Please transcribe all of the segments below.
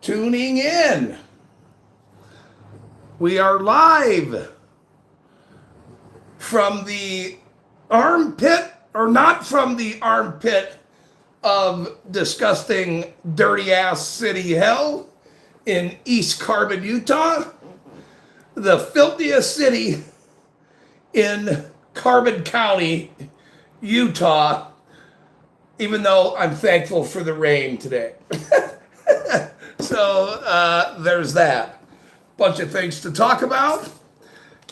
tuning in. We are live from the armpit, or not from the armpit of disgusting, dirty-ass city hell in East Carbon, Utah, the filthiest city in Carbon County, Utah, even though I'm thankful for the rain today. So there's that. Bunch of things to talk about.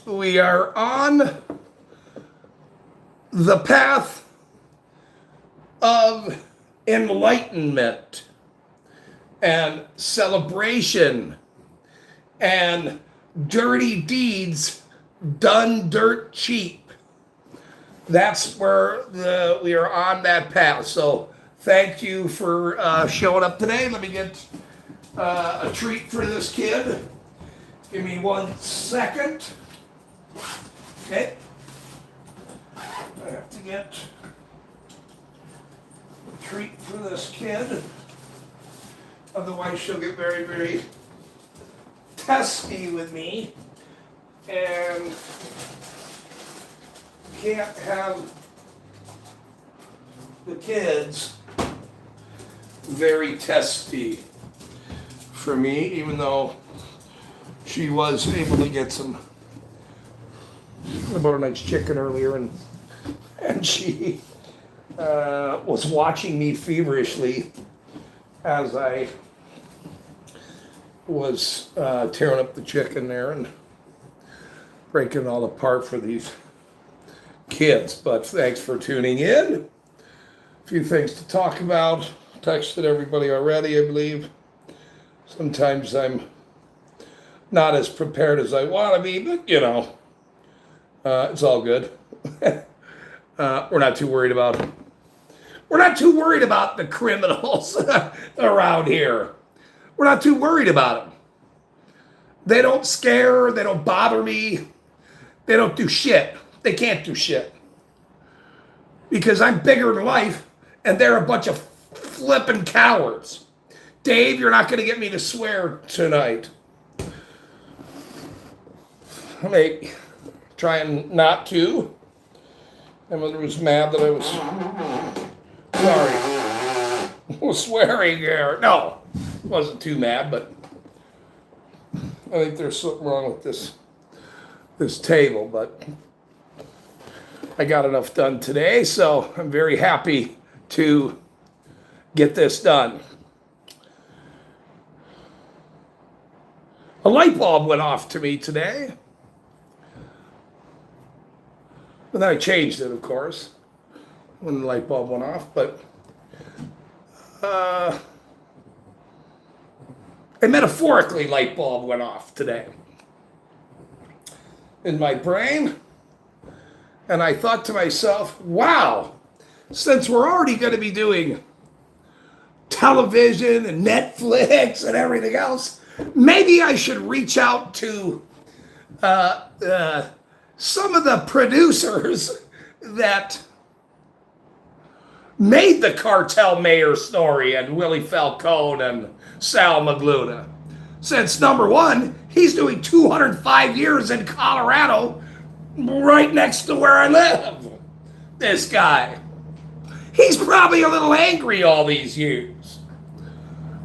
We are on the path of enlightenment and celebration and dirty deeds done dirt cheap. That's where we are on that path. So thank you for showing up today. Let me get a treat for this kid. Give me 1 second. Okay. I have to get a treat for this kid. Otherwise she'll get very, very testy with me. And can't have the kids very testy for me, even though she was able to get some about a nice chicken earlier, and she was watching me feverishly as I was tearing up the chicken there and breaking it all apart for these kids. But thanks for tuning in. A few things to talk about. Texted everybody already, I believe. Sometimes I'm not as prepared as I want to be, but you know, it's all good. We're not too worried about the criminals around here. We're not too worried about them. They don't scare, they don't bother me. They don't do shit. They can't do shit. Because I'm bigger than life, and they're a bunch of flippin' cowards. Dave, you're not going to get me to swear tonight. I may try not to. My mother was mad that I was swearing here. No, wasn't too mad, but I think there's something wrong with this table, but I got enough done today, so I'm very happy to get this done. A light bulb went off to me today. And then I changed it, of course, when the light bulb went off, but a metaphorically light bulb went off today in my brain. And I thought to myself, wow, since we're already going to be doing television and Netflix and everything else, maybe I should reach out to some of the producers that made the Cartel mayor story and Willie Falcone and Sal Magluta. Since number one, he's doing 205 years in Colorado, right next to where I live. This guy. He's probably a little angry all these years.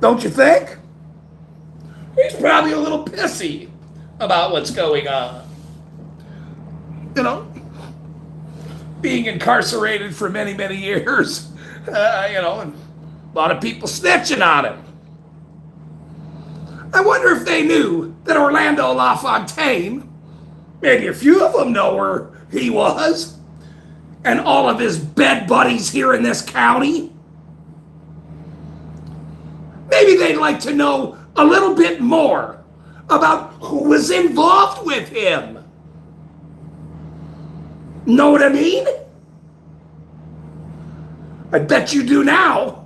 Don't you think? He's probably a little pissy about what's going on. You know, being incarcerated for many, many years, and a lot of people snitching on him. I wonder if they knew that Orlando LaFontaine, maybe a few of them know where he was, and all of his bed buddies here in this county. Maybe they'd like to know a little bit more about who was involved with him. Know what I mean? I bet you do now.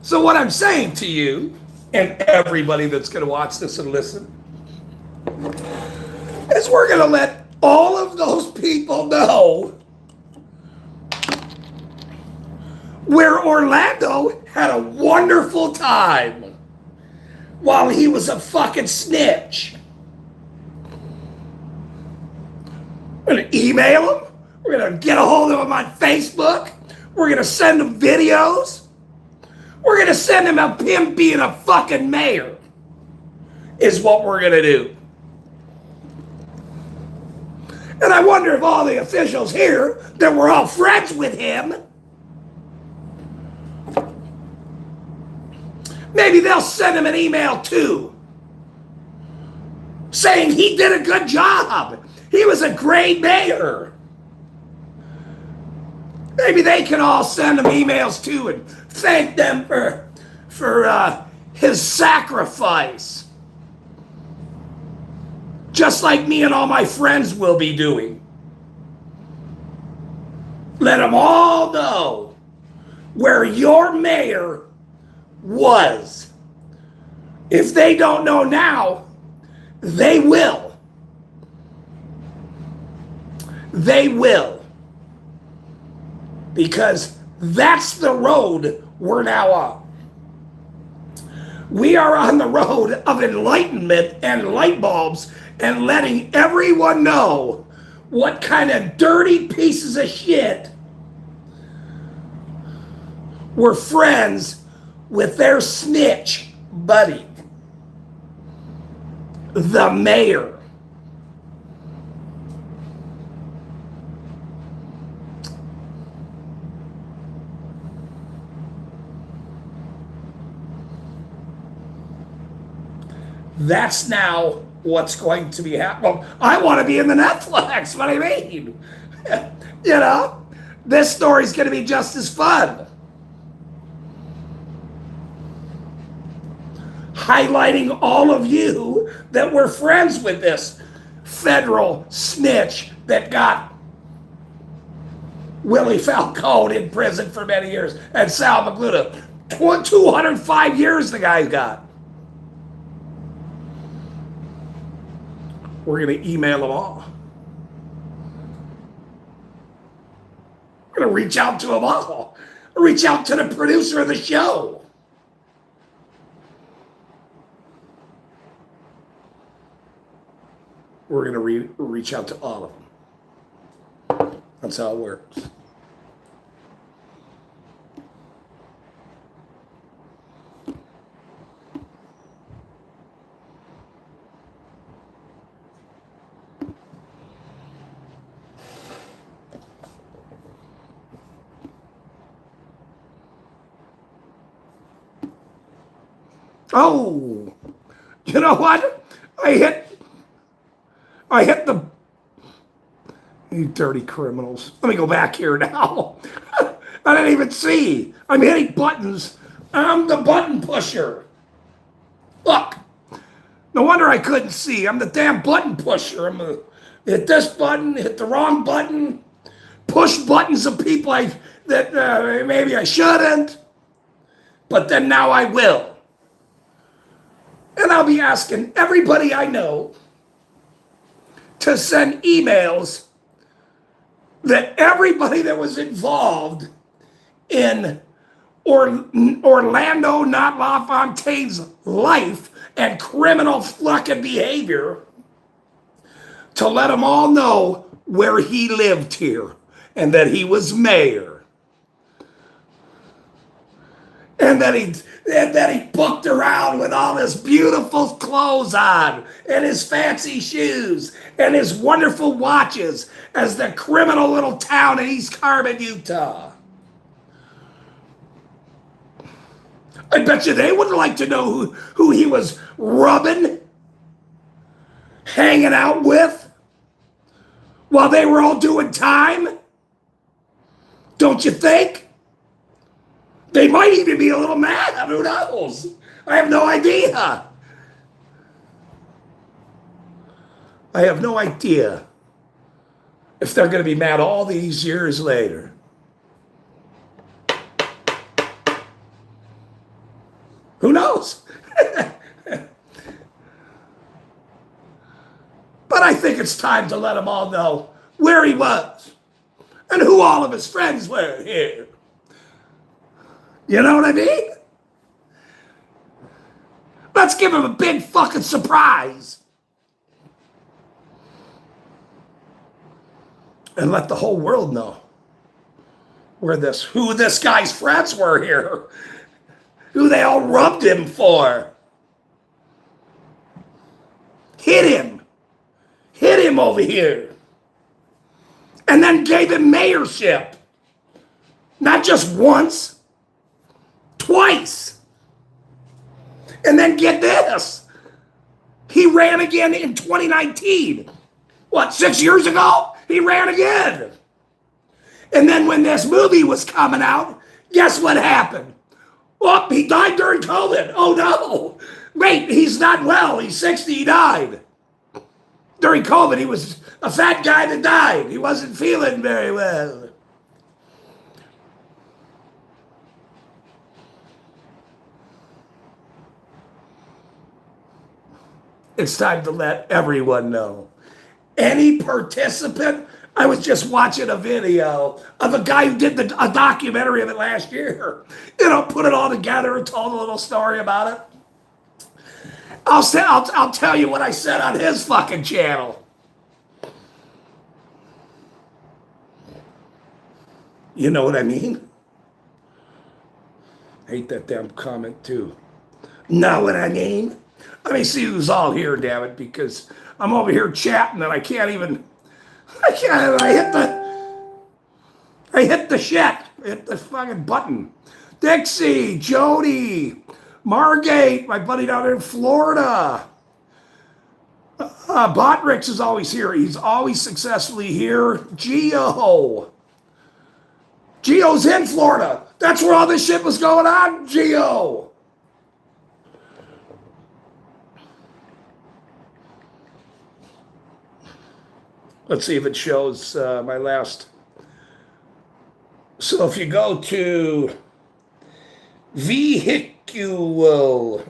So what I'm saying to you, and everybody that's going to watch this and listen, is we're going to let all of those people know where Orlando had a wonderful time while he was a fucking snitch. We're going to email him. We're going to get a hold of him on Facebook. We're going to send him videos. We're going to send him him being a fucking mayor is what we're going to do. And I wonder if all the officials here that were all friends with him, maybe they'll send him an email too, saying he did a good job. He was a great mayor. Maybe they can all send him emails too and thank them for his sacrifice. Just like me and all my friends will be doing. Let them all know where your mayor was. If they don't know now, they will. They will. Because that's the road we're now on. We are on the road of enlightenment and light bulbs and letting everyone know what kind of dirty pieces of shit were friends with their snitch buddy, the mayor. That's now what's going to be happening. Well, I want to be in the Netflix. What do you mean? You know, this story's going to be just as fun. Highlighting all of you that were friends with this federal snitch that got Willie Falcone in prison for many years and Sal Magluta. 205 years the guy's got. We're going to email them all. We're going to reach out to them all. Reach out to the producer of the show. We're going to reach out to all of them. That's how it works. Oh, you know what? I hit the, you dirty criminals. Let me go back here now. I didn't even see. I'm hitting buttons. I'm the button pusher. Look, no wonder I couldn't see. I'm the damn button pusher. I'm gonna hit this button, hit the wrong button, push buttons of people that maybe I shouldn't, but then now I will. And I'll be asking everybody I know to send emails that everybody that was involved in Orlando, not LaFontaine's life and criminal fucking behavior, to let them all know where he lived here and that he was mayor. And that he booked around with all his beautiful clothes on and his fancy shoes and his wonderful watches as the criminal little town in East Carmen, Utah. I bet you they would like to know who he was rubbing, hanging out with while they were all doing time. Don't you think? They might even be a little mad. Who knows? I have no idea. I have no idea if they're going to be mad all these years later. Who knows? But I think it's time to let them all know where he was and who all of his friends were here. You know what I mean? Let's give him a big fucking surprise. And let the whole world know who this guy's friends were here. Who they all rubbed him for. Hit him over here. And then gave him mayorship. Not just once, twice. And then get this. He ran again in 2019. What, 6 years ago? He ran again. And then when this movie was coming out, guess what happened? Oh, he died during COVID. Oh no. Wait, he's not well. He's 60, he died. During COVID, he was a fat guy that died. He wasn't feeling very well. It's time to let everyone know. Any participant, I was just watching a video of a guy who did a documentary of it last year. Put it all together and told a little story about it. I'll tell you what I said on his fucking channel. You know what I mean? Hate that damn comment too. Know what I mean? Let me see who's all here, damn it, because I'm over here chatting and I hit the fucking button. Dixie, Jody, Margate, my buddy down there in Florida. Botrix is always here. He's always successfully here. Gio's in Florida. That's where all this shit was going on, Gio. Let's see if it shows my last. So if you go to vehicle,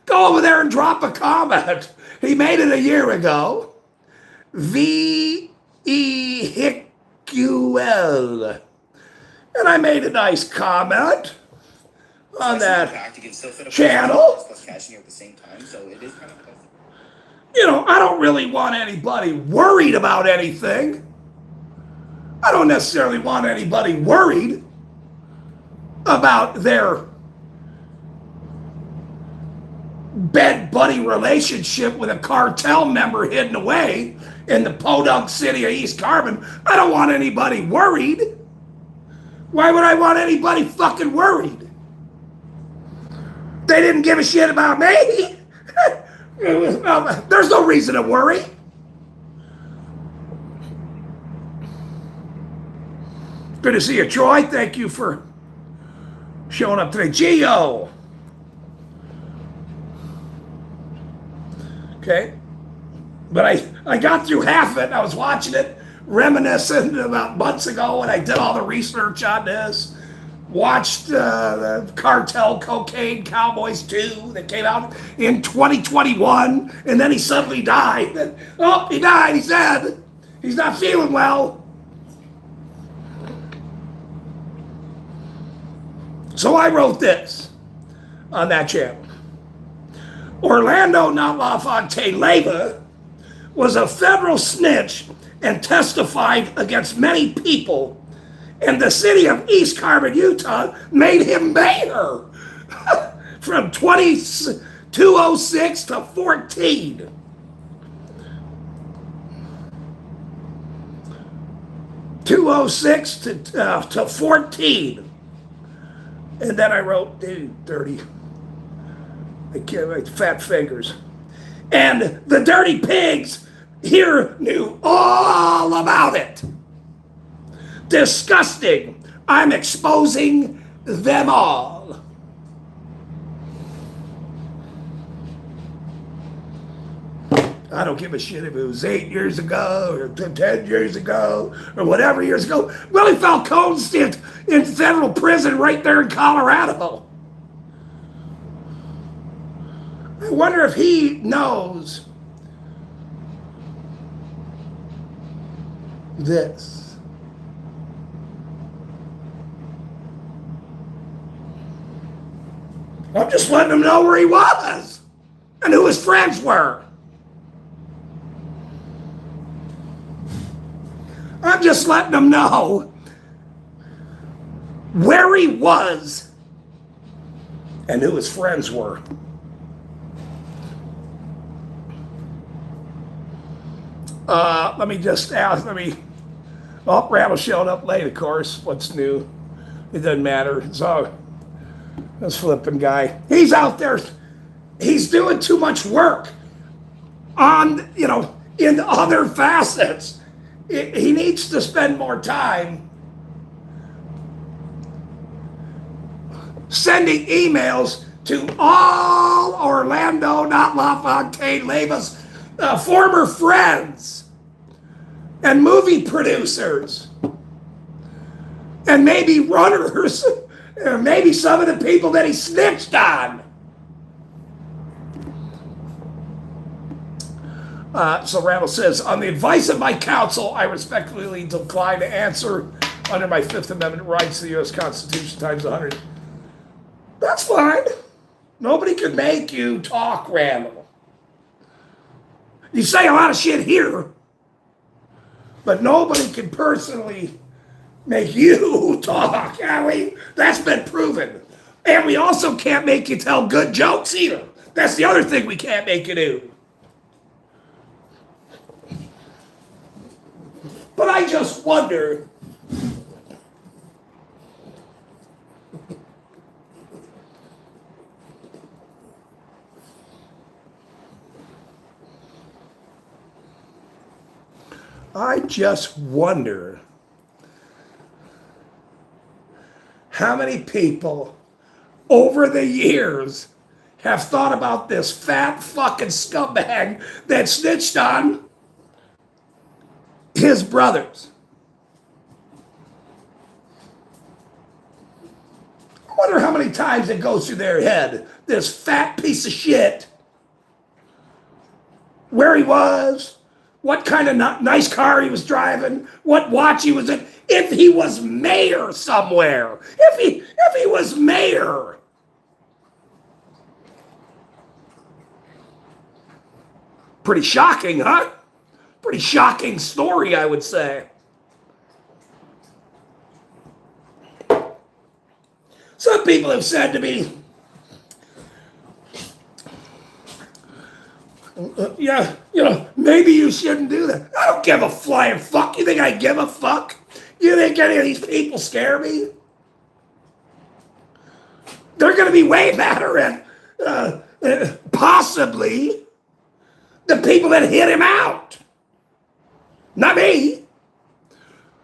go over there and drop a comment. He made it a year ago. vehicle. And I made a nice comment on that channel. I don't really want anybody worried about anything. I don't necessarily want anybody worried about their bed buddy relationship with a cartel member hidden away in the podunk city of East Carbon. I don't want anybody worried. Why would I want anybody fucking worried? They didn't give a shit about me. There's no reason to worry. Good to see you, Troy. Thank you for showing up today. Gio. Okay. But I got through half of it. I was watching it, reminiscing about months ago when I did all the research on this. Watched the Cartel Cocaine Cowboys 2 that came out in 2021, and then he suddenly died. He died, he's dead. He's not feeling well. So I wrote this on that channel. Orlando Not LaFontaine Leyva was a federal snitch and testified against many people. And the city of East Carbon, Utah, made him mayor from 206 to 14. to 14. And then I wrote, dude, dirty. I can't write fat fingers. And the dirty pigs here knew all about it. Disgusting. I'm exposing them all. I don't give a shit if it was 8 years ago or 10 years ago or whatever years ago. Willie Falcone's in federal prison right there in Colorado. I wonder if he knows this. I'm just letting him know where he was and who his friends were. I'm just letting him know where he was and who his friends were. Let me just ask, oh, Randall showed up late, of course. What's new? It doesn't matter. So, this flipping guy, he's out there, he's doing too much work on, in other facets. He needs to spend more time sending emails to all Orlando, not LaFontaine, Levis, former friends and movie producers and maybe runners, or maybe some of the people that he snitched on. So Randall says, on the advice of my counsel, I respectfully decline to answer under my Fifth Amendment rights to the U.S. Constitution times 100. That's fine. Nobody can make you talk, Randall. You say a lot of shit here, but nobody can personally make you talk. That's been proven. And we also can't make you tell good jokes either. That's the other thing we can't make you do. But I just wonder, how many people over the years have thought about this fat fucking scumbag that snitched on his brothers. I wonder how many times it goes through their head, this fat piece of shit, where he was, what kind of nice car he was driving, what watch he was in, if he was mayor somewhere, if he was mayor. Pretty shocking, huh? Pretty shocking story, I would say. Some people have said to me, yeah, maybe you shouldn't do that. I don't give a flying fuck. You think I give a fuck? You think any of these people scare me? They're going to be way better at possibly the people that hit him out. Not me.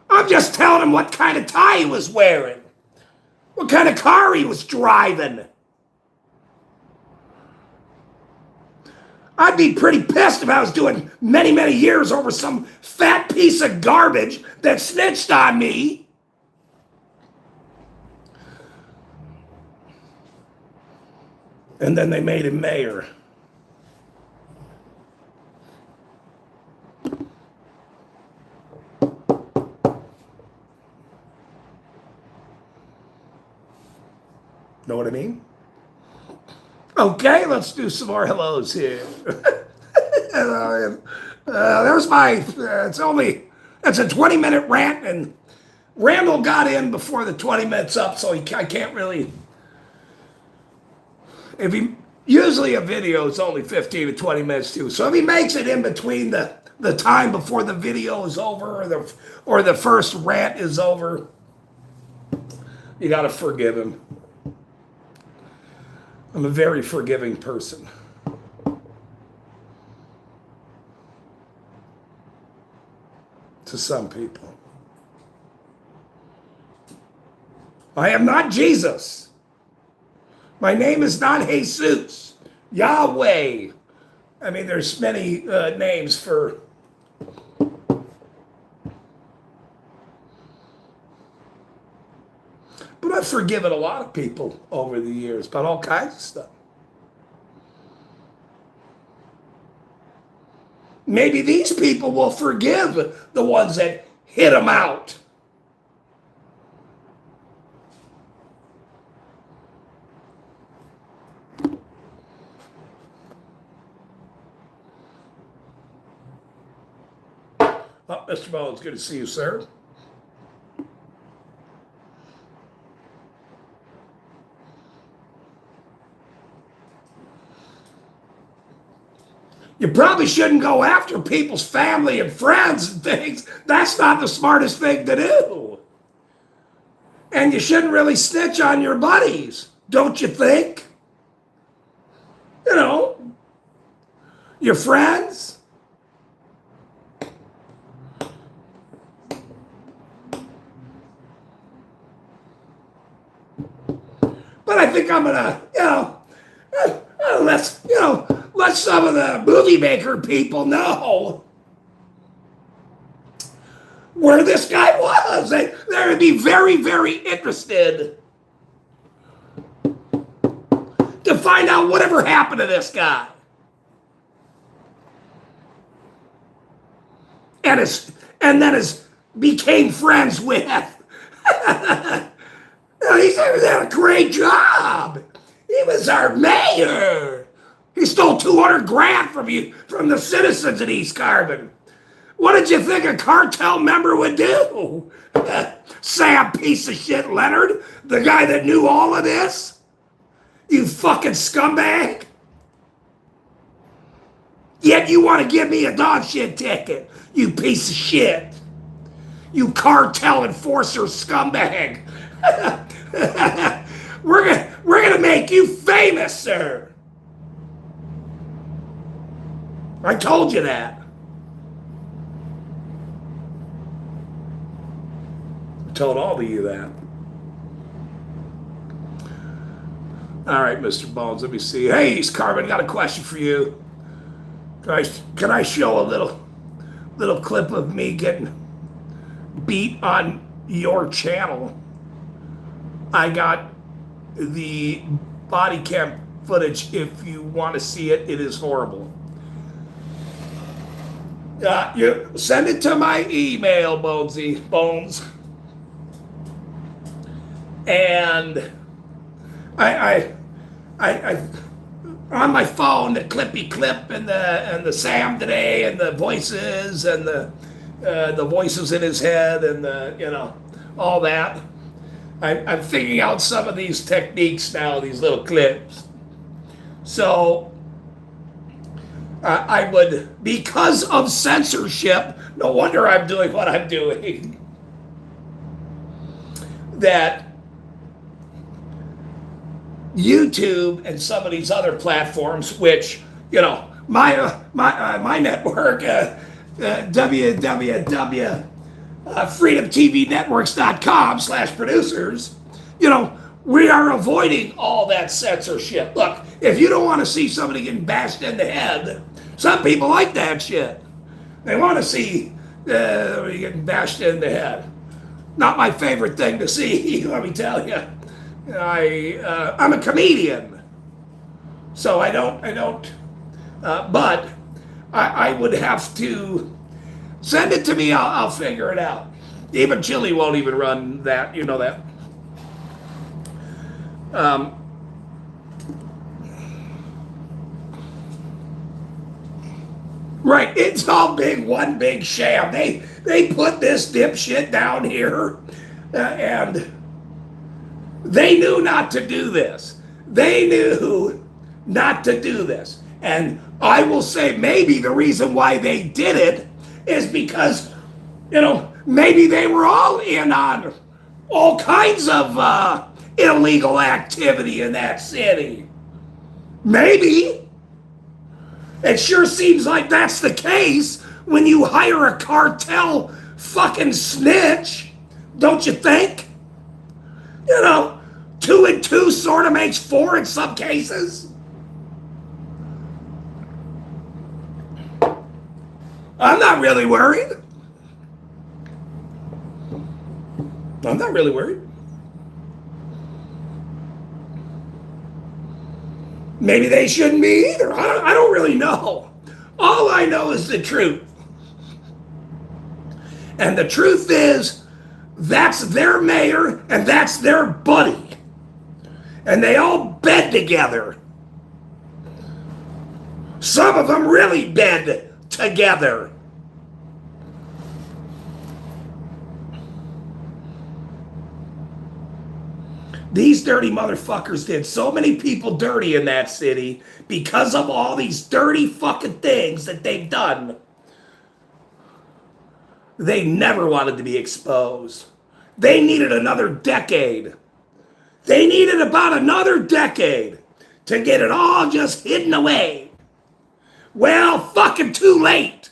I'm just telling him what kind of tie he was wearing, what kind of car he was driving. I'd be pretty pissed if I was doing many, many years over some fat piece of garbage that snitched on me. And then they made him mayor. Know what I mean? Okay, let's do some more hellos here. There's my, it's a 20-minute rant, and Randall got in before the 20 minutes up, so I can't really, usually a video is only 15 to 20 minutes too, so if he makes it in between the time before the video is over or the first rant is over, you gotta forgive him. I'm a very forgiving person. To some people. I am not Jesus. My name is not Jesus. Yahweh. I mean, there's many names for... But I've forgiven a lot of people over the years about all kinds of stuff. Maybe these people will forgive the ones that hit them out. Oh, Mr. Bones, good to see you, sir. You probably shouldn't go after people's family and friends and things. That's not the smartest thing to do. And you shouldn't really snitch on your buddies, don't you think? You know, your friends. But I think I'm gonna, let some of the movie maker people know where this guy was. They would be very, very interested to find out whatever happened to this guy. And then became friends with. He did a great job. He was our mayor. He stole 200 grand from you, from the citizens in East Carbon. What did you think a cartel member would do? Sam piece of shit Leonard, the guy that knew all of this? You fucking scumbag. Yet you want to give me a dog shit ticket, you piece of shit. You cartel enforcer scumbag. We're gonna make you famous, sir. I told you that. I told all of you that. All right, Mr. Bones, let me see. Hey, East Carbon, got a question for you. Can I show a little clip of me getting beat on your channel? I got the body cam footage. If you want to see it, it is horrible. You send it to my email, Bones. And I on my phone, the clippy clip and the Sam today and the voices and the voices in his head and all that. I'm figuring out some of these techniques now, these little clips. So I would, because of censorship, no wonder I'm doing what I'm doing, that YouTube and some of these other platforms, which, my network, www.freedomtvnetworks.com/producers, we are avoiding all that censorship. Look, if you don't want to see somebody getting bashed in the head, some people like that shit. They want to see somebody getting bashed in the head. Not my favorite thing to see, let me tell you. I'm a comedian, so I don't. But I would have to send it to me. I'll figure it out. Even Chili won't even run that. You know that. Right, it's all one big sham. They put this dipshit down here, and they knew not to do this. They knew not to do this. And I will say maybe the reason why they did it is because, maybe they were all in on all kinds of illegal activity in that city. Maybe. It sure seems like that's the case when you hire a cartel fucking snitch, don't you think? 2 and 2 sort of makes 4 in some cases. I'm not really worried. Maybe they shouldn't be either. I don't really know. All I know is the truth. And the truth is, that's their mayor and that's their buddy. And they all bed together. Some of them really bed together. These dirty motherfuckers did so many people dirty in that city because of all these dirty fucking things that they've done. They never wanted to be exposed. They needed another decade. They needed about another decade to get it all just hidden away. Well, fucking too late.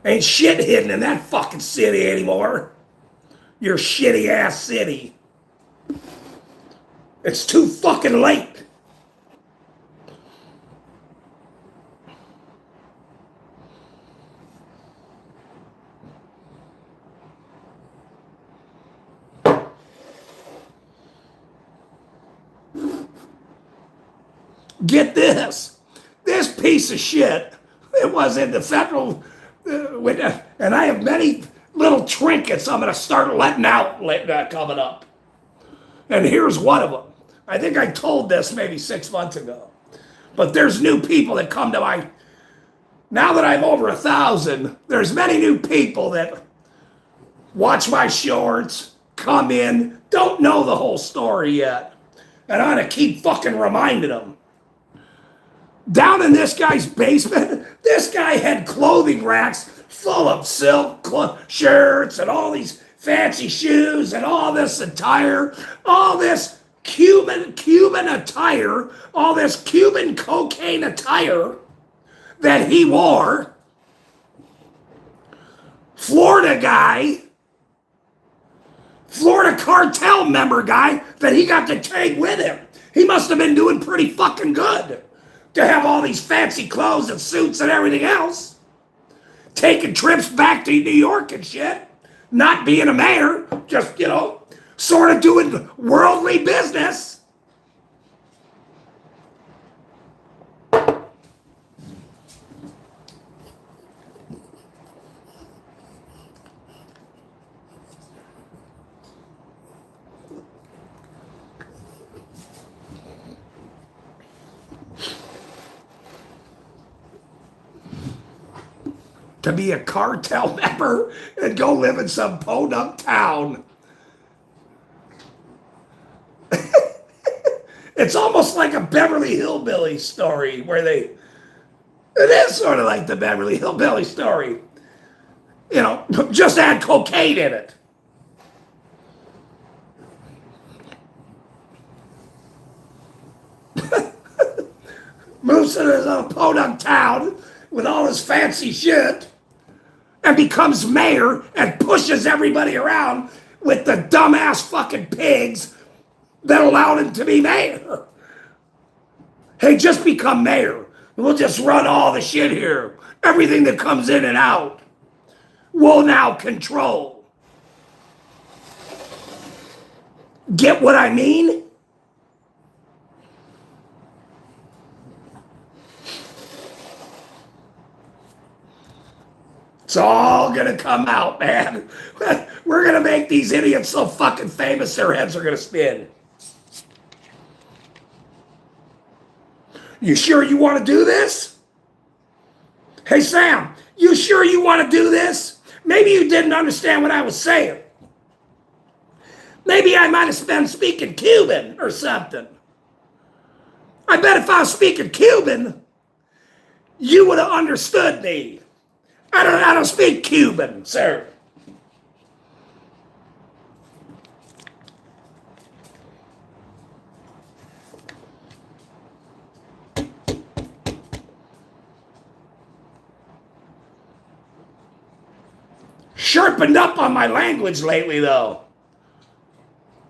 Ain't shit hidden in that fucking city anymore. Your shitty ass city. It's too fucking late. Get this. This piece of shit, it was in the federal, and I have many little trinkets I'm going to start letting out coming up. And here's one of them. I think I told this maybe 6 months ago. But there's new people that come to my... Now that I'm over 1,000, there's many new people that watch my shorts, come in, don't know the whole story yet. And I ought to keep fucking reminding them. Down in this guy's basement, this guy had clothing racks full of silk shirts and all these fancy shoes and all this attire, all this Cuban attire, all this Cuban cocaine attire that he wore. Florida guy, Florida Cartel member guy that he got to take with him. He must have been doing pretty fucking good to have all these fancy clothes and suits and everything else. Taking trips back to New York and shit. Not being a mayor, just, sort of doing worldly business. To be a cartel member and go live in some podunk town. It's almost like a Beverly Hillbilly story where it is sort of like the Beverly Hillbilly story. Just add cocaine in it. Moves into his own podunk town with all his fancy shit and becomes mayor and pushes everybody around with the dumbass fucking pigs that allowed him to be mayor. Hey, just become mayor. We'll just run all the shit here. Everything that comes in and out, we'll now control. Get what I mean? It's all gonna come out, man. We're gonna make these idiots so fucking famous their heads are gonna spin. You sure you want to do this? Hey, Sam, you sure you want to do this? Maybe you didn't understand what I was saying. Maybe I might have been speaking Cuban or something. I bet if I was speaking Cuban, you would have understood me. I don't speak Cuban, sir. Sharpened up on my language lately, though.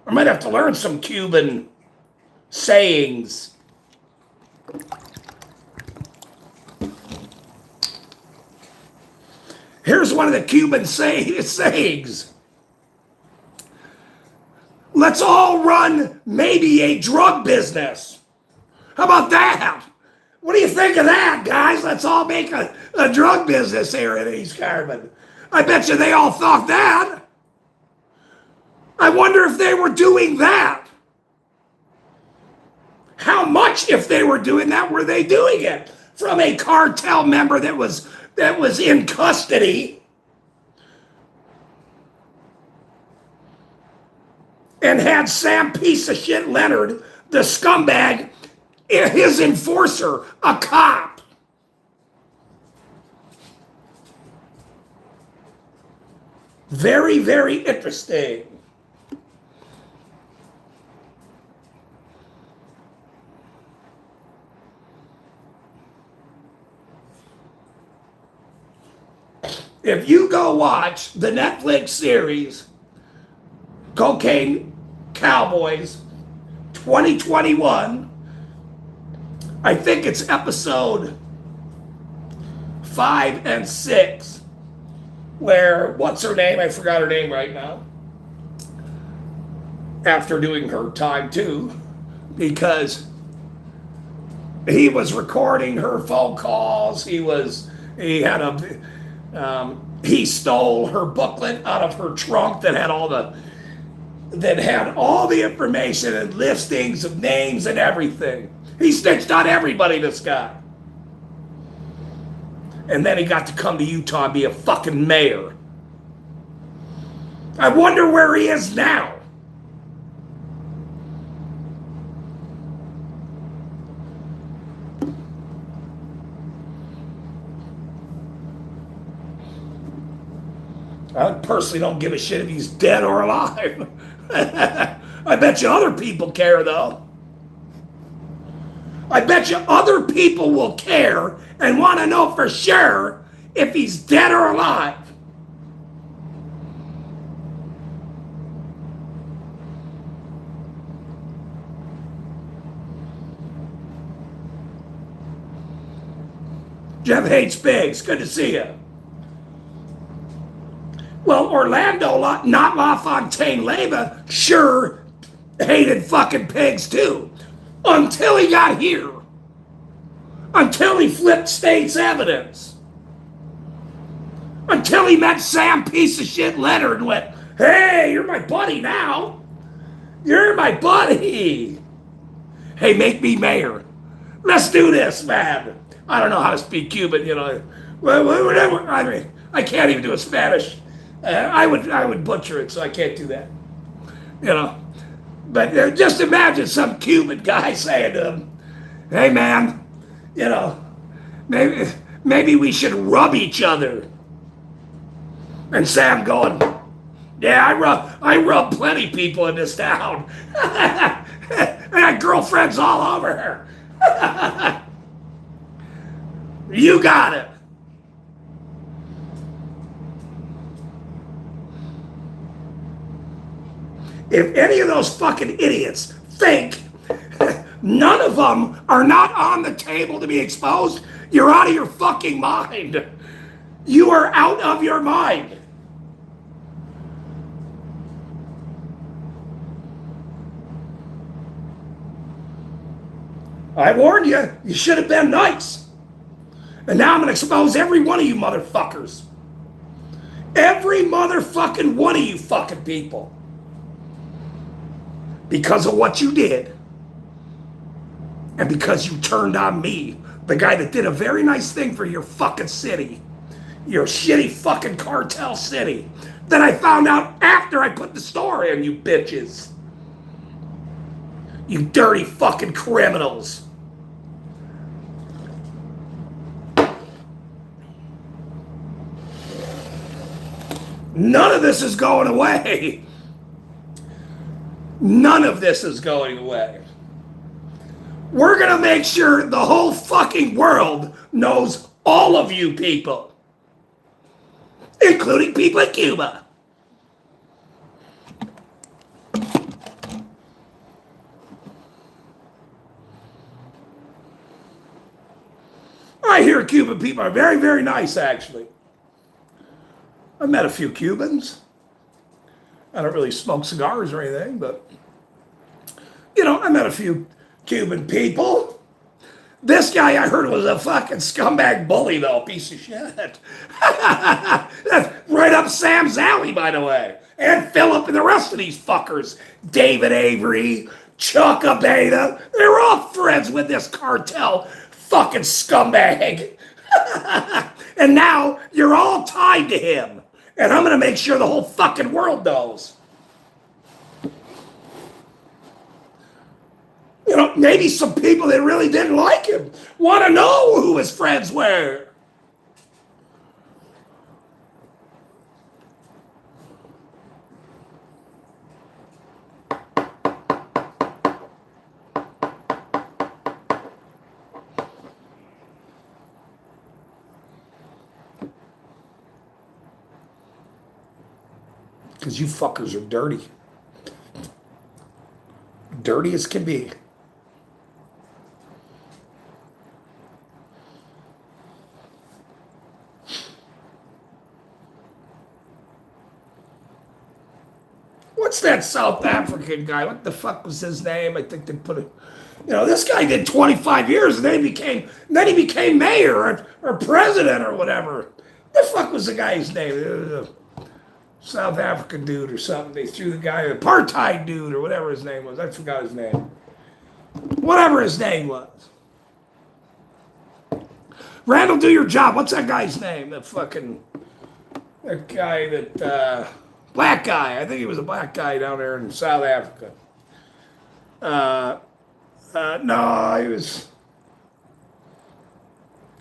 I might have to learn some Cuban sayings. Here's one of the Cuban sayings. Let's all run maybe a drug business. How about that? What do you think of that, guys? Let's all make a drug business here in East Carbon. I bet you they all thought that. I wonder if they were doing that. How much, if they were doing that, were they doing it? From a cartel member that was in custody and had Sam piece of shit Leonard, the scumbag, his enforcer, a cop. Very, very interesting. If you go watch the Netflix series Cocaine Cowboys 2021, I think it's episode 5 and 6, where, what's her name? I forgot her name right now. After doing her time too, because he was recording her phone calls. He stole her booklet out of her trunk that had all the information and listings of names and everything. He snitched on everybody, this guy. And then he got to come to Utah and be a fucking mayor. I wonder where he is now. I personally don't give a shit if he's dead or alive. I bet you other people care, though. I bet you other people will care and want to know for sure if he's dead or alive. Jeff hates pigs. Good to see you. Well, Orlando, not LaFontaine Leyva, sure hated fucking pigs too. Until he got here. Until he flipped state's evidence. Until he met Sam piece of shit Leonard and went, hey, you're my buddy now. You're my buddy. Hey, make me mayor. Let's do this, man. I don't know how to speak Cuban, you know. Whatever. I mean, I can't even do a Spanish. I would butcher it, so I can't do that. You know. But just imagine some Cuban guy saying to him, hey, man, you know, maybe we should rub each other. And Sam going, yeah, I rub plenty of people in this town. I got girlfriends all over her. You got it. If any of those fucking idiots think none of them are not on the table to be exposed, you're out of your fucking mind. You are out of your mind. I warned you. You should have been nice. And now I'm going to expose every one of you motherfuckers. Every motherfucking one of you fucking people. Because of what you did. And because you turned on me, the guy that did a very nice thing for your fucking city. Your shitty fucking cartel city. That I found out after I put the story on, you bitches. You dirty fucking criminals. None of this is going away. None of this is going away. We're going to make sure the whole fucking world knows all of you people. Including people in Cuba. I hear Cuban people are very, very nice, actually. I've met a few Cubans. I don't really smoke cigars or anything, but, you know, I met a few Cuban people. This guy I heard was a fucking scumbag bully, though, piece of shit. That's right up Sam's alley, by the way. And Philip and the rest of these fuckers. David Avery, Chuck Abeta. They're all friends with this cartel fucking scumbag. And now you're all tied to him. And I'm going to make sure the whole fucking world knows. You know, maybe some people that really didn't like him want to know who his friends were. Because you fuckers are dirty. Dirty as can be. What's that South African guy? What the fuck was his name? I think they put it. You know, this guy did 25 years and then he became mayor or president or whatever. The fuck was the guy's name? South African dude or something. They threw the guy, apartheid dude or whatever his name was. I forgot his name. Whatever his name was. Randall, do your job. What's that guy's name? That guy that, black guy. I think he was a black guy down there in South Africa. No, he was.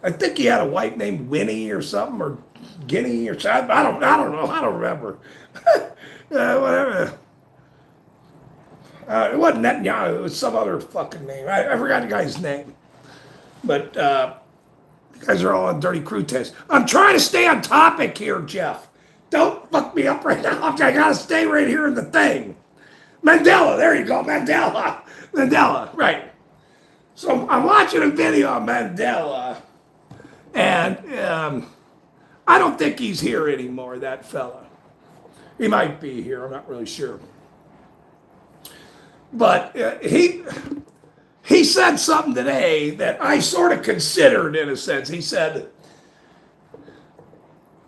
I think he had a wife named Winnie or something, or Guinea or something. I don't know. I don't remember. Whatever. It wasn't Netanyahu. It was some other fucking name. I forgot the guy's name. But you guys are all on dirty crew test. I'm trying to stay on topic here, Jeff. Don't fuck me up right now. I gotta stay right here in the thing. Mandela, there you go, Mandela, right. So I'm watching a video on Mandela, and I don't think he's here anymore, that fella. He might be here, I'm not really sure. But he said something today that I sort of considered in a sense. He said,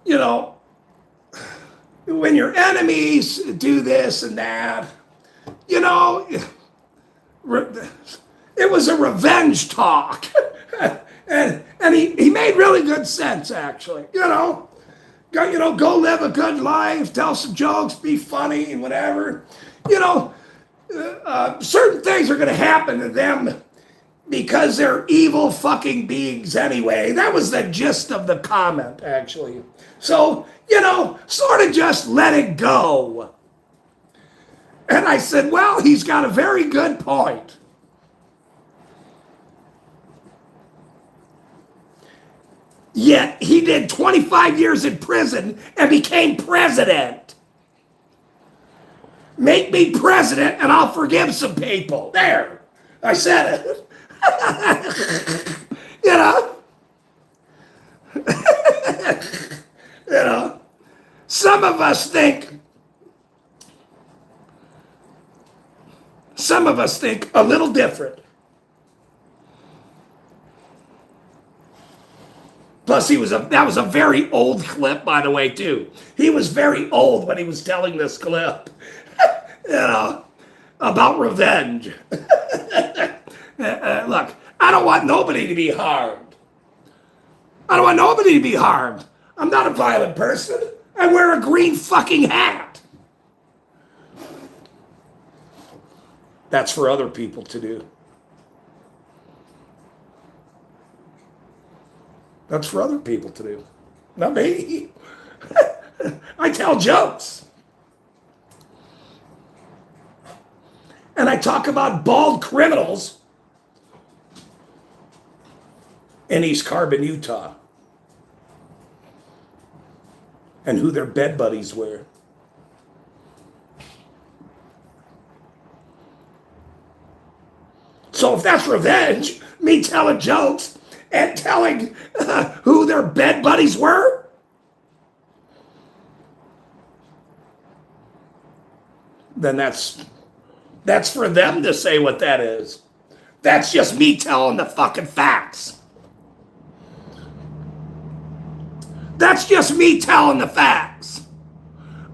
you know, when your enemies do this and that, you know, it was a revenge talk. and he made really good sense, actually. Go live a good life, tell some jokes, be funny and whatever. Certain things are going to happen to them because they're evil fucking beings anyway. That was the gist of the comment, actually. So, sort of just let it go. And I said, well, he's got a very good point. Yet he did 25 years in prison and became president. Make me president and I'll forgive some people. There, I said it. Some of us think a little different. Plus, that was a very old clip, by the way, too. He was very old when he was telling this clip, about revenge. Look, I don't want nobody to be harmed. I'm not a violent person. I wear a green fucking hat. That's for other people to do. That's for other people to do. Not me. I tell jokes. And I talk about bald criminals in East Carbon, Utah. And who their bed buddies were. So if that's revenge, me telling jokes and telling who their bed buddies were, then that's for them to say what that is. That's just me telling the fucking facts. That's just me telling the facts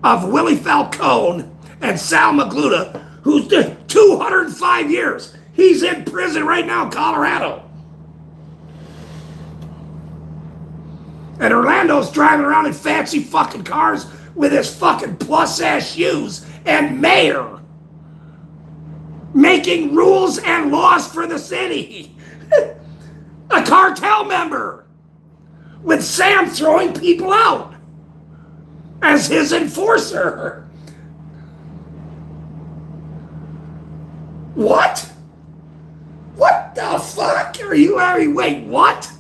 of Willie Falcone and Sal Magluta, who's 205 years. He's in prison right now in Colorado. And Orlando's driving around in fancy fucking cars with his fucking plus-ass shoes, and mayor making rules and laws for the city. A cartel member with Sam throwing people out as his enforcer. What? What the fuck are you? Wait, what?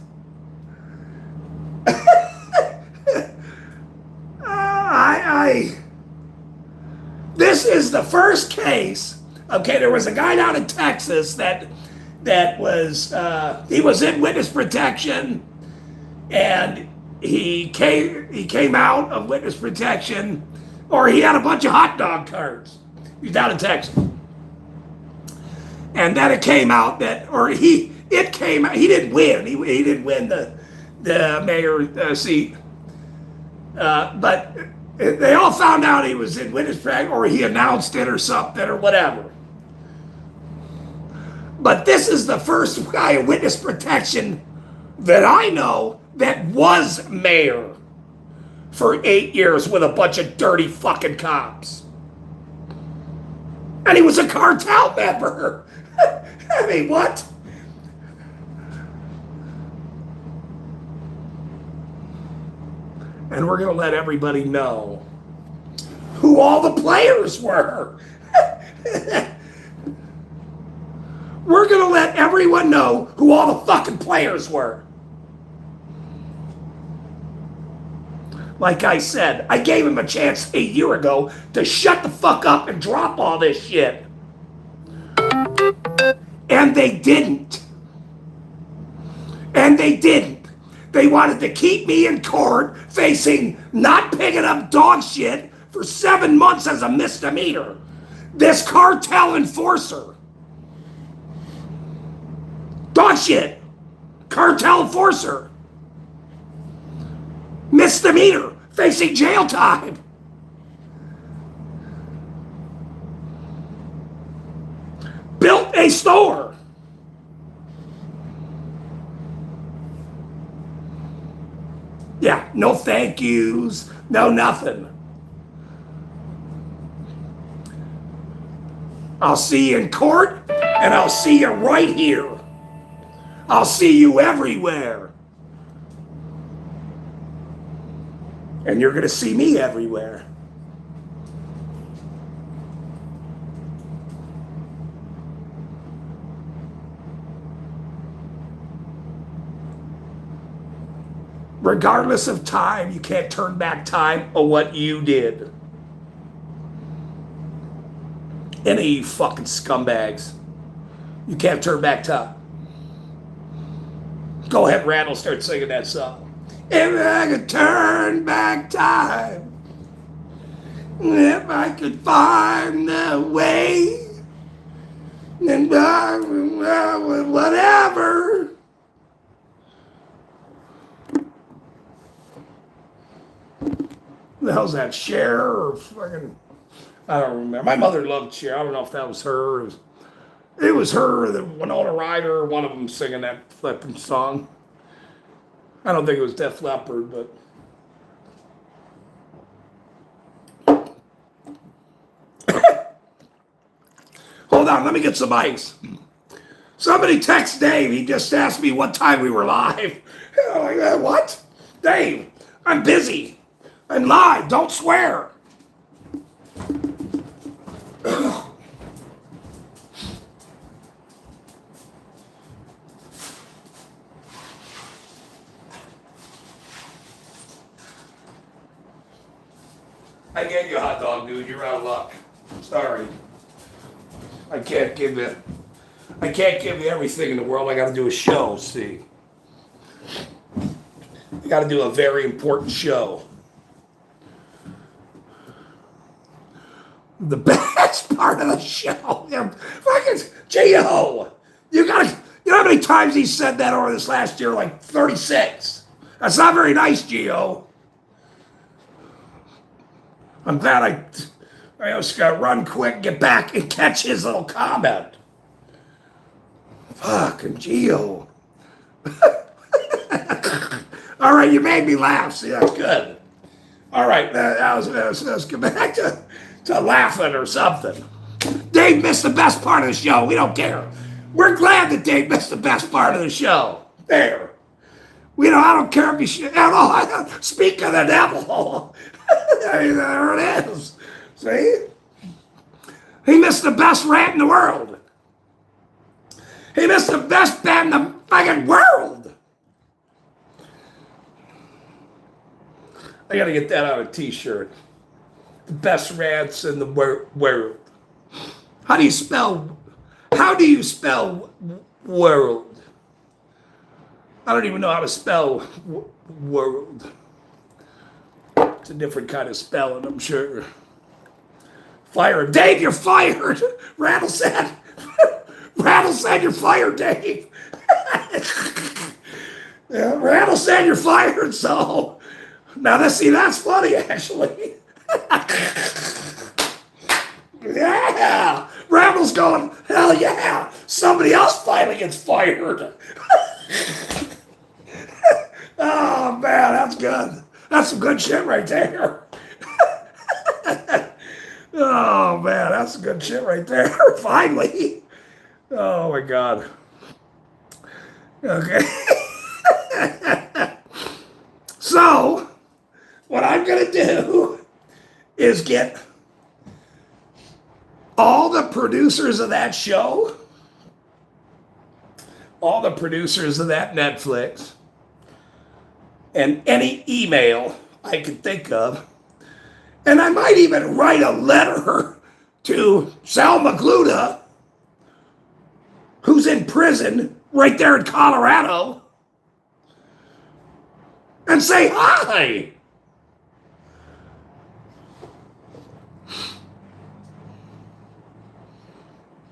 This is the first case. Okay, there was a guy down in Texas that was he was in witness protection, and he came out of witness protection, or he had a bunch of hot dog carts. He's down in Texas, and then it came out that, or he didn't win. He didn't win the mayor seat, but they all found out he was in witness protection, or he announced it or something or whatever. But this is the first guy in witness protection that I know that was mayor for 8 years with a bunch of dirty fucking cops. And he was a cartel member. I mean, what? And we're going to let everybody know who all the players were. We're going to let everyone know who all the fucking players were. Like I said, I gave him a chance a year ago to shut the fuck up and drop all this shit. And they didn't. And they didn't. They wanted to keep me in court facing not picking up dog shit for 7 months as a misdemeanor. This cartel enforcer. Dog shit. Cartel enforcer. Misdemeanor. Facing jail time. Built a store. Yeah, no thank yous, no nothing. I'll see you in court, and I'll see you right here. I'll see you everywhere. And you're going to see me everywhere. Regardless of time, you can't turn back time of what you did. Any of you fucking scumbags. You can't turn back time. Go ahead, Randall, start singing that song. If I could turn back time, if I could find a way, then whatever. The hell's that, Cher or fucking, I don't remember. My mother loved Cher. I don't know if that was her. It was her or the Winona Ryder, or one of them singing that flipping song. I don't think it was Def Leppard, but hold on, let me get some ice. Somebody text Dave. He just asked me what time we were live. What? Dave, I'm busy. I'm live. Don't swear. I gave you a hot dog, dude. You're out of luck. Sorry. I can't give you everything in the world. I got to do a show, see. I got to do a very important show. The best part of the show, fucking Gio, You know how many times he said that over this last year? Like 36. That's not very nice, Gio. I'm glad I just got to run quick, get back, and catch his little comment. Fucking Gio. All right, you made me laugh. See, that's good. All right, let's get back to laughing or something. Dave missed the best part of the show. We don't care. We're glad that Dave missed the best part of the show. There. I don't care if you should. Speak of the devil. There it is. See? He missed the best rant in the world. He missed the best band in the fucking world. I gotta get that on a t-shirt. The best rants in the world. How do you spell world? I don't even know how to spell world. It's a different kind of spelling, I'm sure. Fire him. Dave, you're fired. Rattle said you're fired, Dave. Yeah, Rattle said you're fired, so now that's funny, actually. Yeah. Rattle's going, hell yeah. Somebody else finally gets fired. Oh, man, that's good. That's some good shit right there. Oh, man, that's some good shit right there. Finally. Oh, my God. Okay. So, what I'm going to do is get all the producers of that show, all the producers of that Netflix, and any email I could think of. And I might even write a letter to Sal Magluta, who's in prison right there in Colorado, and say hi.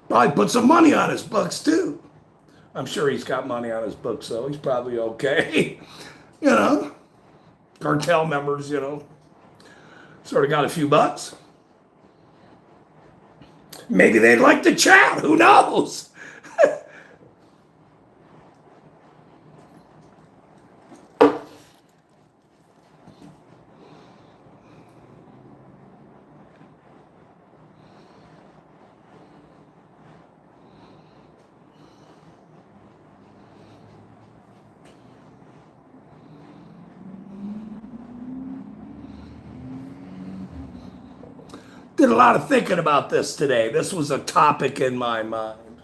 Probably put some money on his books, too. I'm sure he's got money on his books, so he's probably okay. Cartel members, sort of got a few bucks. Maybe they'd like to chat. Who knows? Did a lot of thinking about this today. This was a topic in my mind.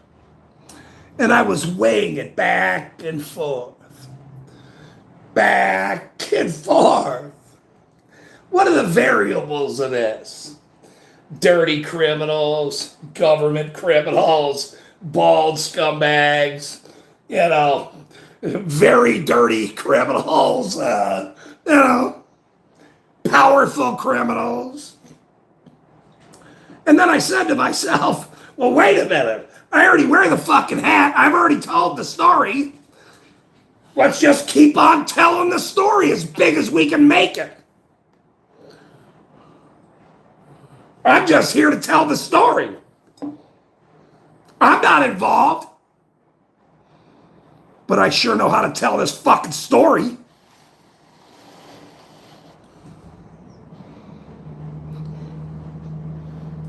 And I was weighing it back and forth. Back and forth. What are the variables of this? Dirty criminals, government criminals, bald scumbags, very dirty criminals, powerful criminals. And then I said to myself, well, wait a minute. I already wear the fucking hat. I've already told the story. Let's just keep on telling the story as big as we can make it. I'm just here to tell the story. I'm not involved. But I sure know how to tell this fucking story.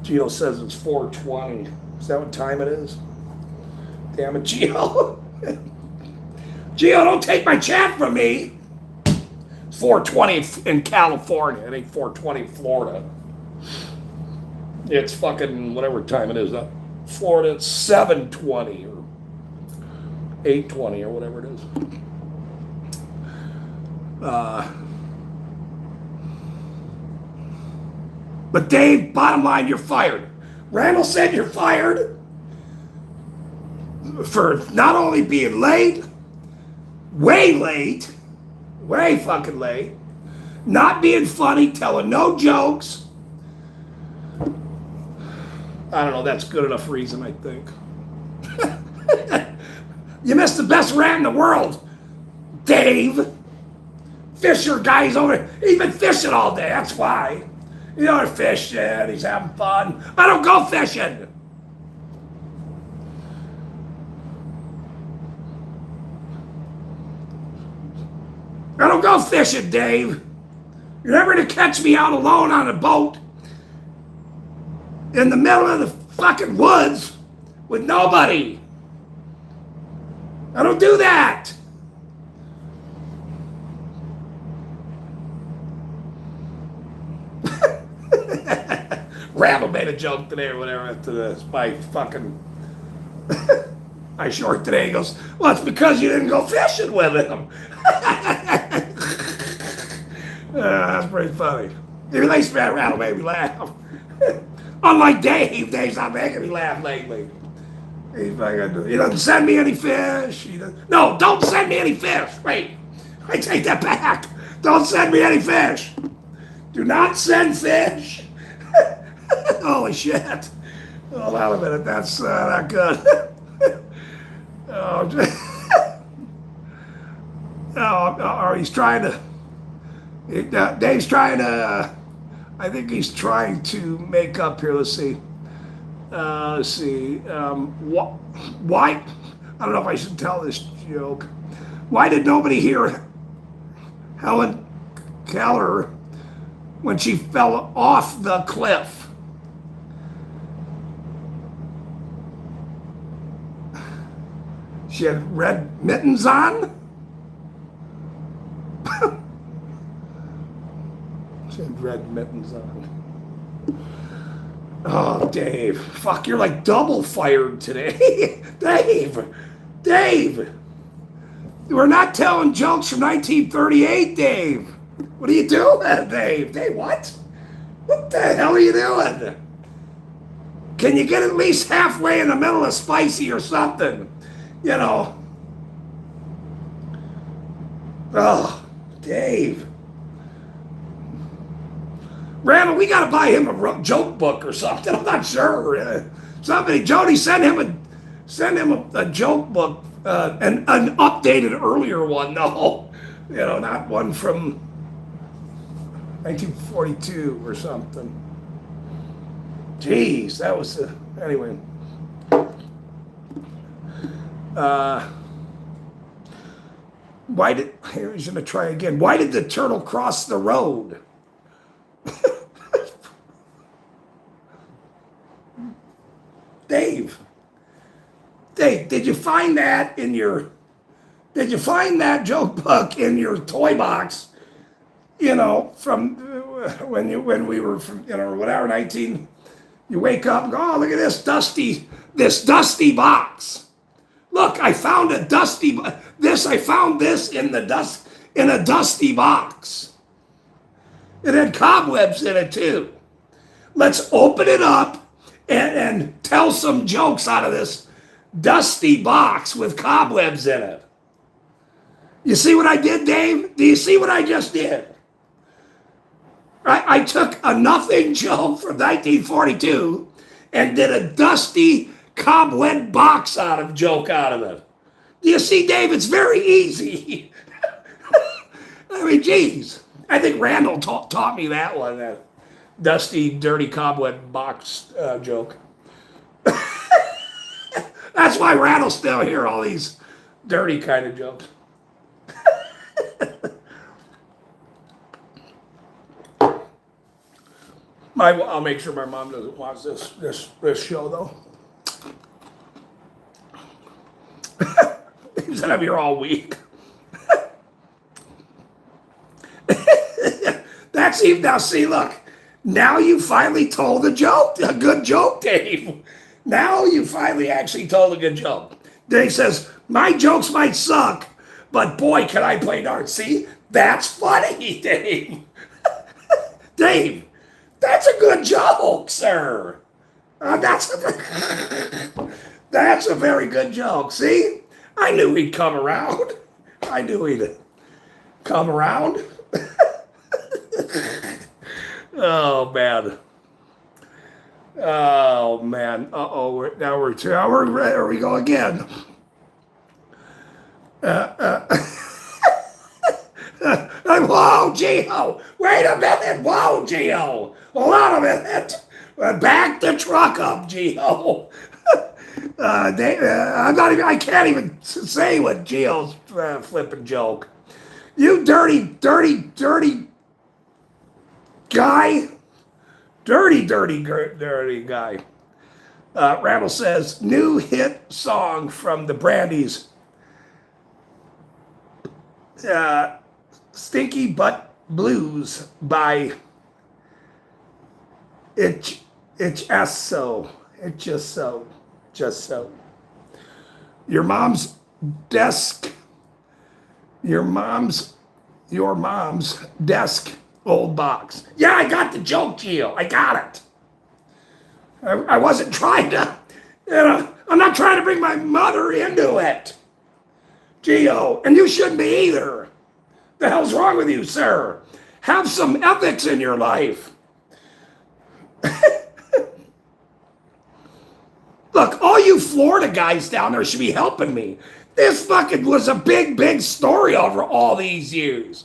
Gio says it's 4:20. Is that what time it is? Damn it, Gio. Gio, don't take my chat from me. It's 4:20 in California. It ain't 4:20 in Florida. It's fucking whatever time it is. Florida, it's 7:20 or 8:20 or whatever it is. But Dave, bottom line, you're fired. Randall said you're fired for not only being late, way fucking late, not being funny, telling no jokes. I don't know, that's good enough reason, I think. You missed the best rat in the world, Dave. Fisher guy's over. He's been fishing all day. That's why. You know, he's fishing. He's having fun. I don't go fishing. I don't go fishing, Dave. You're never gonna catch me out alone on a boat in the middle of the fucking woods with nobody. I don't do that. Randall made a joke today or whatever after this. My fucking I short today. He goes, well, it's because you didn't go fishing with him. That's pretty funny. At least Randall made me laugh. Unlike Dave, Dave's not making me laugh lately. He doesn't send me any fish. No, don't send me any fish. Wait, I take that back. Don't send me any fish. Do not send fish. Holy shit. Hold on a minute. That's not good. Or he's trying to. Dave's trying to. I think he's trying to make up here. Let's see. Why? I don't know if I should tell this joke. Why did nobody hear Helen Keller when she fell off the cliff? She had red mittens on? She had red mittens on. Oh, Dave. Fuck, you're like double fired today. Dave. We're not telling jokes from 1938, Dave. What are you doing, Dave? Dave, what? What the hell are you doing? Can you get at least halfway in the middle of spicy or something? You know. Oh, Dave. Randall, we got to buy him a joke book or something. I'm not sure. Jody, send him a joke book, an updated earlier one. No, not one from 1942 or something. Jeez, that was anyway. Here's gonna try again. Why did the turtle cross the road? Dave, did you find that joke book in your toy box? From when we were from, whatever, 19, you wake up and go, oh, look at this dusty box. Look, I found a dusty, I found this in a dusty box. It had cobwebs in it too. Let's open it up and tell some jokes out of this dusty box with cobwebs in it. You see what I did, Dave? Do you see what I just did? I took a nothing joke from 1942 and did a dusty cobweb box joke out of it. Do you see, Dave? It's very easy. I mean, geez. I think Randall taught me that one, that dusty, dirty cobweb box joke. That's why Randall's still hear all these dirty kind of jokes. I'll make sure my mom doesn't watch this show though. He said I'm here all week. That's even now. See, look. Now you finally told a good joke, Dave. Now you finally actually told a good joke. Dave says, my jokes might suck, but boy, can I play darts. See, that's funny, Dave. Dave, that's a good joke, sir. That's a very good joke. See, I knew he'd come around. Oh man. Here we go again. Whoa, Gio! Wait a minute! Whoa, Gio! Hold on a minute! Back the truck up, Gio! I'm not even. I can't even say what Gio's flipping joke. You dirty, dirty, dirty guy! Dirty, dirty, dirty guy. Randall says, new hit song from the Brandies. Stinky Butt Blues by It's Just So. It's Just So. Just So. Your mom's desk. Your mom's desk old box. Yeah, I got the joke, Gio. I got it. I wasn't trying to, I'm not trying to bring my mother into it. Gio, and you shouldn't be either. The hell's wrong with you, sir? Have some ethics in your life. Look, all you Florida guys down there should be helping me. This fucking was a big, big story over all these years.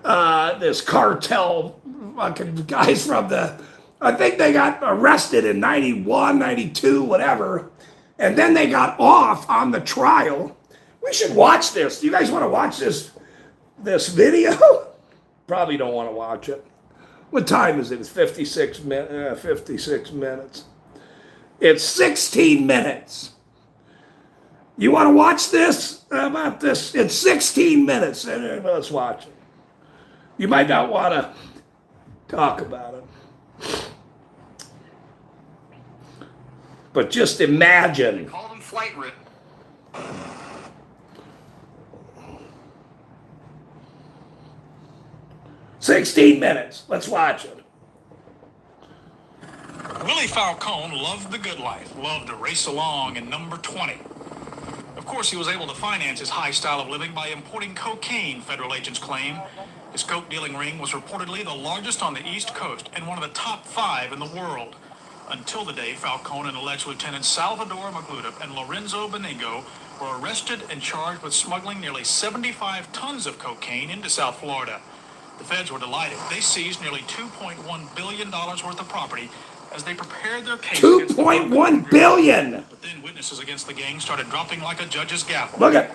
This cartel fucking guys from I think they got arrested in 91, 92, whatever. And then they got off on the trial. We should watch this. Do you guys want to watch this video? Probably don't want to watch it. What time is it? It's 56 minutes. It's 16 minutes. You want to watch this? About this? It's 16 minutes. Let's watch it. You might not want to talk about it. But just imagine. Call them flight risk. 16 minutes. Let's watch it. Willie Falcone loved the good life, loved to race along in number 20. Of course, he was able to finance his high style of living by importing cocaine, federal agents claim. His coke dealing ring was reportedly the largest on the East Coast and one of the top 5 in the world. Until the day Falcone and alleged Lieutenants Salvador Magluta and Lorenzo Benigo were arrested and charged with smuggling nearly 75 tons of cocaine into South Florida. The feds were delighted. They seized nearly $2.1 billion worth of property as they prepared their case. $2.1 billion! But then witnesses against the gang started dropping like a judge's gavel. Look at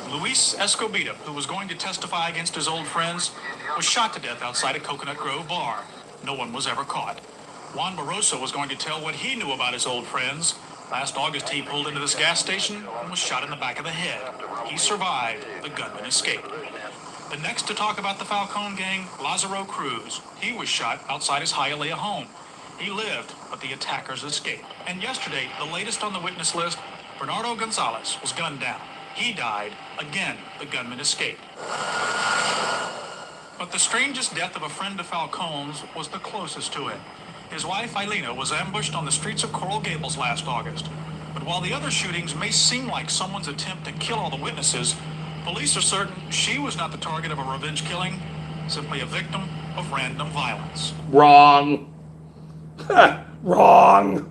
Luis Escobedo, who was going to testify against his old friends, was shot to death outside a Coconut Grove bar. No one was ever caught. Juan Barroso was going to tell what he knew about his old friends. Last August, he pulled into this gas station and was shot in the back of the head. He survived. The gunman escaped. The next to talk about the Falcone gang, Lazaro Cruz. He was shot outside his Hialeah home. He lived, but the attackers escaped. And yesterday, the latest on the witness list, Bernardo Gonzalez was gunned down. He died. Again, the gunman escaped. But the strangest death of a friend of Falcone's was the closest to it. His wife, Ailina, was ambushed on the streets of Coral Gables last August. But while the other shootings may seem like someone's attempt to kill all the witnesses, police are certain she was not the target of a revenge killing, simply a victim of random violence. Wrong. Wrong.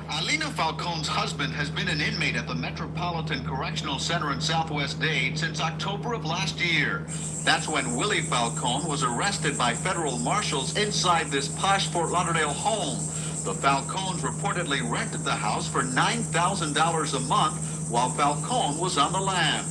Ailina Falcone's husband has been an inmate at the Metropolitan Correctional Center in Southwest Dade since October of last year. That's when Willie Falcone was arrested by federal marshals inside this posh Fort Lauderdale home. The Falcones reportedly rented the house for $9,000 a month while Falcone was on the lam.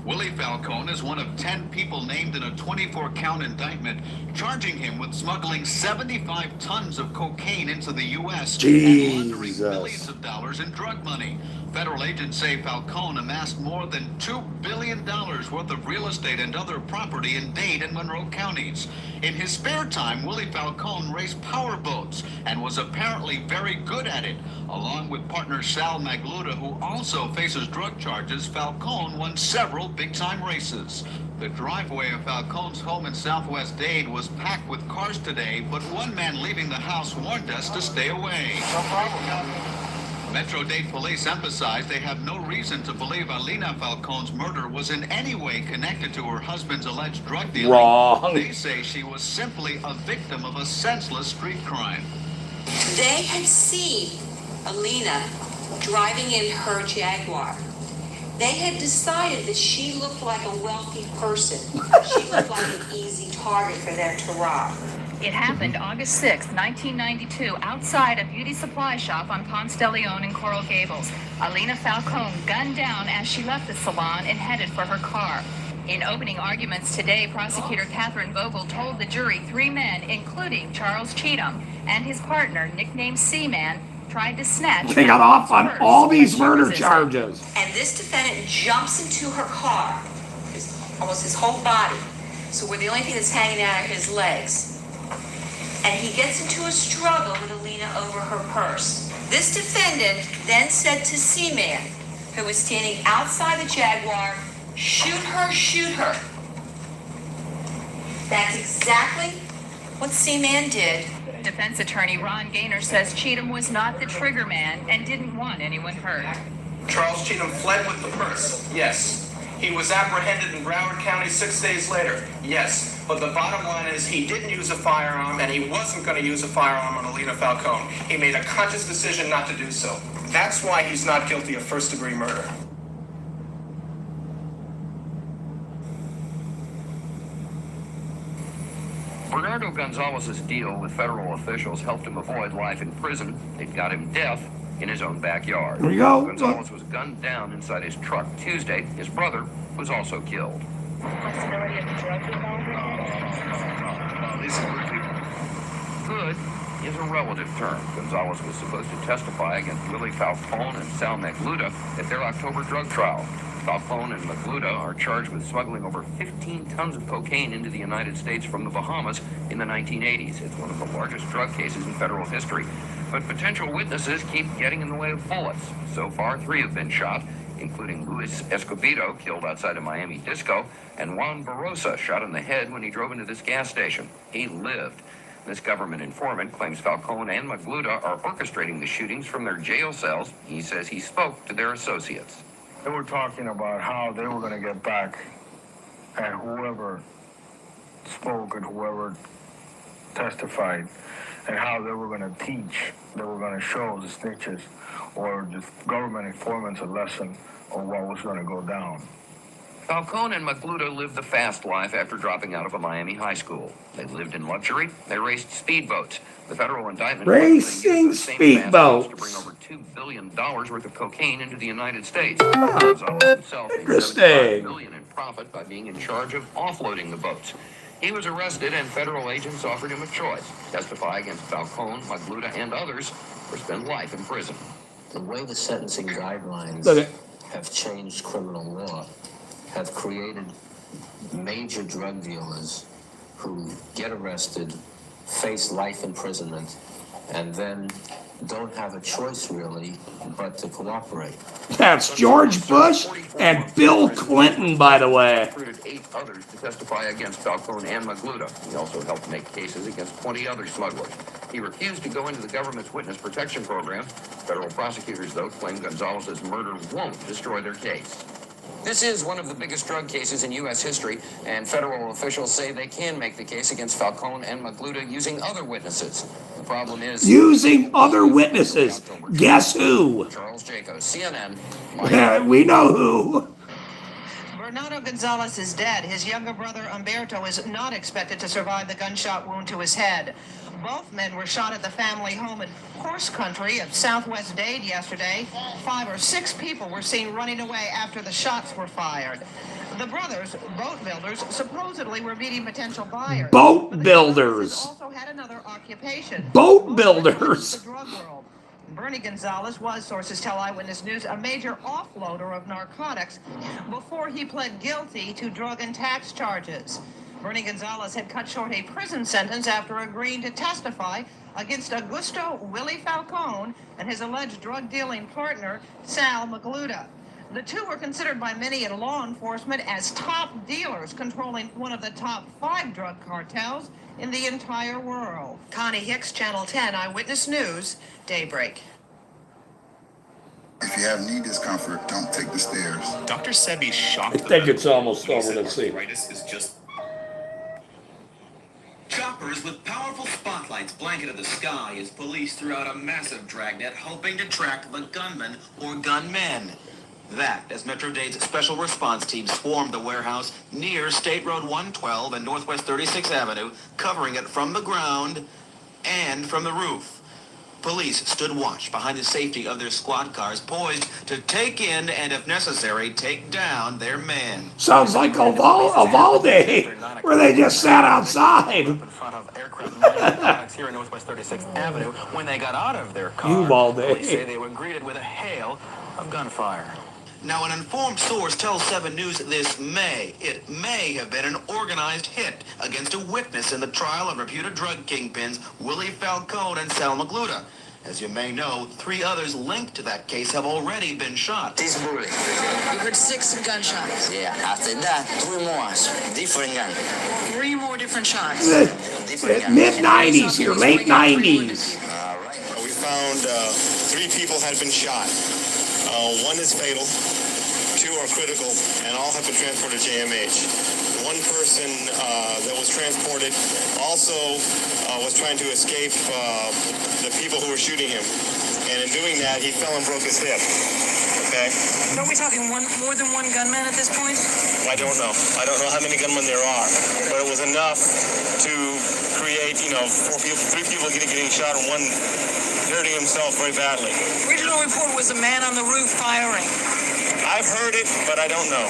Willie Falcone is one of 10 people named in a 24-count indictment charging him with smuggling 75 tons of cocaine into the U.S. and laundering millions of dollars in drug money. Federal agents say Falcone amassed more than $2 billion worth of real estate and other property in Dade and Monroe counties. In his spare time, Willie Falcone raced power boats and was apparently very good at it. Along with partner Sal Magluta, who also faces drug charges, Falcone won several big-time races. The driveway of Falcone's home in Southwest Dade was packed with cars today, but one man leaving the house warned us to stay away. No problem. Metro Dade police emphasize they have no reason to believe Ailina Falcone's murder was in any way connected to her husband's alleged drug dealing. Wrong. They say she was simply a victim of a senseless street crime. They had seen Ailina driving in her Jaguar They had decided that she looked like a wealthy person. She looked like an easy target for them to rob. It happened August 6, 1992, outside a beauty supply shop on Ponce de Leon in Coral Gables. Alina Falcone gunned down as she left the salon and headed for her car. In opening arguments today, prosecutor Catherine Vogel told the jury 3 men, including Charles Cheatham and his partner, nicknamed C-Man, tried to snatch. They got off on all these murder charges. And this defendant jumps into her car, almost his whole body, so we're the only thing that's hanging out are his legs. And he gets into a struggle with Alina over her purse. This defendant then said to C-Man, who was standing outside the Jaguar, "Shoot her, shoot her." That's exactly what C-Man did. Defense attorney Ron Gaynor says Cheatham was not the trigger man and didn't want anyone hurt. Charles Cheatham fled with the purse, yes. He was apprehended in Broward County 6 days later, yes. But the bottom line is he didn't use a firearm, and he wasn't going to use a firearm on Alina Falcone. He made a conscious decision not to do so. That's why he's not guilty of first-degree murder. Bernardo Gonzalez's deal with federal officials helped him avoid life in prison. It got him death in his own backyard. Here we go. Gonzalez was gunned down inside his truck Tuesday. His brother was also killed. Possibility of drug involvement? These are good people. Good is a relative term. Gonzalez was supposed to testify against Willie Falcone and Sal Magluta at their October drug trial. Falcone and Magluta are charged with smuggling over 15 tons of cocaine into the United States from the Bahamas in the 1980s. It's one of the largest drug cases in federal history. But potential witnesses keep getting in the way of bullets. So far, 3 have been shot, including Luis Escobedo, killed outside a Miami disco, and Juan Barrosa, shot in the head when he drove into this gas station. He lived. This government informant claims Falcone and Magluta are orchestrating the shootings from their jail cells. He says he spoke to their associates. They were talking about how they were going to get back at whoever spoke and whoever testified, and how they were going to teach, they were going to show the snitches or the government informants a lesson of what was going to go down. Falcone and Magluta lived the fast life after dropping out of a Miami high school. They lived in luxury. They raced speedboats. The federal indictment Racing speedboats. to bring over $2 billion worth of cocaine into the United States. Gonzalez himself made Interesting. $75 million in profit by being in charge of offloading the boats. He was arrested, and federal agents offered him a choice: testify against Falcone, Magluta, and others, or spend life in prison. The way the sentencing guidelines Okay. have changed criminal law have created major drug dealers who get arrested, face life imprisonment, and then don't have a choice really but to cooperate. That's George Bush and Bill Clinton, by the way. Recruited 8 others to testify against Falcone and Magluta. He also helped make cases against 20 other smugglers. He refused to go into the government's witness protection program. Federal prosecutors, though, claim Gonzalez's murder won't destroy their case. This is one of the biggest drug cases in U.S. history, and federal officials say they can make the case against Falcone and Magluta using other witnesses. The problem is... Using other witnesses. Guess who? Charles Jacobs, CNN. We know who. Bernardo Gonzalez is dead. His younger brother, Umberto, is not expected to survive the gunshot wound to his head. Both men were shot at the family home in Horse Country of Southwest Dade yesterday. 5 or 6 people were seen running away after the shots were fired. The brothers, boat builders, supposedly were meeting potential buyers. Boat builders. Also had another occupation. Boat builders. The drug world. Bernie Gonzalez was, sources tell Eyewitness News, a major offloader of narcotics before he pled guilty to drug and tax charges. Bernie Gonzalez had cut short a prison sentence after agreeing to testify against Augusto Willie Falcone and his alleged drug-dealing partner, Sal Magluta. The two were considered by many in law enforcement as top dealers, controlling one of the top 5 drug cartels in the entire world. Connie Hicks, Channel 10, Eyewitness News, Daybreak. If you have knee discomfort, don't take the stairs. Dr. Sebi's shocked. I think it's almost over. Let's see. Arthritis is just... Choppers with powerful spotlights blanketed the sky as police threw out a massive dragnet hoping to track the gunman or gunmen. That, as Metro-Dade's special response team swarmed the warehouse near State Road 112 and Northwest 36th Avenue, covering it from the ground and from the roof. Police stood watch behind the safety of their squad cars, poised to take in and, if necessary, take down their man. Sounds like Uvalde, where they just sat outside. In front of aircraft complex here in Northwest 36th Avenue. When they got out of their car, Uvalde. police say they were greeted with a hail of gunfire. Now, an informed source tells 7 News it may have been an organized hit against a witness in the trial of reputed drug kingpins Willie Falcone and Sal Magluta. As you may know, 3 others linked to that case have already been shot. This bullet. You heard 6 gunshots. Yeah, after that, 3 more. Different gun. 3 more different shots. Mid-90s here, late 90s. We found 3 people had been shot. 1 is fatal, 2 are critical, and all have been transported to JMH. 1 person that was transported also was trying to escape the people who were shooting him. And in doing that, he fell and broke his hip. Okay? Are we talking more than 1 gunman at this point? I don't know. I don't know how many gunmen there are. But it was enough to create, 3 people getting shot and 1 hurting himself very badly. Original report was a man on the roof firing. I've heard it, but I don't know.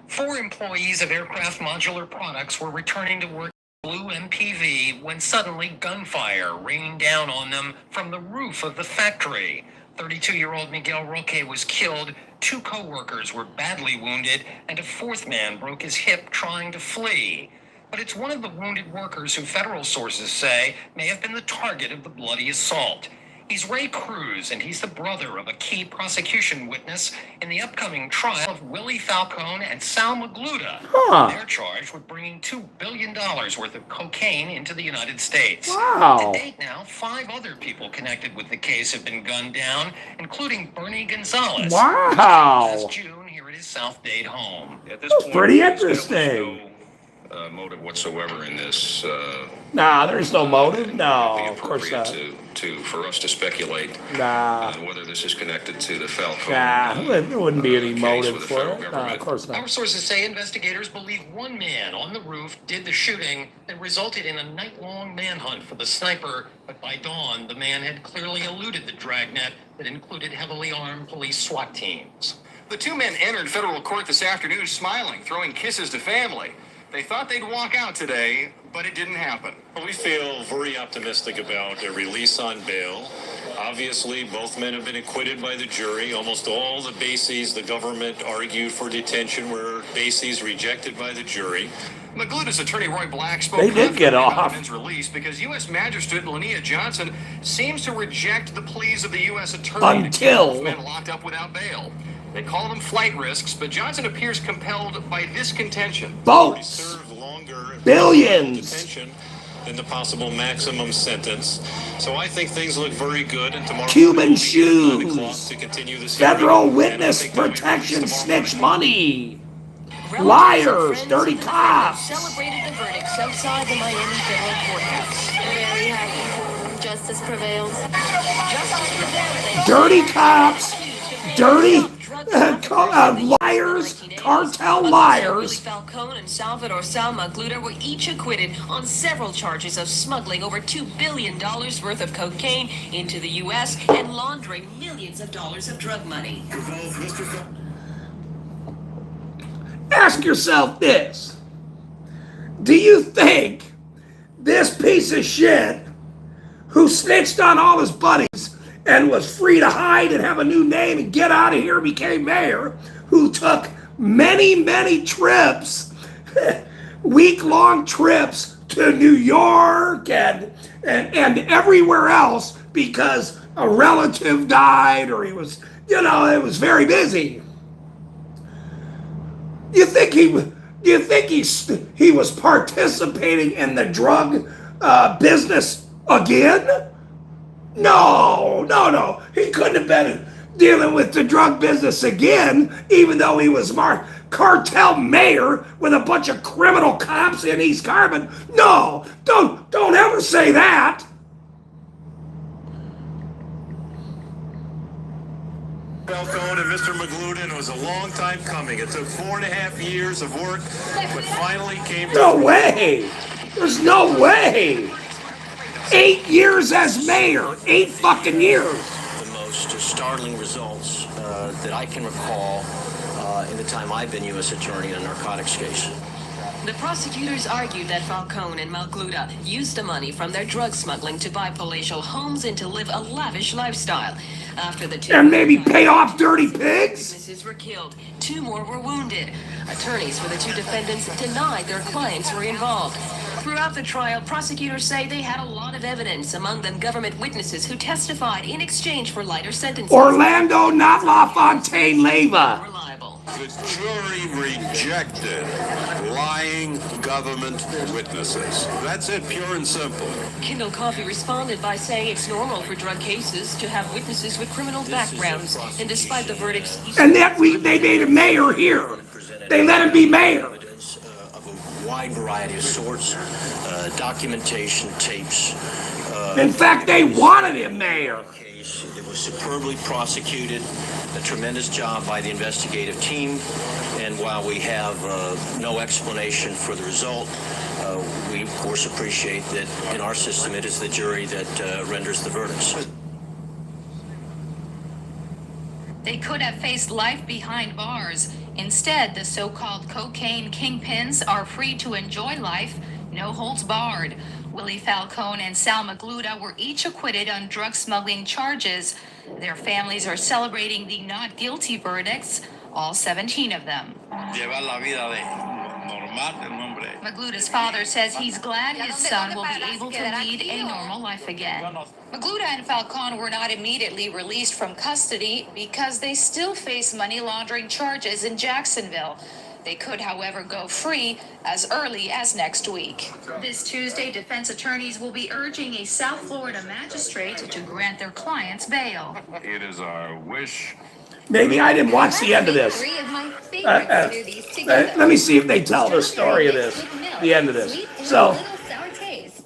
4 employees of Aircraft Modular Products were returning to work at Blue MPV when suddenly gunfire rained down on them from the roof of the factory. 32-year-old Miguel Roque was killed, 2 co-workers were badly wounded, and a 4th man broke his hip trying to flee. But it's one of the wounded workers who federal sources say may have been the target of the bloody assault. He's Ray Cruz, and he's the brother of a key prosecution witness in the upcoming trial of Willie Falcone and Sal Magluta. They're charged with bringing $2 billion worth of cocaine into the United States. Wow. To date now, 5 other people connected with the case have been gunned down, including Bernie Gonzalez. Wow. Last June here at his South Dade home. At this That's point, pretty there's interesting. no motive whatsoever in this. Nah, there's no motive. No, It'd be of course appropriate not. for us to speculate on whether this is connected to the Falcone. There wouldn't be any case motive with the for federal it. No, government. of course Our not. sources say investigators believe 1 man on the roof did the shooting that resulted in a night-long manhunt for the sniper, but by dawn, the man had clearly eluded the dragnet that included heavily armed police SWAT teams. The 2 men entered federal court this afternoon smiling, throwing kisses to family. They thought they'd walk out today, but it didn't happen. We feel very optimistic about a release on bail. Obviously, both men have been acquitted by the jury. Almost all the bases the government argued for detention were bases rejected by the jury. Magluta's attorney Roy Black spoke They did get confidently about off. the men's release because U.S. Magistrate Linnea Johnson seems to reject the pleas of the U.S. attorney to keep Until- both men locked up without bail. They call them flight risks, but Johnson appears compelled by this contention. Boats. Served longer Billions. detention than the possible maximum sentence. So I think things look very good, and tomorrow Cuban we'll be on the clock shoes. to continue this Federal hearing, and I witness think they'll be protection released tomorrow snitch morning. money. Liars, dirty cops. Celebrated the verdicts outside the Miami Federal Courthouse. Very happy. Justice prevails. Justice prevails. Dirty cops. Dirty liars. Cartel Willie liars. Falcone and Salvador Sal Magluta were each acquitted on several charges of smuggling over $2 billion worth of cocaine into the U.S. and laundering millions of dollars of drug money. Ask yourself this. Do you think this piece of shit who snitched on all his buddies and was free to hide and have a new name and get out of here, became mayor, who took many, many trips, week-long trips to New York and everywhere else because a relative died or he was, it was very busy. You think he was participating in the drug business again? No. He couldn't have been dealing with the drug business again, even though he was cartel mayor with a bunch of criminal cops in East Carbon. No, don't ever say that. Falcone and Mr. Magluta, and it was a long time coming. It took 4.5 years of work, but finally came to No way! There's no way! 8 years as mayor! 8 fucking years! The most startling results that I can recall in the time I've been U.S. Attorney in a narcotics case. The prosecutors argued that Falcone and Magluta used the money from their drug smuggling to buy palatial homes and to live a lavish lifestyle. After the two and maybe pay off dirty pigs? witnesses were killed, 2 more were wounded. Attorneys for the 2 defendants denied their clients were involved. Throughout the trial, prosecutors say they had a lot of evidence, among them government witnesses who testified in exchange for lighter sentences. Orlando, not LaFontaine Leyva. The jury rejected lying government witnesses. That's it, pure and simple. Kindle Coffee responded by saying it's normal for drug cases to have witnesses with criminal backgrounds, and despite the verdicts... And that they made him mayor here. They let him be mayor. Of a wide variety of sorts, documentation, tapes. In fact, they wanted him mayor. It was superbly prosecuted, a tremendous job by the investigative team, and while we have no explanation for the result, we of course appreciate that in our system it is the jury that renders the verdicts. They could have faced life behind bars. Instead, the so-called cocaine kingpins are free to enjoy life, no holds barred. Willie Falcone and Sal Magluta were each acquitted on drug smuggling charges. Their families are celebrating the not guilty verdicts, all 17 of them. Magluta's father says he's glad his son will be able to lead a normal life again. Magluta and Falcone were not immediately released from custody because they still face money laundering charges in Jacksonville. They could, however, go free as early as next week. This Tuesday, defense attorneys will be urging a South Florida magistrate to grant their clients bail. It is our wish. Maybe I didn't watch the end of this. Let me see if they tell the story of this, the end of this. So,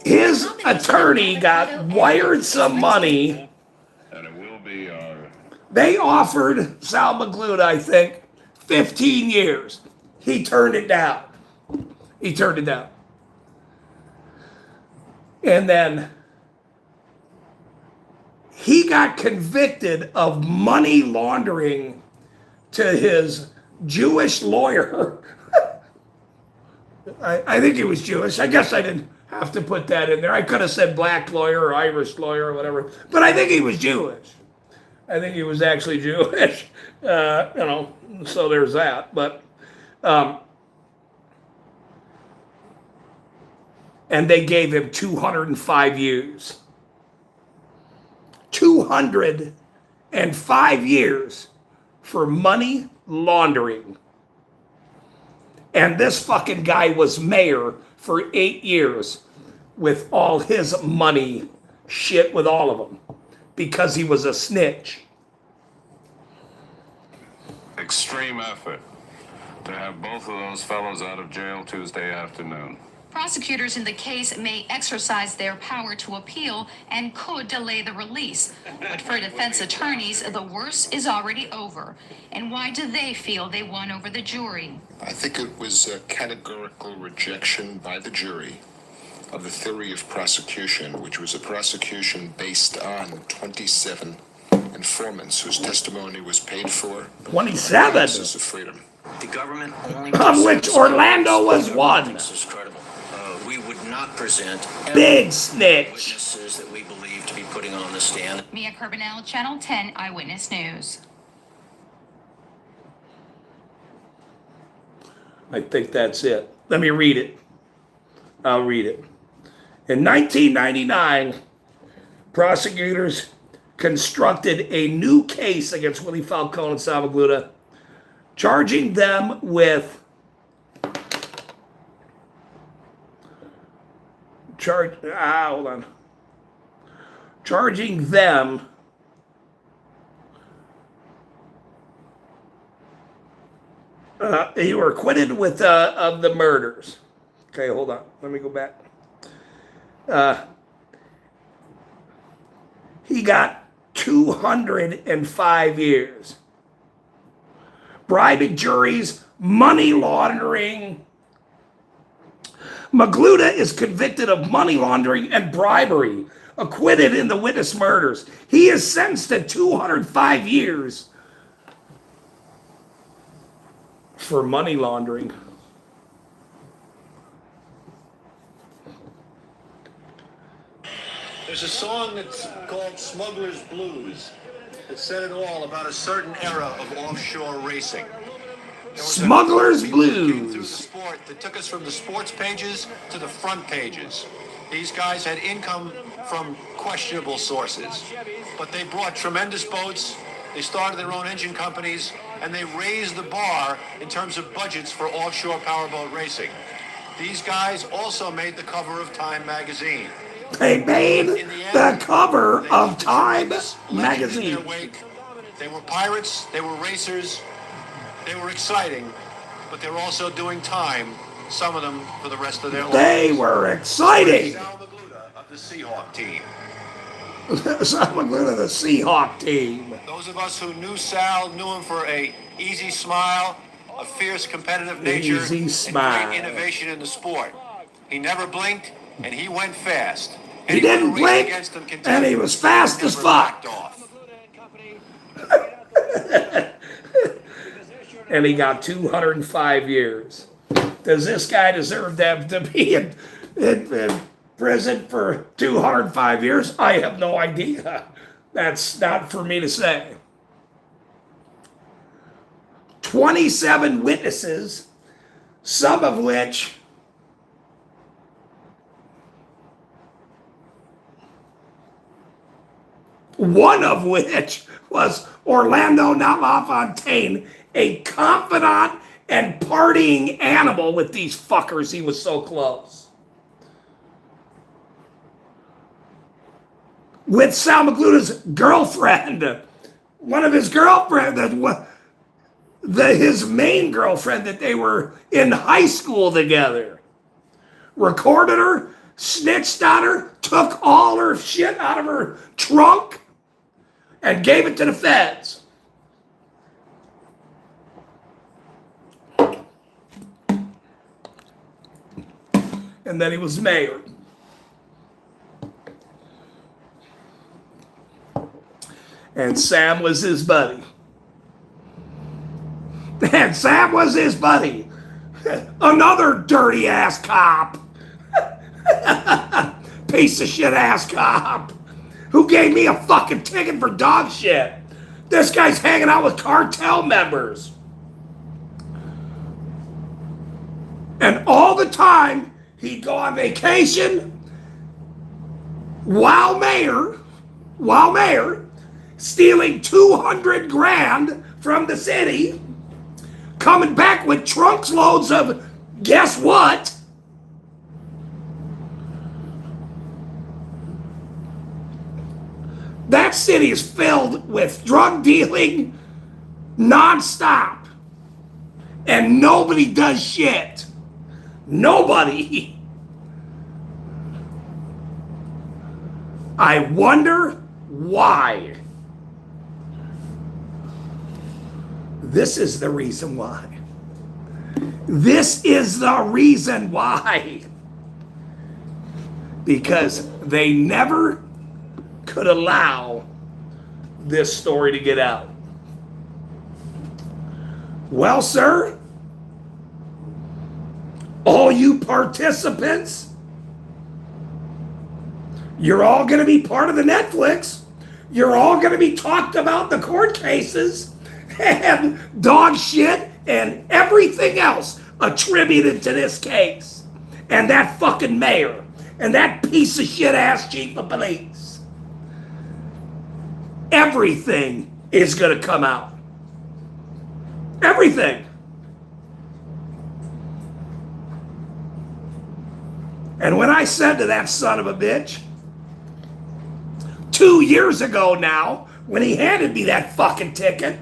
his attorney got wired some money. And it will be our... They offered Sal Magluta, I think, 15 years. He turned it down. He turned it down. And then he got convicted of money laundering to his Jewish lawyer. I think he was Jewish. I guess I didn't have to put that in there. I could have said black lawyer or Irish lawyer or whatever. But I think he was Jewish. I think he was actually Jewish. So there's that. But and they gave him 205 years. 205 years for money laundering. And this fucking guy was mayor for 8 years with all his money shit with all of them because he was a snitch. Extreme effort to have both of those fellows out of jail Tuesday afternoon. Prosecutors in the case may exercise their power to appeal and could delay the release. But for defense attorneys, the worst is already over. And why do they feel they won over the jury? I think it was a categorical rejection by the jury of the theory of prosecution, which was a prosecution based on 27 informants whose testimony was paid for. 27? Promises of freedom. The government only... Of which Orlando was one. This is credible. We would not present big snitch witnesses that we believe to be putting on the stand. Mia Carbonell, Channel 10 Eyewitness News. I think that's it. Let me read it. I'll read it. In 1999, prosecutors constructed a new case against Willie Falcone and Sal Magluta, charging them with charging them they were acquitted with of the murders. Okay, hold on. Let me go back. He got 205 years. bribing juries, money laundering. Magluta is convicted of money laundering and bribery, acquitted in the witness murders. He is sentenced to 205 years for money laundering. There's a song that's called Smuggler's Blues. It said it all about a certain era of offshore racing. Smuggler's Through the Blues. sport that took us from the sports pages to the front pages. These guys had income from questionable sources, but they brought tremendous boats, they started their own engine companies, and they raised the bar in terms of budgets for offshore powerboat racing. These guys also made the cover of Time magazine. They made the cover of Time magazine. They were pirates, they were racers, they were exciting, but they were also doing time, some of them for the rest of their lives. They were exciting. Sal Magluta of the Seahawk team. Sal Magluta, the Seahawk team. Those of us who knew Sal knew him for a easy smile, a fierce competitive nature, Easy smile. and great innovation in the sport. He never blinked, and he went fast. He didn't blink, and he was fast as fuck. And he got 205 years. Does this guy deserve to be in prison for 205 years? I have no idea. That's not for me to say. 27 witnesses, some of which one of which was Orlando LaFontaine, a confidant and partying animal with these fuckers. He was so close. With Sal Magluta's girlfriend, one of his girlfriend, his main girlfriend that they were in high school together. Recorded her, snitched on her, took all her shit out of her trunk, and gave it to the feds. And then he was mayor. And Sam was his buddy. And Sam was his buddy. Another dirty ass cop. Piece of shit ass cop. Who gave me a fucking ticket for dog shit. This guy's hanging out with cartel members. And all the time, he'd go on vacation while mayor, stealing 200 grand from the city, coming back with trunks loads of, guess what? That city is filled with drug dealing nonstop. And nobody does shit. Nobody. I wonder why. This is the reason why. This is the reason why. Because they never could allow this story to get out. Well, sir, all you participants, you're all going to be part of the Netflix. You're all going to be talked about the court cases and dog shit and everything else attributed to this case. And that fucking mayor and that piece of shit ass chief of police. Everything is going to come out. Everything. And when I said to that son of a bitch, 2 years ago now, when he handed me that fucking ticket,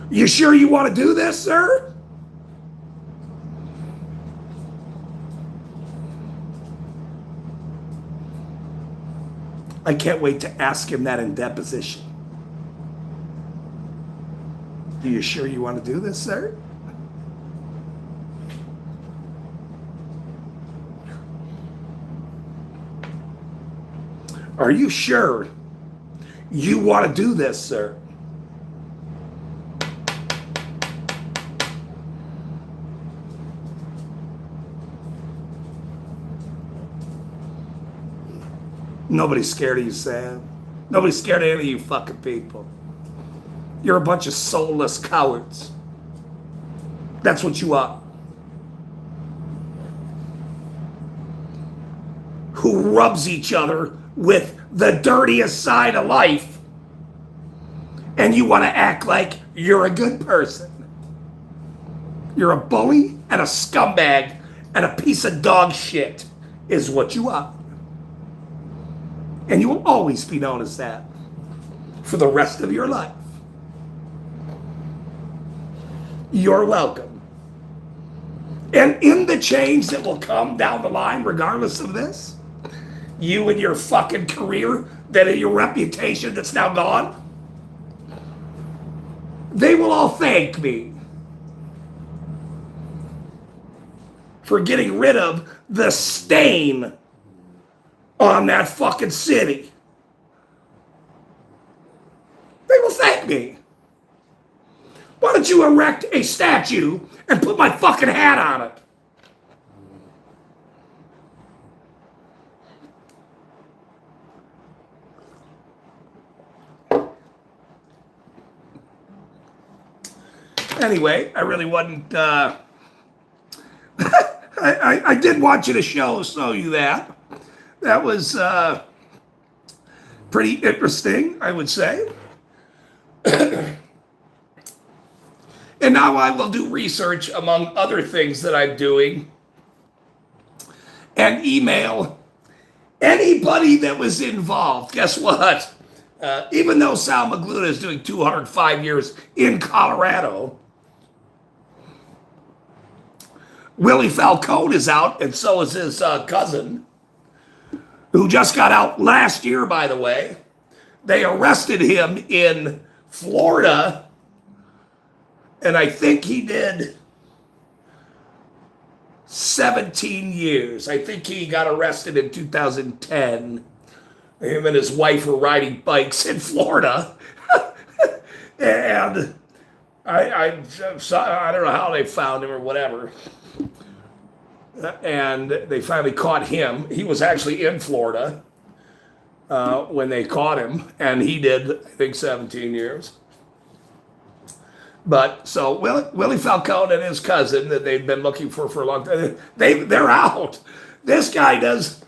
you sure you want to do this, sir? I can't wait to ask him that in deposition. you sure you want to do this, sir? Are you sure you want to do this, sir? Nobody's scared of you, Sam. Nobody's scared of any of you fucking people. You're a bunch of soulless cowards. That's what you are. Who rubs each other with the dirtiest side of life, and you want to act like you're a good person. You're a bully and a scumbag and a piece of dog shit is what you are. And you will always be known as that for the rest of your life. You're welcome. And in the change that will come down the line, regardless of this, you and your fucking career, that your reputation that's now gone, they will all thank me for getting rid of the stain on that fucking city. They will thank me. Why don't you erect a statue and put my fucking hat on it? Anyway, I really wasn't, I did want you to show you that. That was pretty interesting, I would say. And now I will do research, among other things that I'm doing, and email anybody that was involved. Guess what? Even though Sal Magluta is doing 205 years in Colorado, Willie Falcone is out, and so is his cousin, who just got out last year, by the way. They arrested him in Florida, and I think he did 17 years. I think he got arrested in 2010. Him and his wife were riding bikes in Florida. And I don't know how they found him or whatever. And they finally caught him. He was actually in Florida when they caught him, and he did, I think, 17 years. But so Willie Falcone and his cousin that they've been looking for a long time, they're out. This guy does.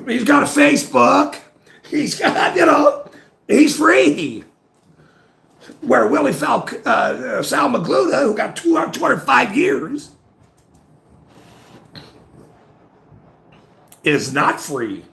He's got a Facebook. He's got, he's free. Where Willie Sal Magluta, who got 205 years, is not free.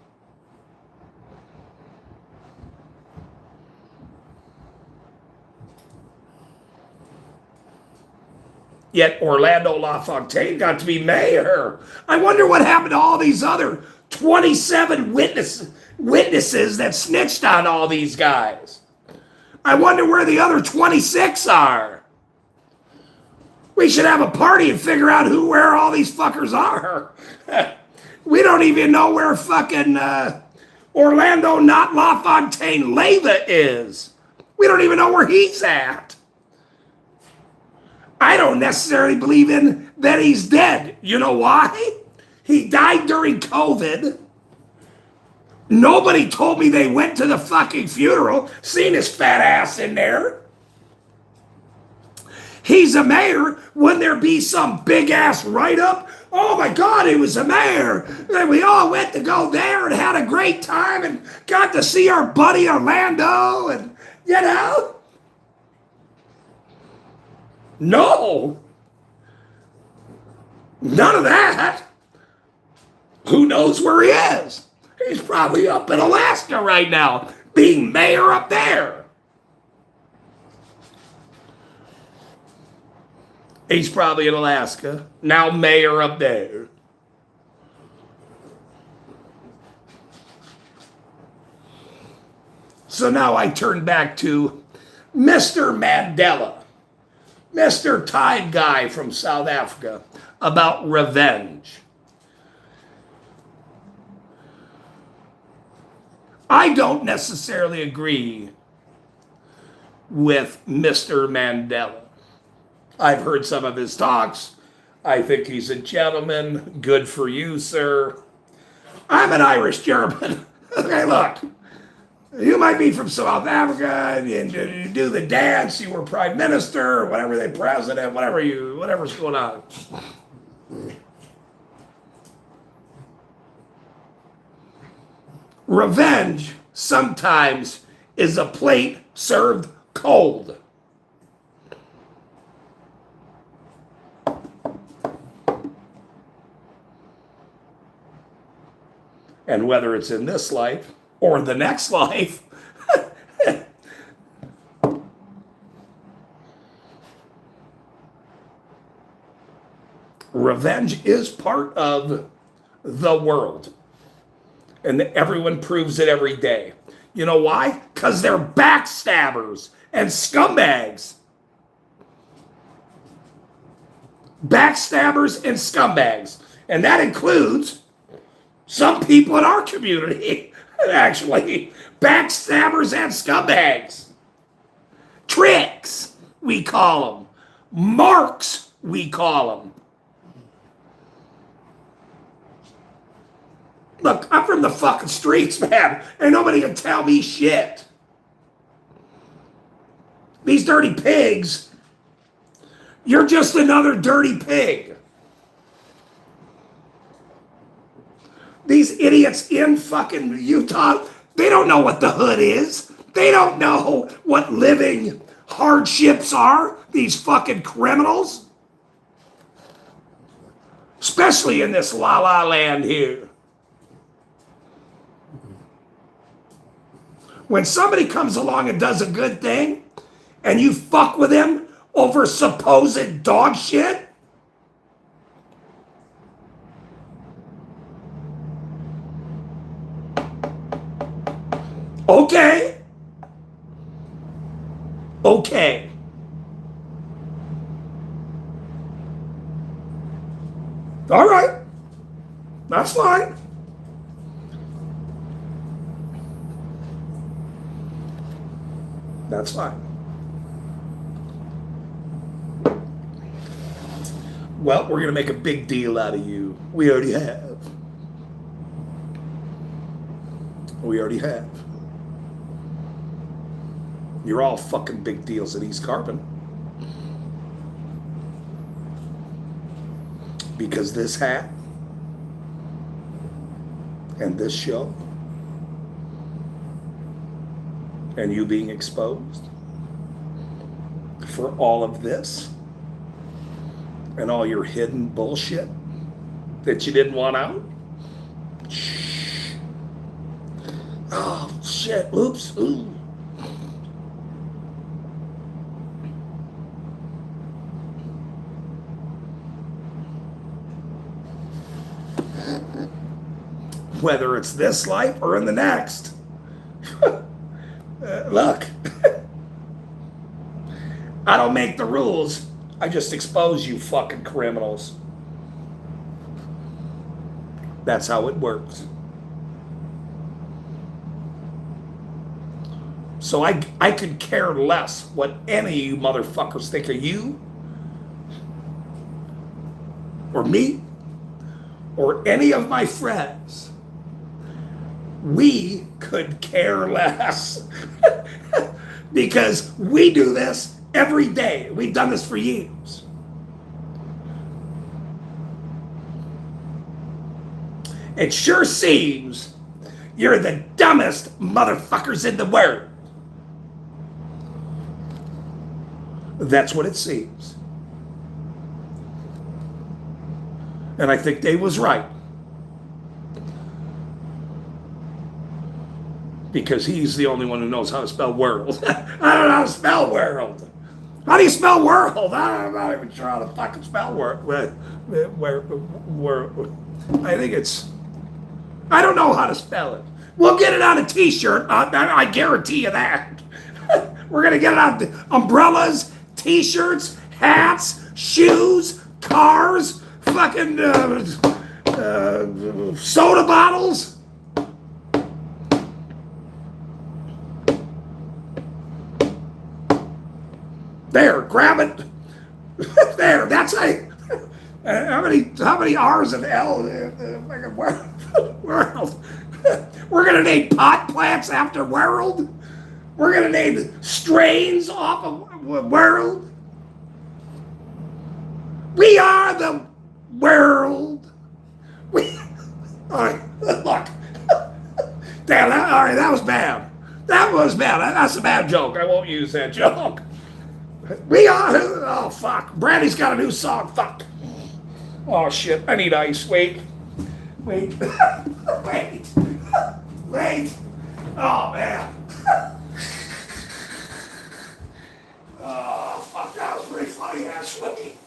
Yet Orlando LaFontaine got to be mayor. I wonder what happened to all these other 27 witnesses that snitched on all these guys. I wonder where the other 26 are. We should have a party and figure out where all these fuckers are. We don't even know where fucking Orlando not LaFontaine Leyva is. We don't even know where he's at. I don't necessarily believe in that he's dead. You know why? He died during COVID. Nobody told me they went to the fucking funeral, seen his fat ass in there. He's a mayor. Wouldn't there be some big ass write-up? Oh my God, he was a mayor. And we all went to go there and had a great time and got to see our buddy Orlando and, No. None of that. Who knows where he is? He's probably up in Alaska right now, being mayor up there. He's probably in Alaska, now mayor up there. So now I turn back to Mr. Mandela. Mr. Tide Guy from South Africa about revenge. I don't necessarily agree with Mr. Mandela. I've heard some of his talks. I think he's a gentleman. Good for you, sir. I'm an Irish German. Okay, look. You might be from South Africa, and you do the dance, you were prime minister, or whatever, they president, whatever's going on. Revenge sometimes is a plate served cold. And whether it's in this life or the next life, revenge is part of the world. And everyone proves it every day. You know why? Because they're backstabbers and scumbags. Backstabbers and scumbags. And that includes some people in our community, actually. Backstabbers and scumbags. Tricks, we call them. Marks, we call them. Look, I'm from the fucking streets, man. Ain't nobody can tell me shit. These dirty pigs, you're just another dirty pig. These idiots in fucking Utah, they don't know what the hood is. They don't know what living hardships are, these fucking criminals. Especially in this la-la land here. When somebody comes along and does a good thing, and you fuck with them over supposed dog shit, okay. Okay. All right. That's fine. That's fine. Well, we're going to make a big deal out of you. We already have. We already have. You're all fucking big deals at East Carbon. Because this hat and this show and you being exposed for all of this and all your hidden bullshit that you didn't want out. Shh. Oh, shit. Oops. Ooh. Whether it's this life or in the next. Look, I don't make the rules. I just expose you fucking criminals. That's how it works. So I could care less what any of you motherfuckers think of you or me or any of my friends. We could care less because we do this every day. We've done this for years. It sure seems you're the dumbest motherfuckers in the world. That's what it seems. And I think Dave was right. Because he's the only one who knows how to spell world. I don't know how to spell world. How do you spell world? I'm not even sure how to fucking spell world. I think it's... I don't know how to spell it. We'll get it on a t-shirt. I guarantee you that. We're going to get it on umbrellas, t-shirts, hats, shoes, cars, fucking soda bottles. There, grab it. There, that's how many R's and L world? We're gonna name pot plants after world. We're gonna name strains off of world. We are the world. All right, look. Damn, all right, that was bad. That was bad. That's a bad joke. I won't use that joke. We are. Oh fuck. Brandy's got a new song. Fuck. Oh shit. I need ice. Wait. Wait. Wait. Wait. Oh man. Oh fuck. That was pretty funny, actually.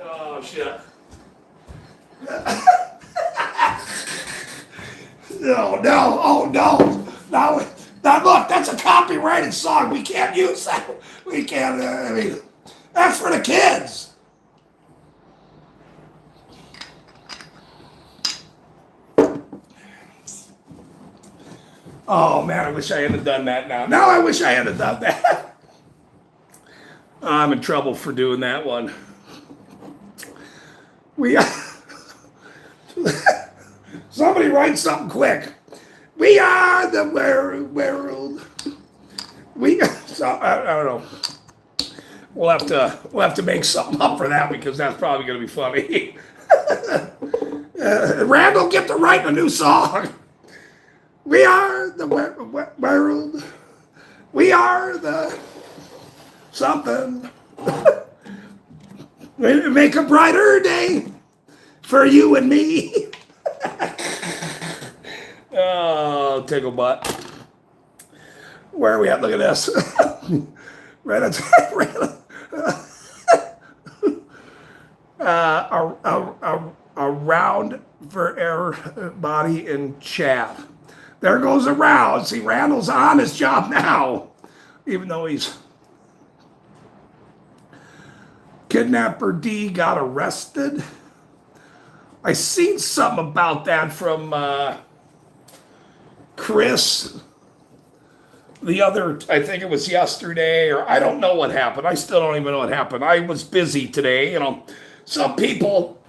Oh shit. No, no, oh no. Now look, that's a copyrighted song. We can't use that. We can't, I mean, that's for the kids. Oh man, I wish I hadn't done that now. Now I wish I hadn't done that. I'm in trouble for doing that one. Somebody write something quick. We are the world. I don't know. We'll have to make something up for that because that's probably going to be funny. Randall, get to writing a new song. We are the world. We are the something. Make a brighter day for you and me. Oh, tickle butt. Where are we at? Look at this. Around for everybody in chat. There goes around. See, Randall's on his job now, even though he's kidnapper D got arrested. I seen something about that from Chris the other, I think it was yesterday, or I don't know what happened. I still don't even know what happened. I was busy today. You know, some people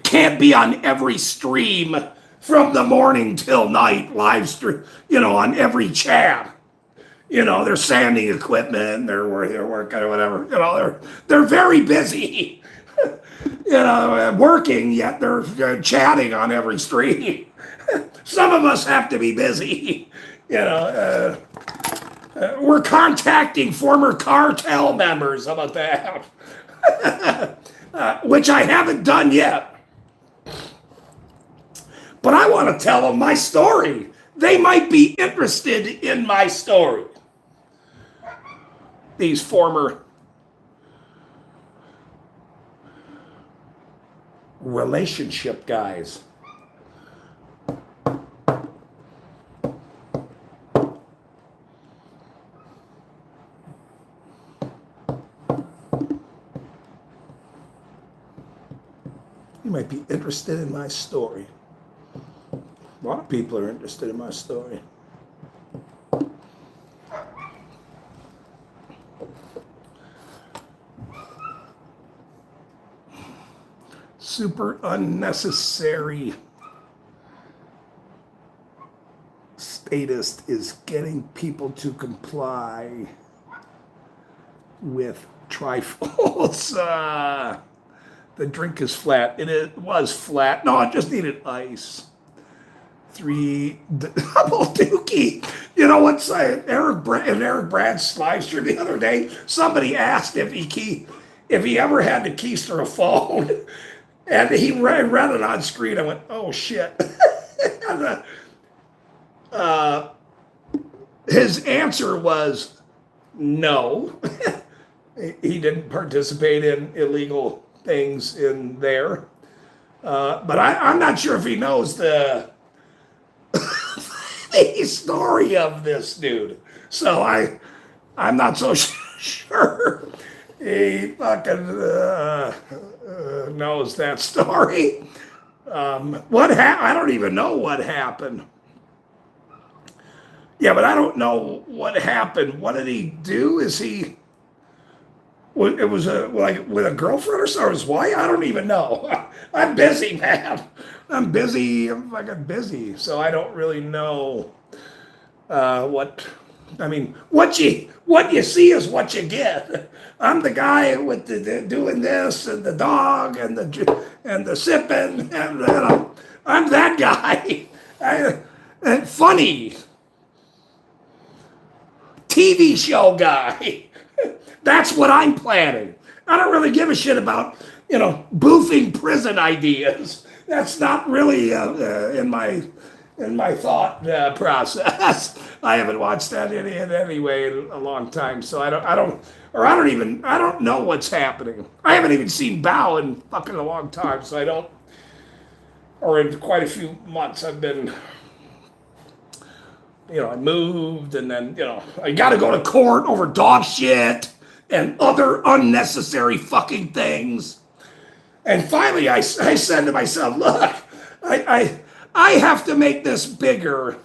can't be on every stream from the morning till night, live stream, you know, on every chat. You know, they're sanding equipment, they're working or whatever. You know, they're very busy. You know, working, yet they're chatting on every stream. Some of us have to be busy. You know, we're contacting former Cartel members. How about that? Which I haven't done yet. But I want to tell them my story. They might be interested in my story. These former relationship guys. You might be interested in my story. A lot of people are interested in my story. Super unnecessary statist is getting people to comply with trifles. The drink is flat. It was flat. No, it just needed ice. 3 double dookie. You know what's Eric Brad's live stream the other day? Somebody asked if he ever had to keister a phone, and he read it on screen. I went, oh shit. And, his answer was no. He didn't participate in illegal things in there. But I'm not sure if he knows the story of this dude. So I'm not so sure he fucking knows that story. I don't even know what happened. Yeah, but I don't know what happened. What did he do? It was like with a girlfriend or so, his wife? I don't even know. I'm busy, man. I'm busy. I'm fucking busy. So I don't really know what you see is what you get. I'm the guy with the doing this and the dog and the sipping and I'm that guy. And funny TV show guy. That's what I'm planning. I don't really give a shit about boofing prison ideas. That's not really in my thought process. I haven't watched that anyway in a long time, so I don't know what's happening. I haven't even seen Bao in fucking a long time, so I don't, or in quite a few months. I've been, I moved, and then I got to go to court over dog shit and other unnecessary fucking things. And finally, I said to myself, look, I have to make this bigger,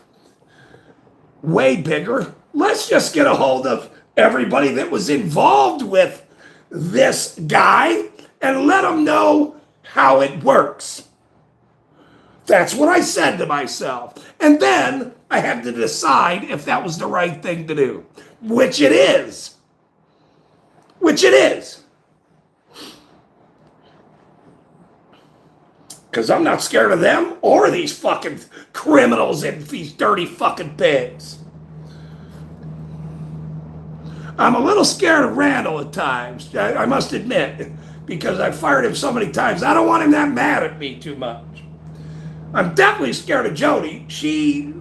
way bigger. Let's just get a hold of everybody that was involved with this guy and let them know how it works. That's what I said to myself. And then I had to decide if that was the right thing to do, which it is. Which it is. Because I'm not scared of them or these fucking criminals and these dirty fucking pigs. I'm a little scared of Randall at times, I must admit, because I fired him so many times. I don't want him that mad at me too much. I'm definitely scared of Jody. She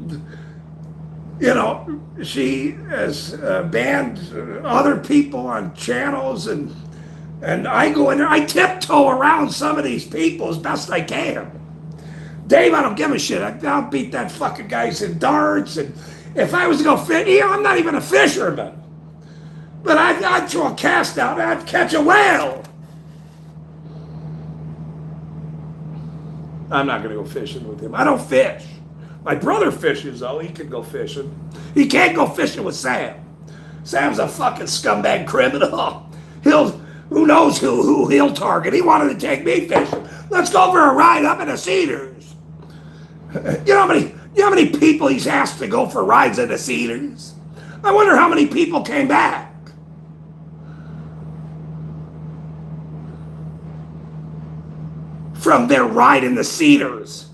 has banned other people on channels, and I go in there, I tiptoe around some of these people as best I can. Dave, I don't give a shit. I'll beat that fucking guys in darts, and if I was to go fish, I'm not even a fisherman. But I'd throw a cast out, I'd catch a whale. I'm not going to go fishing with him. I don't fish. My brother fishes, though. He can go fishing. He can't go fishing with Sam. Sam's a fucking scumbag criminal. Who knows who he'll target. He wanted to take me fishing. Let's go for a ride up in the Cedars. You know how many people he's asked to go for rides in the Cedars? I wonder how many people came back. From their ride in the Cedars.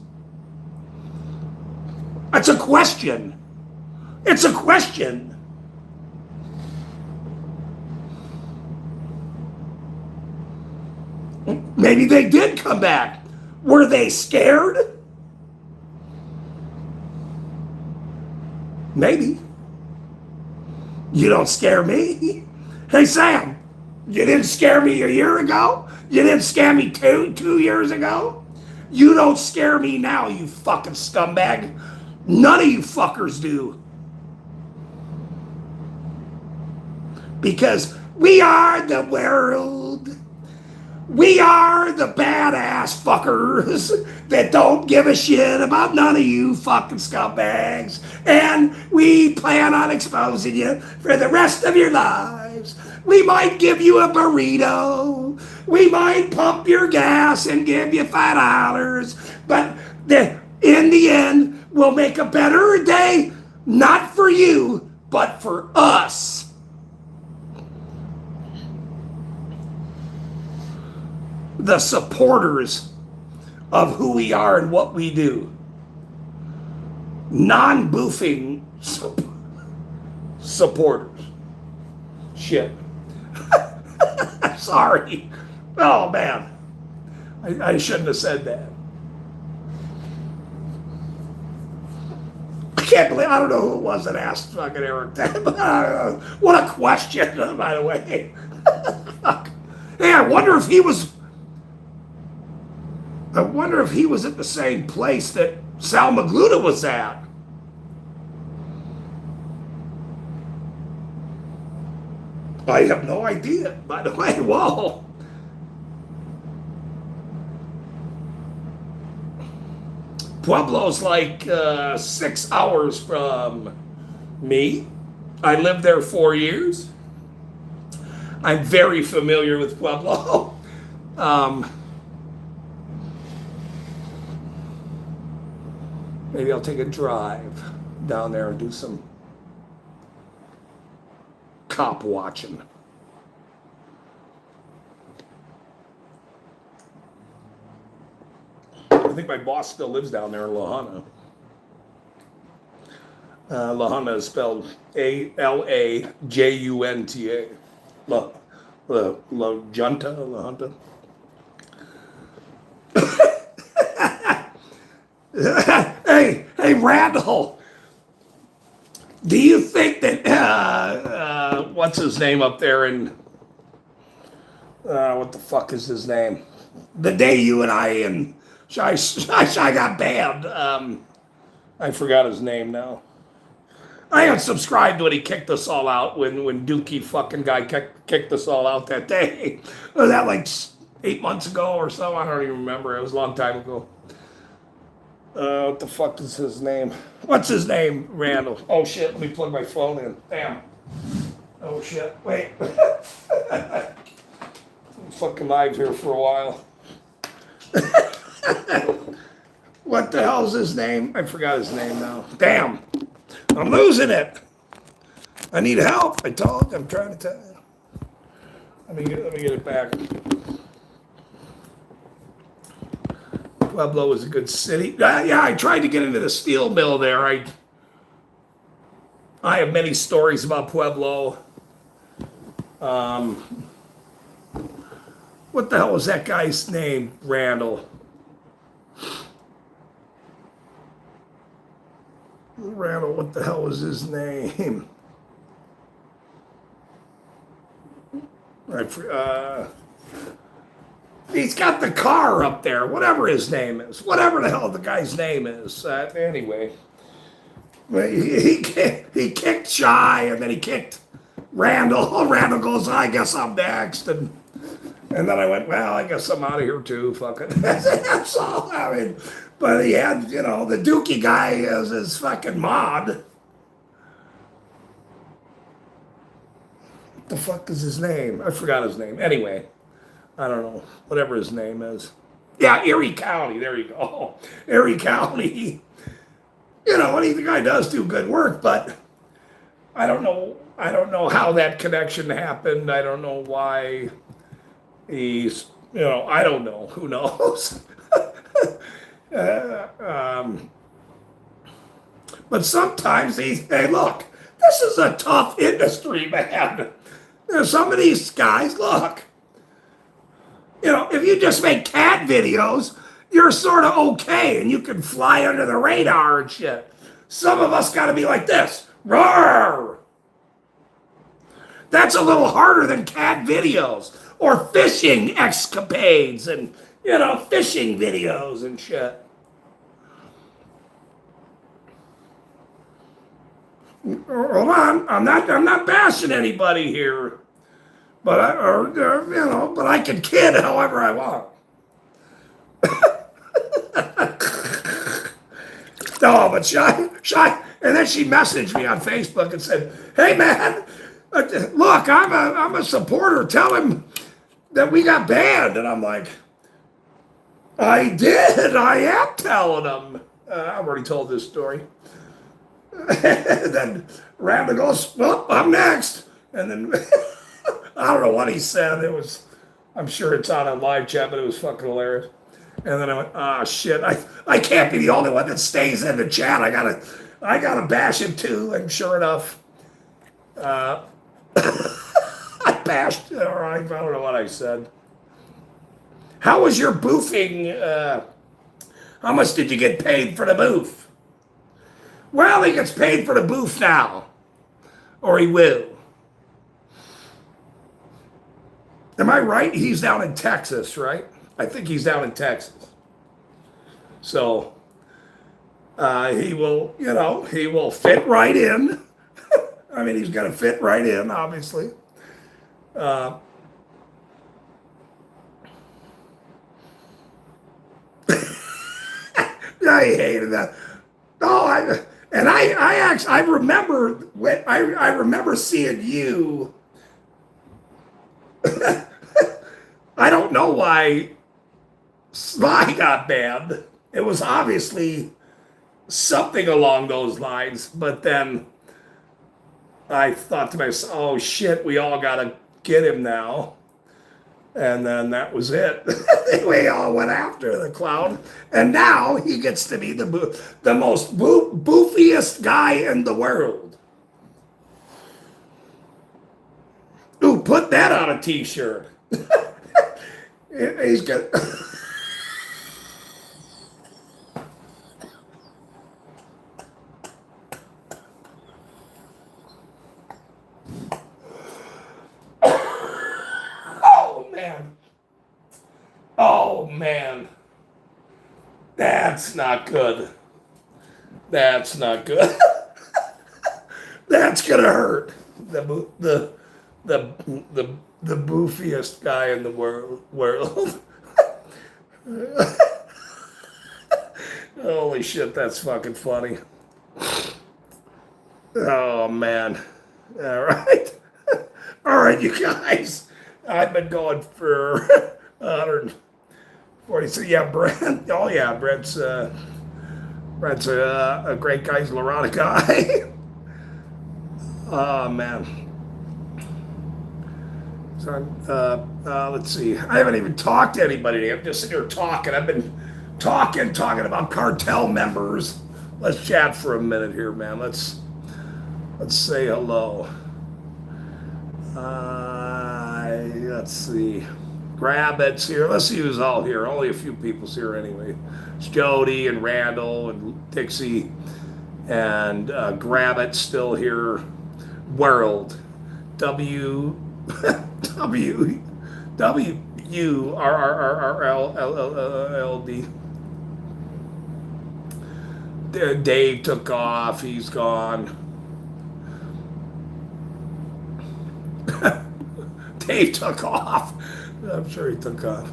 That's a question. It's a question. Maybe they did come back. Were they scared? Maybe. You don't scare me. Hey, Sam, you didn't scare me a year ago? You didn't scare me two years ago? You don't scare me now, you fucking scumbag. None of you fuckers do. Because we are the world. We are the badass fuckers that don't give a shit about none of you fucking scumbags. And we plan on exposing you for the rest of your lives. We might give you a burrito. We might pump your gas and give you $5. But in the end, we'll make a better day, not for you, but for us. The supporters of who we are and what we do. Non-boofing supporters. Shit. Sorry. Oh, man. I shouldn't have said that. I can't believe, I don't know who it was that asked fucking Eric that. What a question, by the way. Hey, I wonder if he was at the same place that Sal Magluta was at. I have no idea, by the way. Whoa. Pueblo's like 6 hours from me. I lived there 4 years. I'm very familiar with Pueblo. Maybe I'll take a drive down there and do some cop watching. I think my boss still lives down there in La Junta. La Junta is spelled Alajunta. La Junta, La Junta. Hey, Randall. Do you think that what's his name up there in what the fuck is his name? The day you and I got banned. I forgot his name now. I unsubscribed when he kicked us all out. When Dookie fucking guy kicked us all out that day. Was that like 8 months ago or so? I don't even remember. It was a long time ago. What the fuck is his name? What's his name? Randall. Oh shit, let me plug my phone in. Damn. Oh shit, wait. I'm fucking live here for a while. What the hell's his name? I forgot his name now. Damn. I'm losing it. I need help. I'm trying to tell you. Let me get it back. Pueblo is a good city. Yeah, I tried to get into the steel mill there. I have many stories about Pueblo. What the hell was that guy's name? Randall. What the hell was his name? He's got the car up there, whatever his name is. Whatever the hell the guy's name is. Anyway. He kicked Shy, and then he kicked Randall. Randall goes, I guess I'm next. And then I went, well, I guess I'm out of here too. Fuck it. That's all. I mean, but he had, the Dookie guy as his fucking mod. What the fuck is his name? I forgot his name. Anyway, I don't know. Whatever his name is. Yeah, Erie County. There you go. Erie County. The guy does do good work, but I don't know how that connection happened. I don't know why he's, I don't know. Who knows? But sometimes hey, look, this is a tough industry, man. Some of these guys, look, if you just make cat videos, you're sort of okay and you can fly under the radar and shit. Some of us got to be like this. Roar! That's a little harder than cat videos or fishing escapades and, fishing videos and shit. Hold on, I'm not bashing anybody here, but I can kid however I want. No, but Shy, and then she messaged me on Facebook and said, "Hey man, look, I'm a supporter. Tell him that we got banned." And I'm like, I am telling him. I've already told this story. And then Randall goes, well, I'm next. And then I don't know what he said. I'm sure it's on a live chat, but it was fucking hilarious. And then I went, oh shit, I can't be the only one that stays in the chat. I gotta bash him too. And sure enough, I bashed, or I don't know what I said. How was your boofing? How much did you get paid for the boof? Well, he gets paid for the booth now. Or he will. Am I right? He's down in Texas, right? I think he's down in Texas. So, he will fit right in. I mean, he's going to fit right in, obviously. Uh, I hated that. Oh, I actually I remember when I remember seeing you. I don't know why Sly got banned. It was obviously something along those lines, but then I thought to myself, "Oh shit, we all gotta get him now." And then that was it. We all went after the clown, and now he gets to be the most boofiest guy in the world. Ooh, put that on a T-shirt. He's got. Oh man. Oh man. That's not good. That's not good. That's gonna hurt. The boofiest guy in the world. Holy shit, that's fucking funny. Oh man. All right. All right, you guys. I've been going for 146. Yeah, Brent. Oh yeah, Brent's a great guy. He's a neurotic guy. Oh man. So let's see. I haven't even talked to anybody. I'm just sitting here talking. I've been talking about cartel members. Let's chat for a minute here, man. Let's say hello. Let's see. Grab it's here. Let's see who's all here. Only a few people's here anyway. It's Jody and Randall and Dixie and Grab it's still here. World. W U R R R L D. Dave took off. He's gone. Dave took off. I'm sure he took off.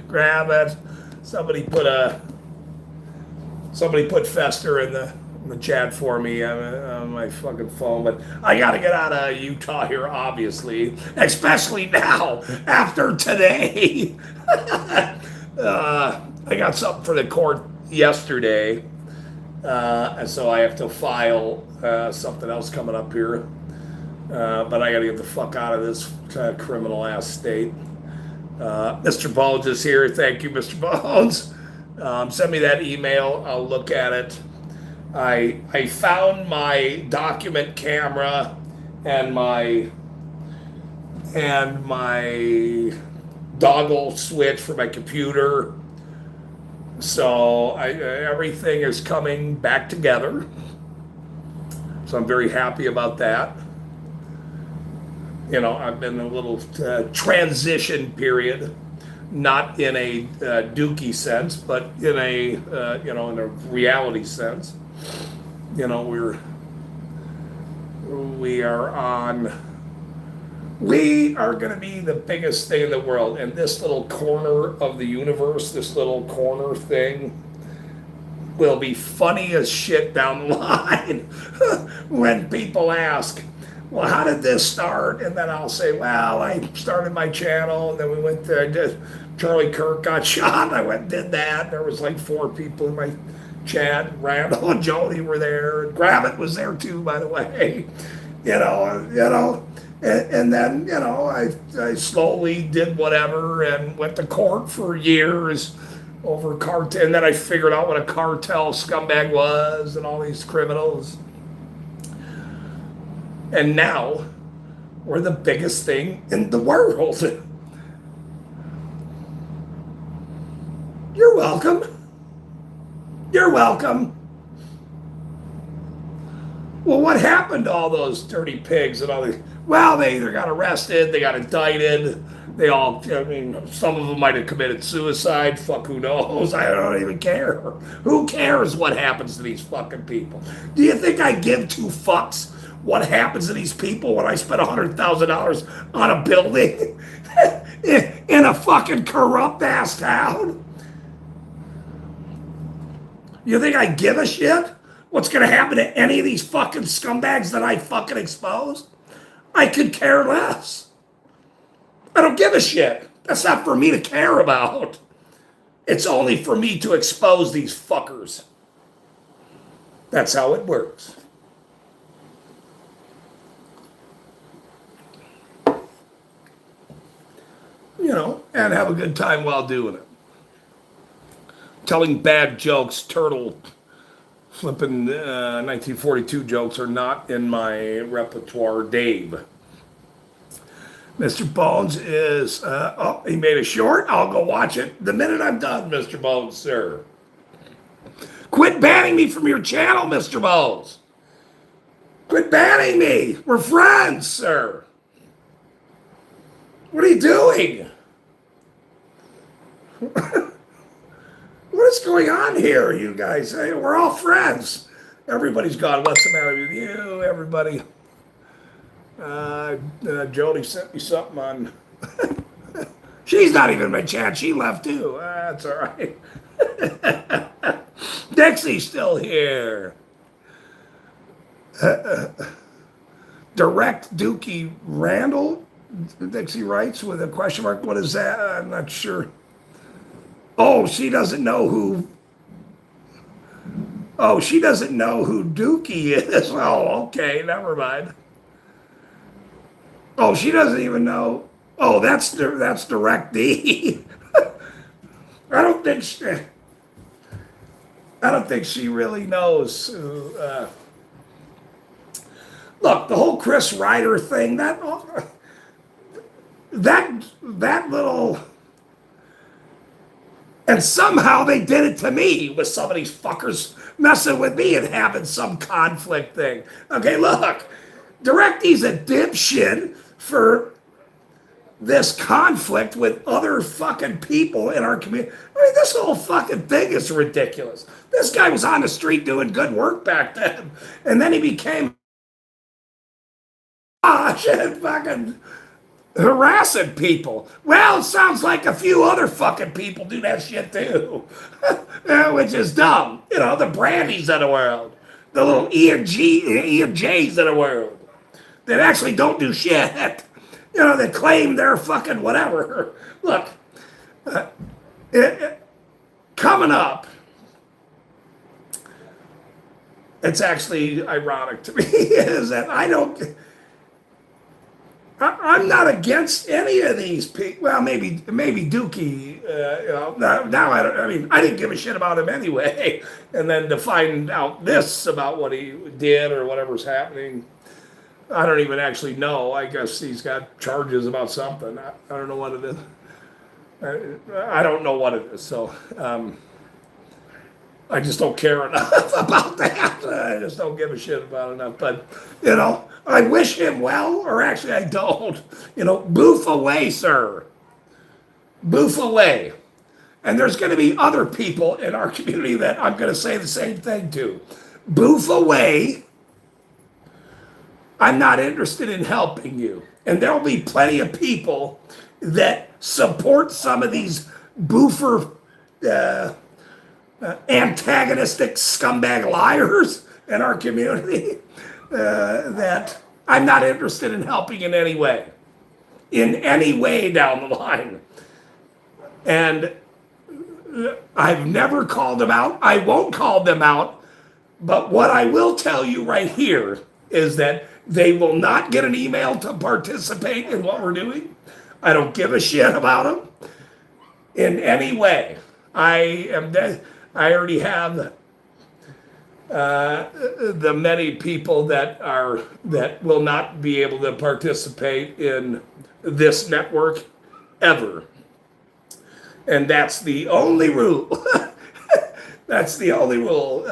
Grab it. Somebody put Fester in the chat for me on my fucking phone, but I gotta get out of Utah here, obviously, especially now after today. I got something for the court yesterday, and so I have to file something else coming up here. But I gotta get the fuck out of this criminal ass state. Mr. Bones is here. Thank you, Mr. Bones. Send me that email. I'll look at it. I found my document camera and my doggle switch for my computer. So everything is coming back together. So I'm very happy about that. You know, I've been in a little transition period, not in a dookie sense, but in a in a reality sense. You know, we are going to be the biggest thing in the world, and this little corner of the universe, this little corner thing, will be funny as shit down the line when people ask, well, how did this start? And then I'll say, well, I started my channel, and then we went there. Charlie Kirk got shot, and I went and did that. There was like 4 people in my chat. Randall and Jody were there, and Gravitt was there too, by the way. And then, I slowly did whatever and went to court for years over cartel. And then I figured out what a cartel scumbag was and all these criminals. And now we're the biggest thing in the world. You're welcome. You're welcome. Well, what happened to all those dirty pigs and all these? Well, they either got arrested, they got indicted, they all, some of them might have committed suicide. Fuck, who knows? I don't even care. Who cares what happens to these fucking people? Do you think I give 2 fucks what happens to these people when I spend $100,000 on a building in a fucking corrupt ass town? You think I give a shit? What's gonna happen to any of these fucking scumbags that I fucking expose? I could care less. I don't give a shit. That's not for me to care about. It's only for me to expose these fuckers. That's how it works. You know, and have a good time while doing it. Telling bad jokes, turtle flipping 1942 jokes are not in my repertoire, Dave. Mr. Bones is, oh, he made a short. I'll go watch it the minute I'm done, Mr. Bones, sir. Quit banning me from your channel, Mr. Bones. Quit banning me. We're friends, sir. What are you doing? What is going on here, you guys? Hey, we're all friends. Everybody's gone. What's the matter with you, everybody? Jody sent me something on. She's not even in my chat. She left too. That's all right. Dixie's still here. Direct Dookie Randall, Dixie writes with a question mark. What is that? I'm not sure. Oh, she doesn't know who. Oh, she doesn't know who Dookie is. Oh, okay, never mind. Oh, she doesn't even know. Oh, that's Direct D. I don't think she really knows. Look, the whole Chris Ryder thing. That little. And somehow they did it to me with some of these fuckers messing with me and having some conflict thing. Okay, look, DirectD's a dipshit for this conflict with other fucking people in our community. I mean, this whole fucking thing is ridiculous. This guy was on the street doing good work back then, and then he became and fucking harassing people. Well, it sounds like a few other fucking people do that shit too, which is dumb. You know, the Brandys of the world, the little E and J's of the world that actually don't do shit. You know, that claim they're fucking whatever. Look, coming up, it's actually ironic to me is that I'm not against any of these people. Well, maybe Dookie. Now I don't. I mean, I didn't give a shit about him anyway. And then to find out this about what he did or whatever's happening, I don't even actually know. I guess he's got charges about something. I don't know what it is. I don't know what it is. So I just don't care enough about that. I just don't give a shit about it enough. But, you know, I wish him well, or actually I don't. You know, boof away, sir. Boof away. And there's going to be other people in our community that I'm going to say the same thing to. Boof away. I'm not interested in helping you. And there'll be plenty of people that support some of these boofer antagonistic scumbag liars in our community that I'm not interested in helping in any way down the line. And I've never called them out. I won't call them out. But what I will tell you right here is that they will not get an email to participate in what we're doing. I don't give a shit about them in any way. I already have the many people that will not be able to participate in this network ever. And that's the only rule. That's the only rule.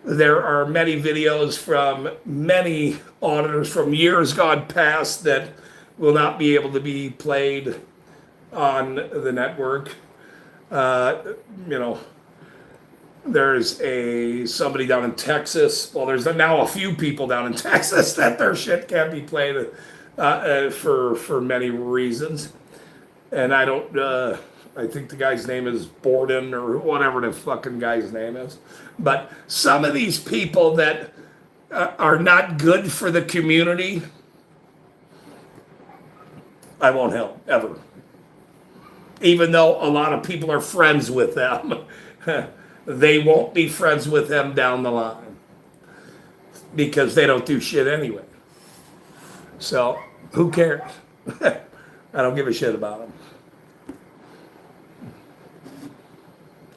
There are many videos from many auditors from years gone past that will not be able to be played on the network. You know, There's somebody down in Texas. Well, there's now a few people down in Texas that their shit can't be played for many reasons. And I don't. I think the guy's name is Borden or whatever the fucking guy's name is. But some of these people that are not good for the community, I won't help ever. Even though a lot of people are friends with them. They won't be friends with them down the line because they don't do shit anyway. So who cares? I don't give a shit about them.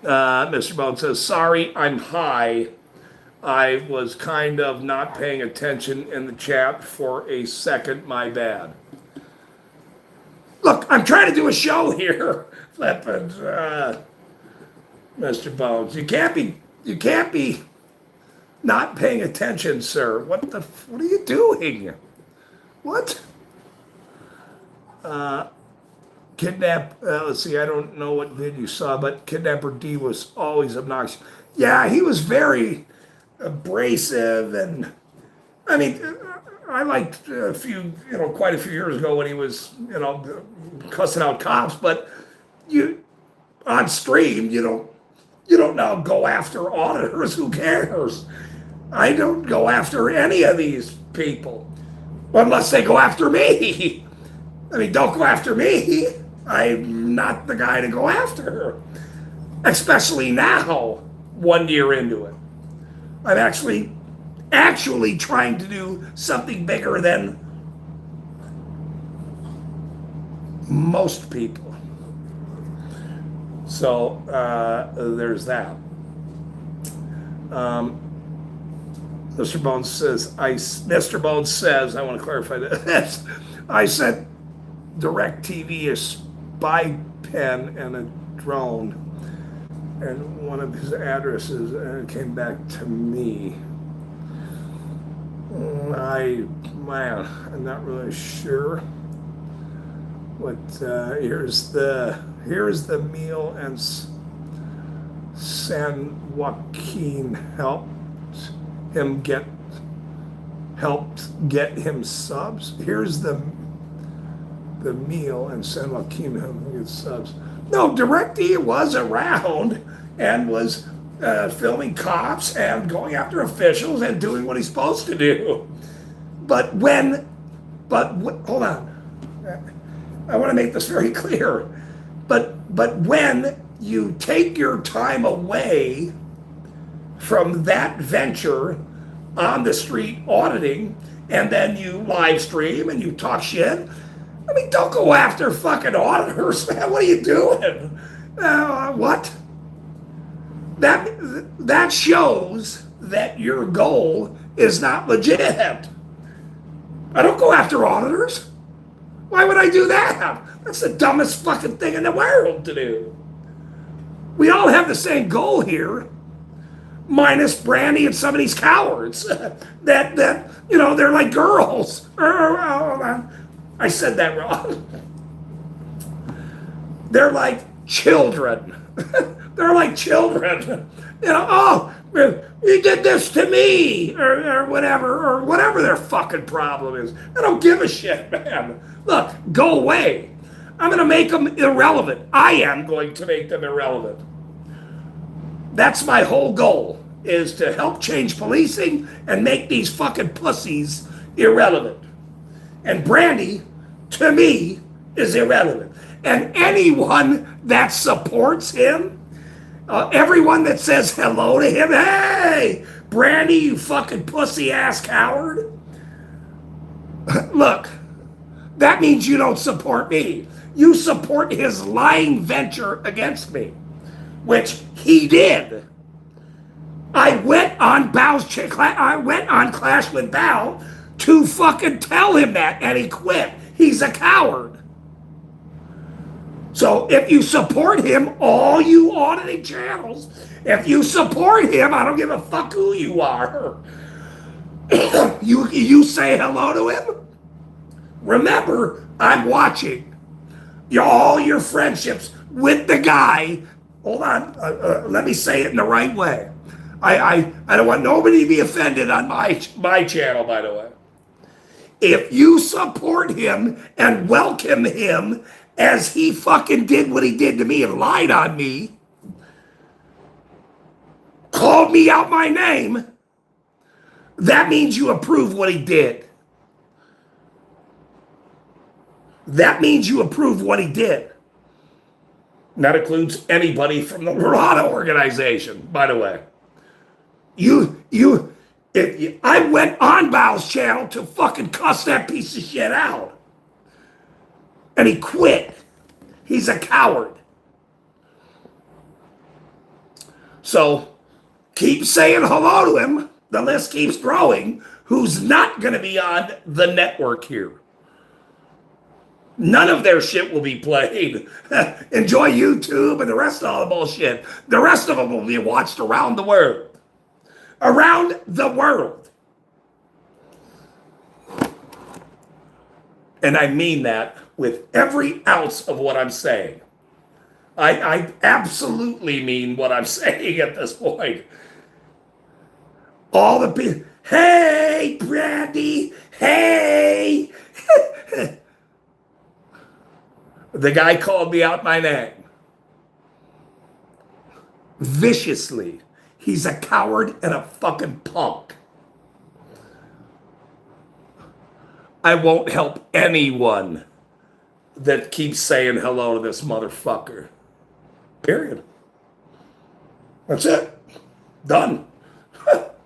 Mr. Bone says, sorry, I'm high. I was kind of not paying attention in the chat for a second. My bad. Look, I'm trying to do a show here. Flippin', Mr. Bones, you can't be not paying attention, sir. What are you doing? What? Kidnap. Let's see. I don't know what vid you saw, but Kidnapper D was always obnoxious. Yeah, he was very abrasive, and I mean, I liked quite a few years ago when he was, cussing out cops. But on stream, you don't now go after auditors. Who cares? I don't go after any of these people unless they go after me. I mean, don't go after me. I'm not the guy to go after, especially now, 1 year into it. I'm actually trying to do something bigger than most people. So there's that. Mr. Bones says, I want to clarify this. I said DirecTV is spy pen and a drone, and one of his addresses, and it came back to me. I'm not really sure. But here's the meal, and San Joaquin helped get him subs. Here's the meal, and San Joaquin helped him get subs. No, DirecTV was around and was filming cops and going after officials and doing what he's supposed to do. But hold on. I want to make this very clear. But when you take your time away from that venture on the street auditing, and then you live stream and you talk shit, I mean, don't go after fucking auditors, man. What are you doing? What? That shows that your goal is not legit. I don't go after auditors. Why would I do that? That's the dumbest fucking thing in the world to do. We all have the same goal here, minus Brandy and some of these cowards that they're like girls. I said that wrong. They're like children. They're like children. Oh, you did this to me, or whatever their fucking problem is. I don't give a shit, man. Look, go away. I'm going to make them irrelevant. I am going to make them irrelevant. That's my whole goal, is to help change policing and make these fucking pussies irrelevant. And Brandy, to me, is irrelevant. And anyone that supports him, everyone that says hello to him, hey, Brandy, you fucking pussy-ass coward. Look, that means you don't support me. You support his lying venture against me, which he did. I went on Clash with Bao to fucking tell him that, and he quit. He's a coward. So if you support him, all you auditing channels, if you support him, I don't give a fuck who you are. You say hello to him. Remember, I'm watching all your friendships with the guy hold on. Let me say it in the right way. I don't want nobody to be offended on my channel, by the way. If you support him and welcome him as he fucking did what he did to me and lied on me, called me out my name, that means you approve what he did. That means you approve what he did. And that includes anybody from the Murata organization, by the way. I went on Bao's channel to fucking cuss that piece of shit out. And he quit. He's a coward. So keep saying hello to him. The list keeps growing. Who's not going to be on the network here? None of their shit will be played. Enjoy YouTube and the rest of all the bullshit. The rest of them will be watched around the world. Around the world. And I mean that with every ounce of what I'm saying. I absolutely mean what I'm saying at this point. All the people, hey, Brandy, hey. The guy called me out my name. Viciously. He's a coward and a fucking punk. I won't help anyone that keeps saying hello to this motherfucker. Period. That's it. Done.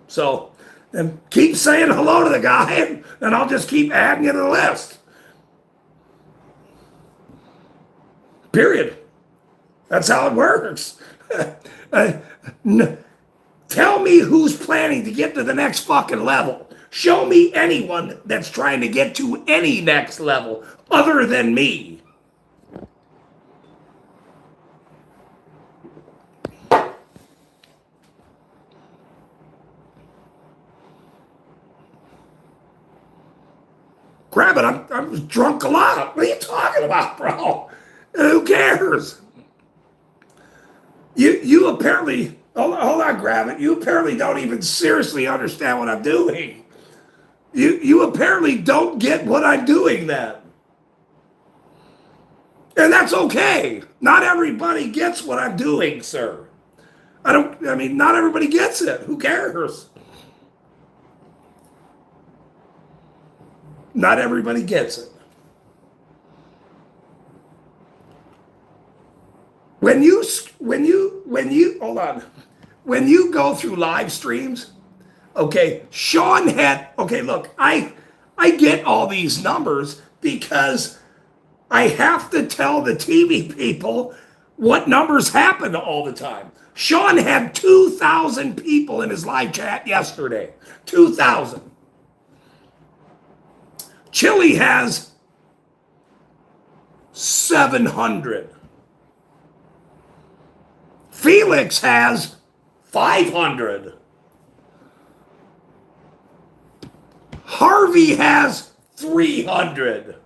So, then keep saying hello to the guy, and I'll just keep adding you to the list. Period. That's how it works. Tell me who's planning to get to the next fucking level. Show me anyone that's trying to get to any next level other than me. Grab it, I'm drunk a lot. What are you talking about, bro? Who cares? You apparently, hold on, grab it. You apparently don't even seriously understand what I'm doing. You apparently don't get what I'm doing then. And that's okay. Not everybody gets what I'm doing, sir. Not everybody gets it. Who cares? Not everybody gets it. When you hold on, when you go through live streams, okay, Sean had, okay, look, I get all these numbers because I have to tell the TV people what numbers happen all the time. Sean had 2,000 people in his live chat yesterday. 2,000. Chili has 700. Felix has 500. Harvey has 300.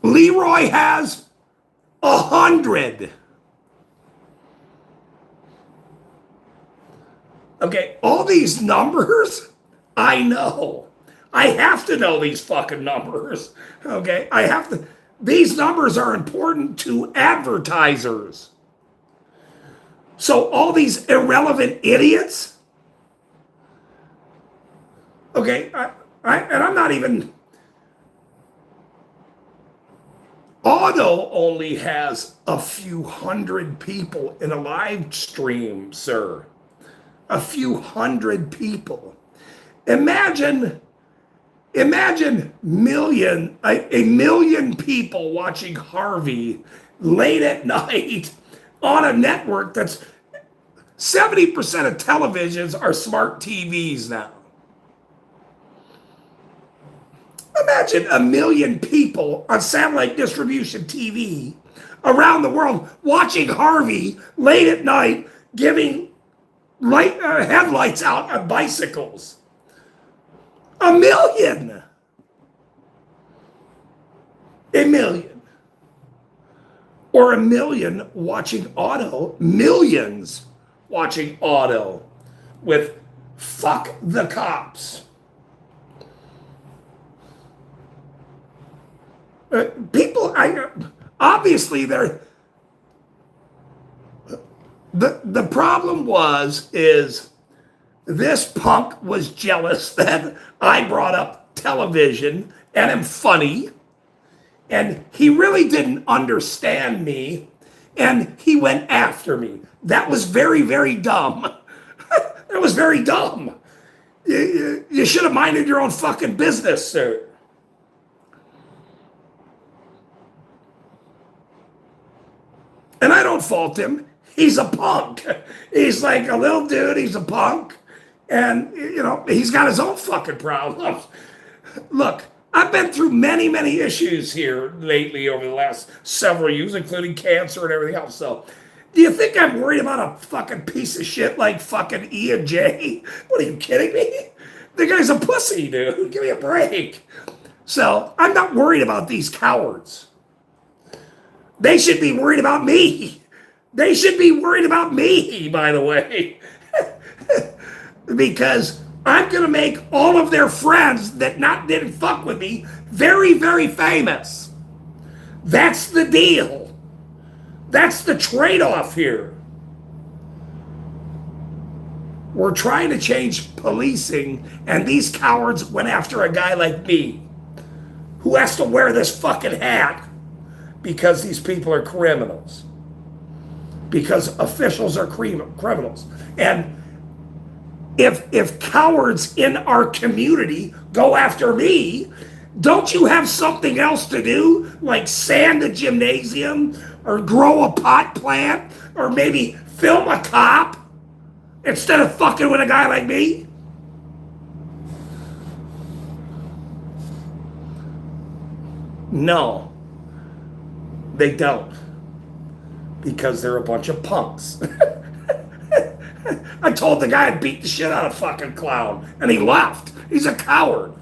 Leroy has 100. Okay, all these numbers, I know. I have to know these fucking numbers. Okay, I have to. These numbers are important to advertisers. So all these irrelevant idiots. Okay, and I'm not even. Auto only has a few hundred people in a live stream, sir. A few hundred people. Imagine a million people watching Harvey late at night on a network that's 70% of televisions are smart TVs now. Imagine a million people on satellite distribution TV around the world watching Harvey late at night giving headlights out on bicycles. 1 million. 1 million. or a million watching auto, millions watching auto with fuck the cops. People, obviously they're, the problem is this punk was jealous that I brought up television and am funny, and he really didn't understand me, and he went after me. That was very, very dumb. That was very dumb. You should have minded your own fucking business, sir. And I don't fault him. He's a punk. He's like a little dude. He's a punk. And, you know, he's got his own fucking problems. Look, I've been through many, many issues here lately over the last several years, including cancer and everything else. So, do you think I'm worried about a fucking piece of shit like fucking Ian J? What, are you kidding me? The guy's a pussy, dude. Give me a break. So, I'm not worried about these cowards. They should be worried about me. They should be worried about me, by the way. Because I'm going to make all of their friends that didn't fuck with me very, very famous. That's the deal. That's the trade-off here. We're trying to change policing, and these cowards went after a guy like me who has to wear this fucking hat because these people are criminals. Because officials are criminals. And if cowards in our community go after me, don't you have something else to do? Like sand a gymnasium or grow a pot plant or maybe film a cop instead of fucking with a guy like me? No, they don't. Because they're a bunch of punks. I told the guy I'd beat the shit out of fucking clown, and he left. He's a coward.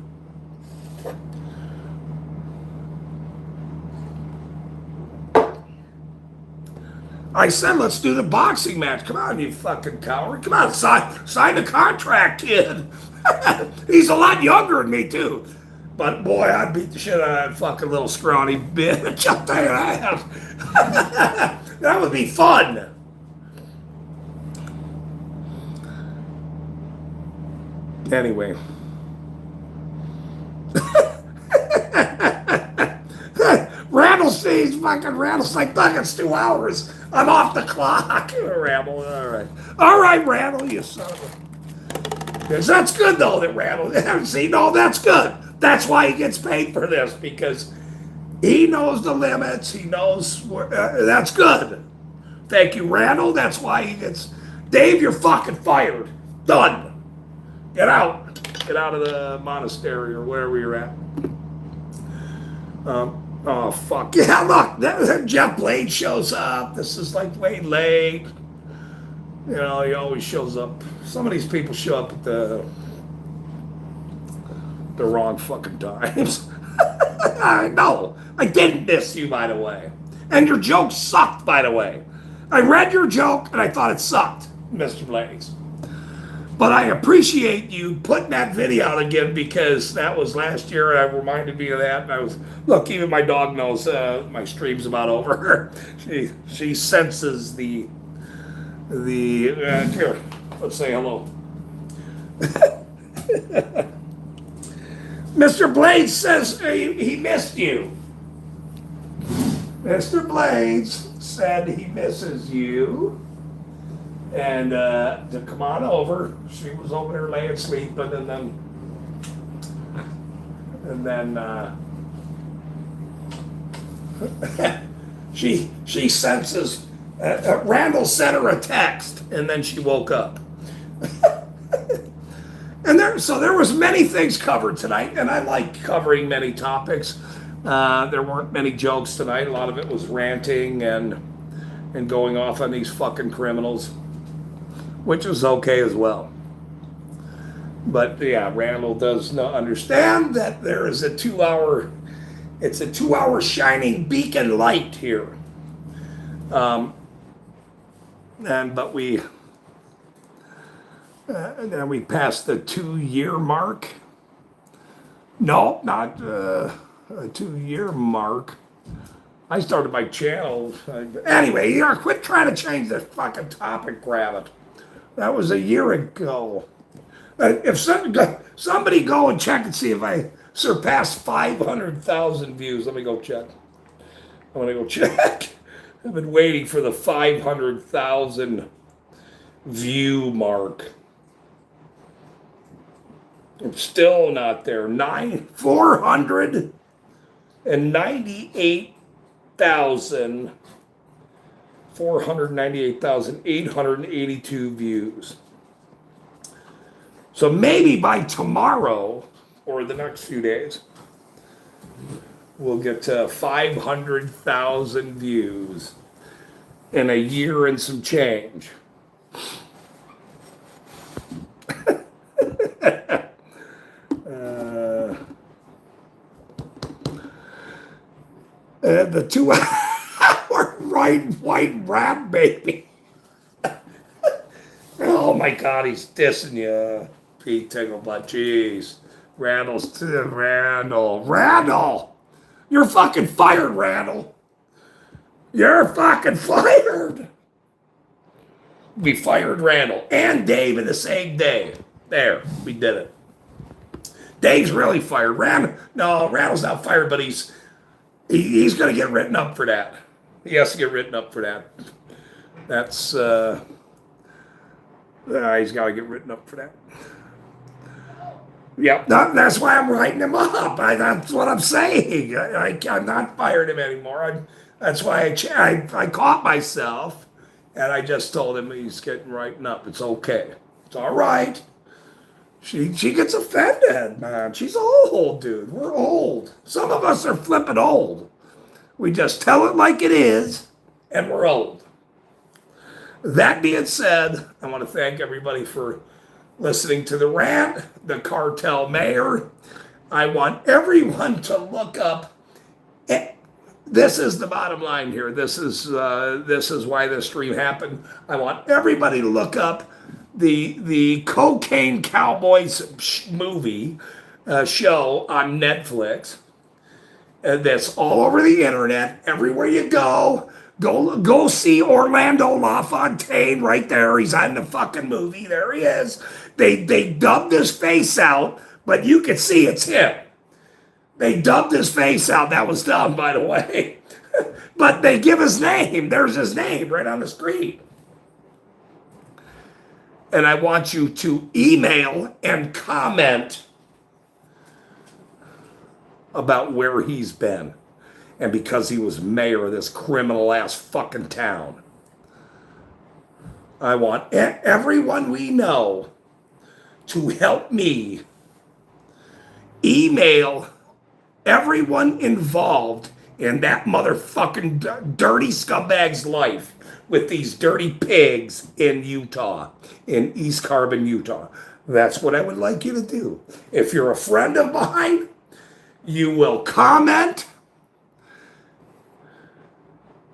I said, let's do the boxing match. Come on, you fucking coward. Come on, sign the contract, kid. He's a lot younger than me, too. But boy, I'd beat the shit out of that fucking little scrawny bitch. I'll tell you that. That would be fun. Anyway. Randall's like, fuck, it's 2 hours. I'm off the clock. Randall, all right. All right, Randall, you son of a... That's good, though, that Randall... See, no, that's good. That's why he gets paid for this, because he knows the limits. He knows... that's good. Thank you, Randall. That's why he gets... Dave, you're fucking fired. Done. Get out. Get out of the monastery or wherever you're at. Oh, fuck. Yeah, look. Jeff Blade shows up. This is like way late. You know, he always shows up. Some of these people show up at the wrong fucking times. I know. I didn't miss you, by the way. And your joke sucked, by the way. I read your joke and I thought it sucked, Mr. Blades. But I appreciate you putting that video out again because that was last year and I reminded me of that. And look, even my dog knows my stream's about over. She senses the here, let's say hello. Mr. Blades says he missed you. Mr. Blades said he misses you. And to come on over. She was over there laying sleeping, and then she senses. Randall sent her a text, and then she woke up. And there was many things covered tonight, and I like covering many topics. There weren't many jokes tonight. A lot of it was ranting and going off on these fucking criminals, which is okay as well. But yeah, Randall does not understand that there is it's a 2 hour shining beacon light here. But then we passed the 2-year mark. No, not a 2-year mark. I started my channel. Anyway, quit trying to change the fucking topic, Rabbit. That was a year ago. If somebody go and check and see if I surpassed 500,000 views. Let me go check. I want to go check. I've been waiting for the 500,000 view mark. I'm still not there. 498,882 views. So maybe by tomorrow or the next few days, we'll get to 500,000 views in a year and some change. The 2-hour white rap baby. Oh my God, he's dissing you, Pete Ticklebutt. Jeez. Randall. You're fucking fired, Randall. You're fucking fired. We fired Randall and Dave in the same day. There, we did it. Dave's really fired. Randall's not fired, but he's going to get written up for that. He has to get written up for that. That's, he's got to get written up for that. Yep, that's why I'm writing him up. That's what I'm saying. I'm not firing him anymore. That's why I caught myself, and I just told him he's getting written up. It's okay. It's all right. She gets offended, man. She's old, dude. We're old. Some of us are flipping old. We just tell it like it is, and we're old. That being said, I want to thank everybody for listening to the rant, the Cartel Mayor. I want everyone to look up. This is the bottom line here. This is why this stream happened. I want everybody to look up the Cocaine Cowboys movie show on Netflix. That's all over the internet. Everywhere you go see Orlando LaFontaine right there. He's on the fucking movie. There he is. They dubbed his face out, but you can see it's him. They dubbed his face out. That was done, by the way. But they give his name. There's his name right on the screen. And I want you to email and comment about where he's been. And because he was mayor of this criminal ass fucking town. I want everyone we know to help me email everyone involved in that motherfucking dirty scumbag's life with these dirty pigs in Utah, in East Carbon, Utah. That's what I would like you to do. If you're a friend of mine, you will comment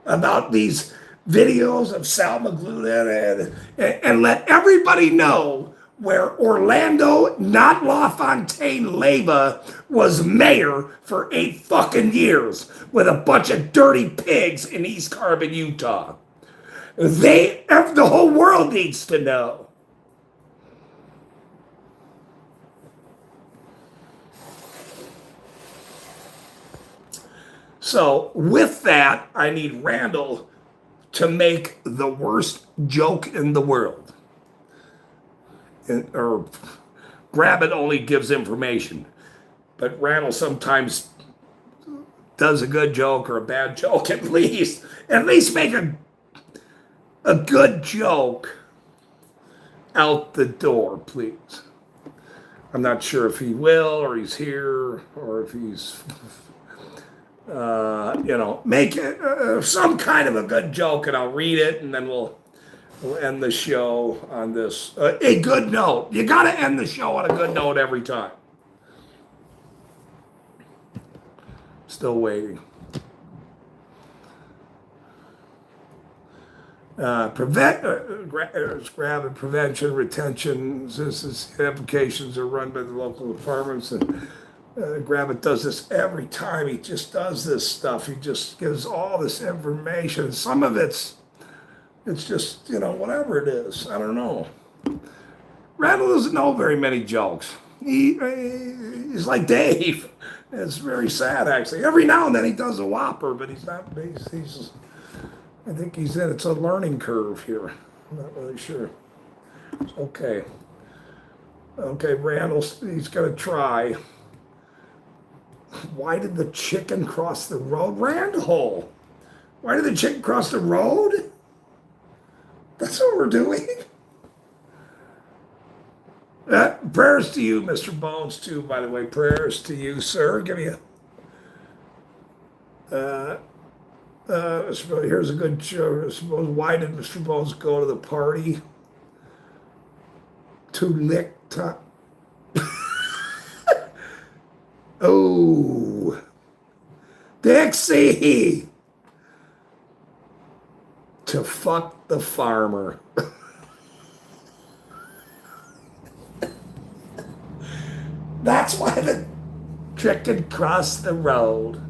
about these videos of Sal Magluta and let everybody know where Orlando, not LaFontaine Leyva, was mayor for 8 fucking years with a bunch of dirty pigs in East Carbon, Utah. The whole world needs to know. So with that, I need Randall to make the worst joke in the world. Or Rabbit only gives information. But Randall sometimes does a good joke or a bad joke at least. At least make a good joke out the door, please. I'm not sure if he will or he's here or if he's... make it some kind of a good joke and I'll read it and then we'll end the show on this. A good note. You got to end the show on a good note every time. Still waiting. Grab prevention, retention, assistance applications are run by the local departments, and Gravitt does this every time. He just does this stuff. He just gives all this information. Some of it's just, whatever it is. I don't know. Randall doesn't know very many jokes. He's like Dave. It's very sad, actually. Every now and then he does a whopper, but he's not. I think it's a learning curve here. I'm not really sure. Okay. Okay, Randall, he's going to try. Why did the chicken cross the road? Randall! Why did the chicken cross the road? That's what we're doing? Prayers to you, Mr. Bones, too, by the way. Prayers to you, sir. Give me a... here's a good show. Suppose, why did Mr. Bones go to the party? To lick top. Oh. Dixie! To fuck the farmer. That's why the chicken crossed the road.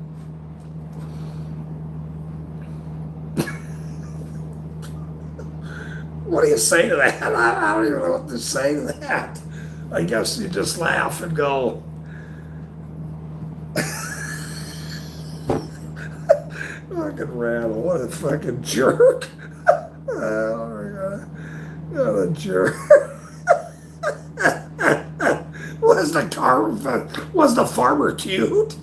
What do you say to that? I don't even know what to say to that. I guess you just laugh and go. Fucking Randall, what a fucking jerk. Oh my God. What a jerk. Was the farmer cute?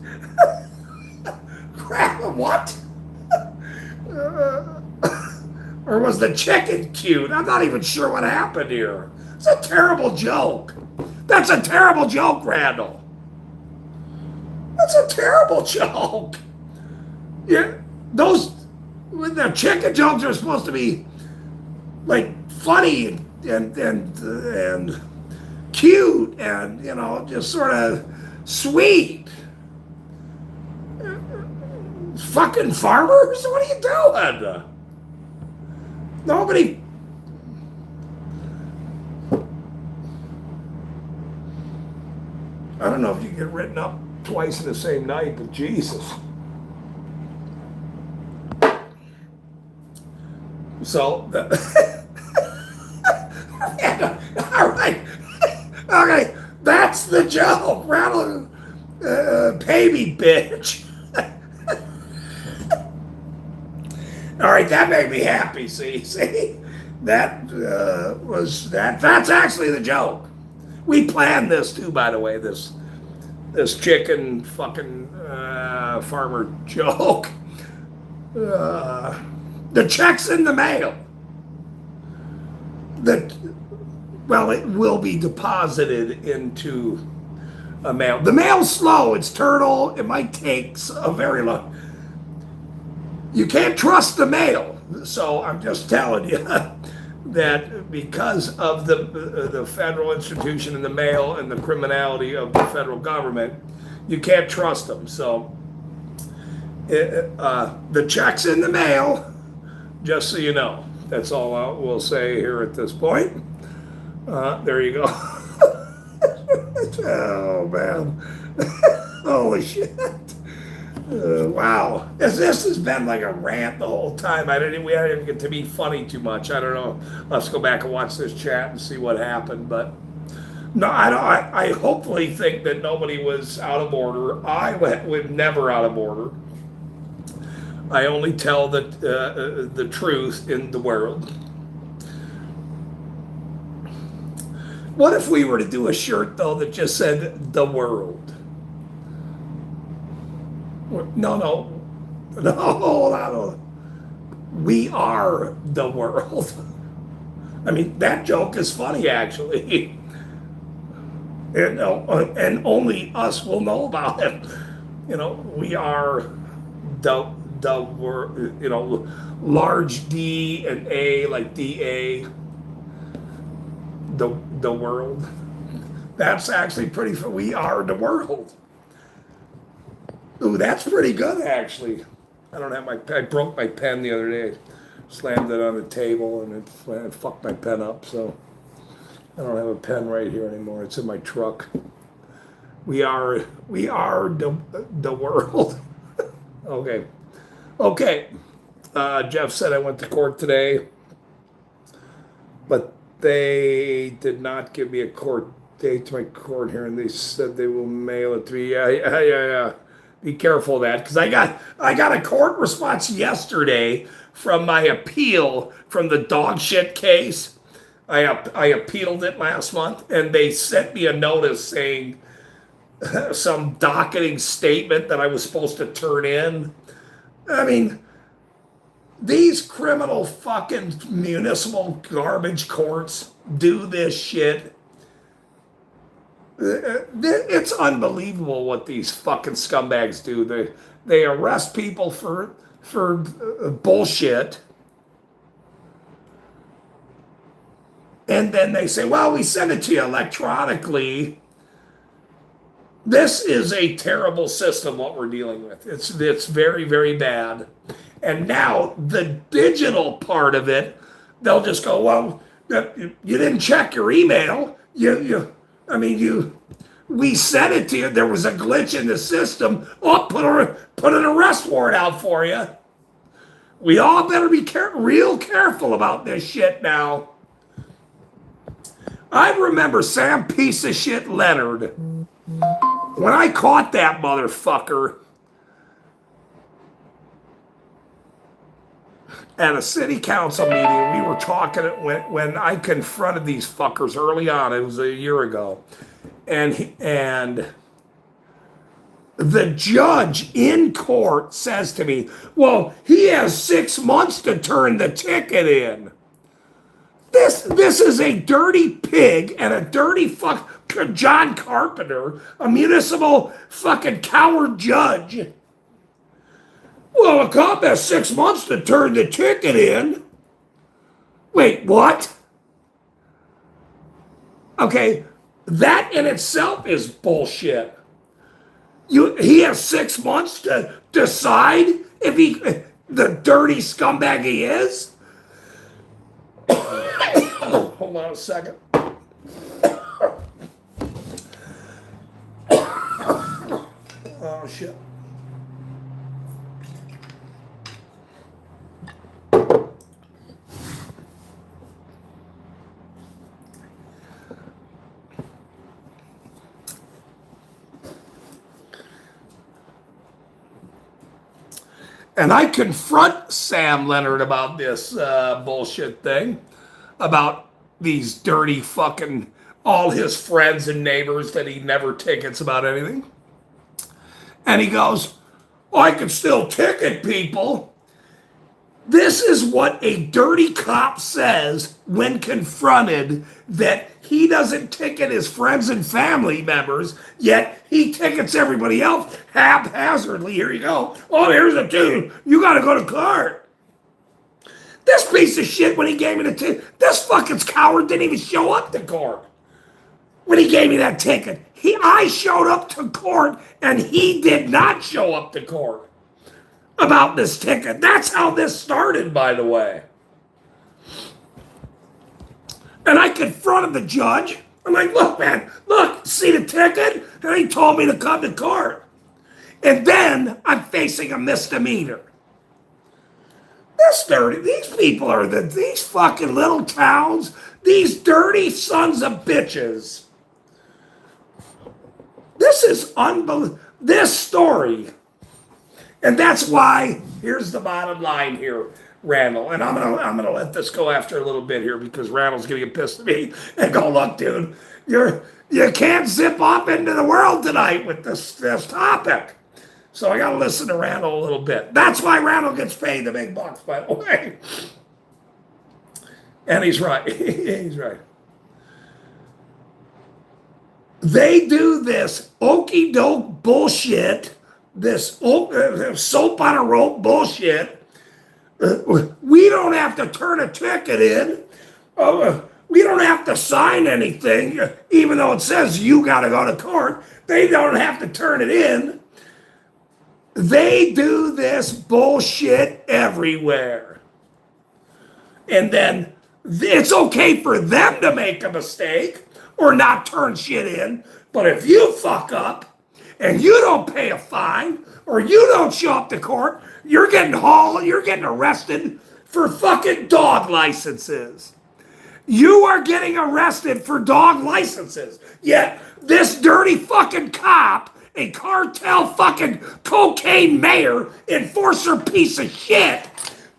What? Or was the chicken cute? I'm not even sure what happened here. It's a terrible joke. That's a terrible joke, Randall. That's a terrible joke. Yeah, the chicken jokes are supposed to be like funny and cute and just sort of sweet. Fucking farmers? What are you doing? Nobody. I don't know if you get written up twice in the same night, but Jesus. So, all right. Okay, that's the joke. Rattle, pay me, bitch. All right, that made me happy. See, that that's actually the joke. We planned this too, by the way. This chicken fucking farmer joke. The check's in the mail. It will be deposited into a mail. The mail's slow. It's turtle. It might take a very long. You can't trust the mail. So I'm just telling you that because of the federal institution and the mail and the criminality of the federal government, you can't trust them. So the check's in the mail, just so you know. That's all I will say here at this point. There you go. Oh, man. Holy shit. Wow. This has been like a rant the whole time. We didn't even get to be funny too much. I don't know. Let's go back and watch this chat and see what happened. But no, I hopefully think that nobody was out of order. I was never out of order. I only tell the truth in the world. What if we were to do a shirt, though, that just said the world? No. We are the world. I mean, that joke is funny, actually. And only us will know about it. We are the world, large D and A, like DA, the world. That's actually pretty, we are the world. Ooh, that's pretty good, actually. I broke my pen the other day Slammed it on the table and it fucked my pen up, so I don't have a pen right here anymore. It's in my truck. We are the world. Okay. Jeff said I went to court today, but they did not give me a court date to my court hearing. They said they will mail it to me. Yeah. Be careful of that, because I got a court response yesterday from my appeal from the dog shit case. I appealed it last month, and they sent me a notice saying some docketing statement that I was supposed to turn in. I mean, these criminal fucking municipal garbage courts do this shit. It's unbelievable what these fucking scumbags do. They arrest people for bullshit, and then they say, well, we sent it to you electronically. This is a terrible system, what we're dealing with. It's very, very bad. And now the digital part of it, they'll just go, well, you didn't check your email. We sent it to you. There was a glitch in the system. Oh, put an arrest warrant out for you. We all better be real careful about this shit now. I remember Sam piece of shit Leonard. When I caught that motherfucker at a city council meeting, we were talking when I confronted these fuckers early on. It was a year ago, and the judge in court says to me, "Well, he has 6 months to turn the ticket in." This is a dirty pig and a dirty fuck John Carpenter, a municipal fucking coward judge. Well, a cop has 6 months to turn the ticket in. Wait, what? Okay, that in itself is bullshit. He has 6 months to decide if the dirty scumbag he is? Hold on a second. Oh, shit. And I confront Sam Leonard about this bullshit thing, about these dirty fucking, all his friends and neighbors that he never tickets about anything. And he goes, well, I can still ticket people. This is what a dirty cop says when confronted that he doesn't ticket his friends and family members, yet he tickets everybody else haphazardly. Here you go. Oh, here's a dude. You got to go to court. This piece of shit, when he gave me the ticket, this fucking coward didn't even show up to court when he gave me that ticket. I showed up to court, and he did not show up to court about this ticket. That's how this started, by the way. And I confronted the judge. I'm like, look, man, look, see the ticket? And he told me to come to court. And then I'm facing a misdemeanor. This dirty, these people are these fucking little towns, these dirty sons of bitches. This is unbelievable. This story. And that's why, here's the bottom line here, Randall. And I'm gonna let this go after a little bit here, because Randall's gonna get pissed at me and go, look, dude, you can't zip off into the world tonight with this topic. So I gotta listen to Randall a little bit. That's why Randall gets paid the big bucks, by the way. And he's right. He's right. They do this okey doke bullshit, this soap on a rope bullshit. We don't have to turn a ticket in. We don't have to sign anything, even though it says you got to go to court. They don't have to turn it in. They do this bullshit everywhere. And then it's okay for them to make a mistake or not turn shit in. But if you fuck up and you don't pay a fine or you don't show up to court, you're getting hauled, you're getting arrested for fucking dog licenses. You are getting arrested for dog licenses. Yet this dirty fucking cop, a cartel fucking cocaine mayor, enforcer piece of shit,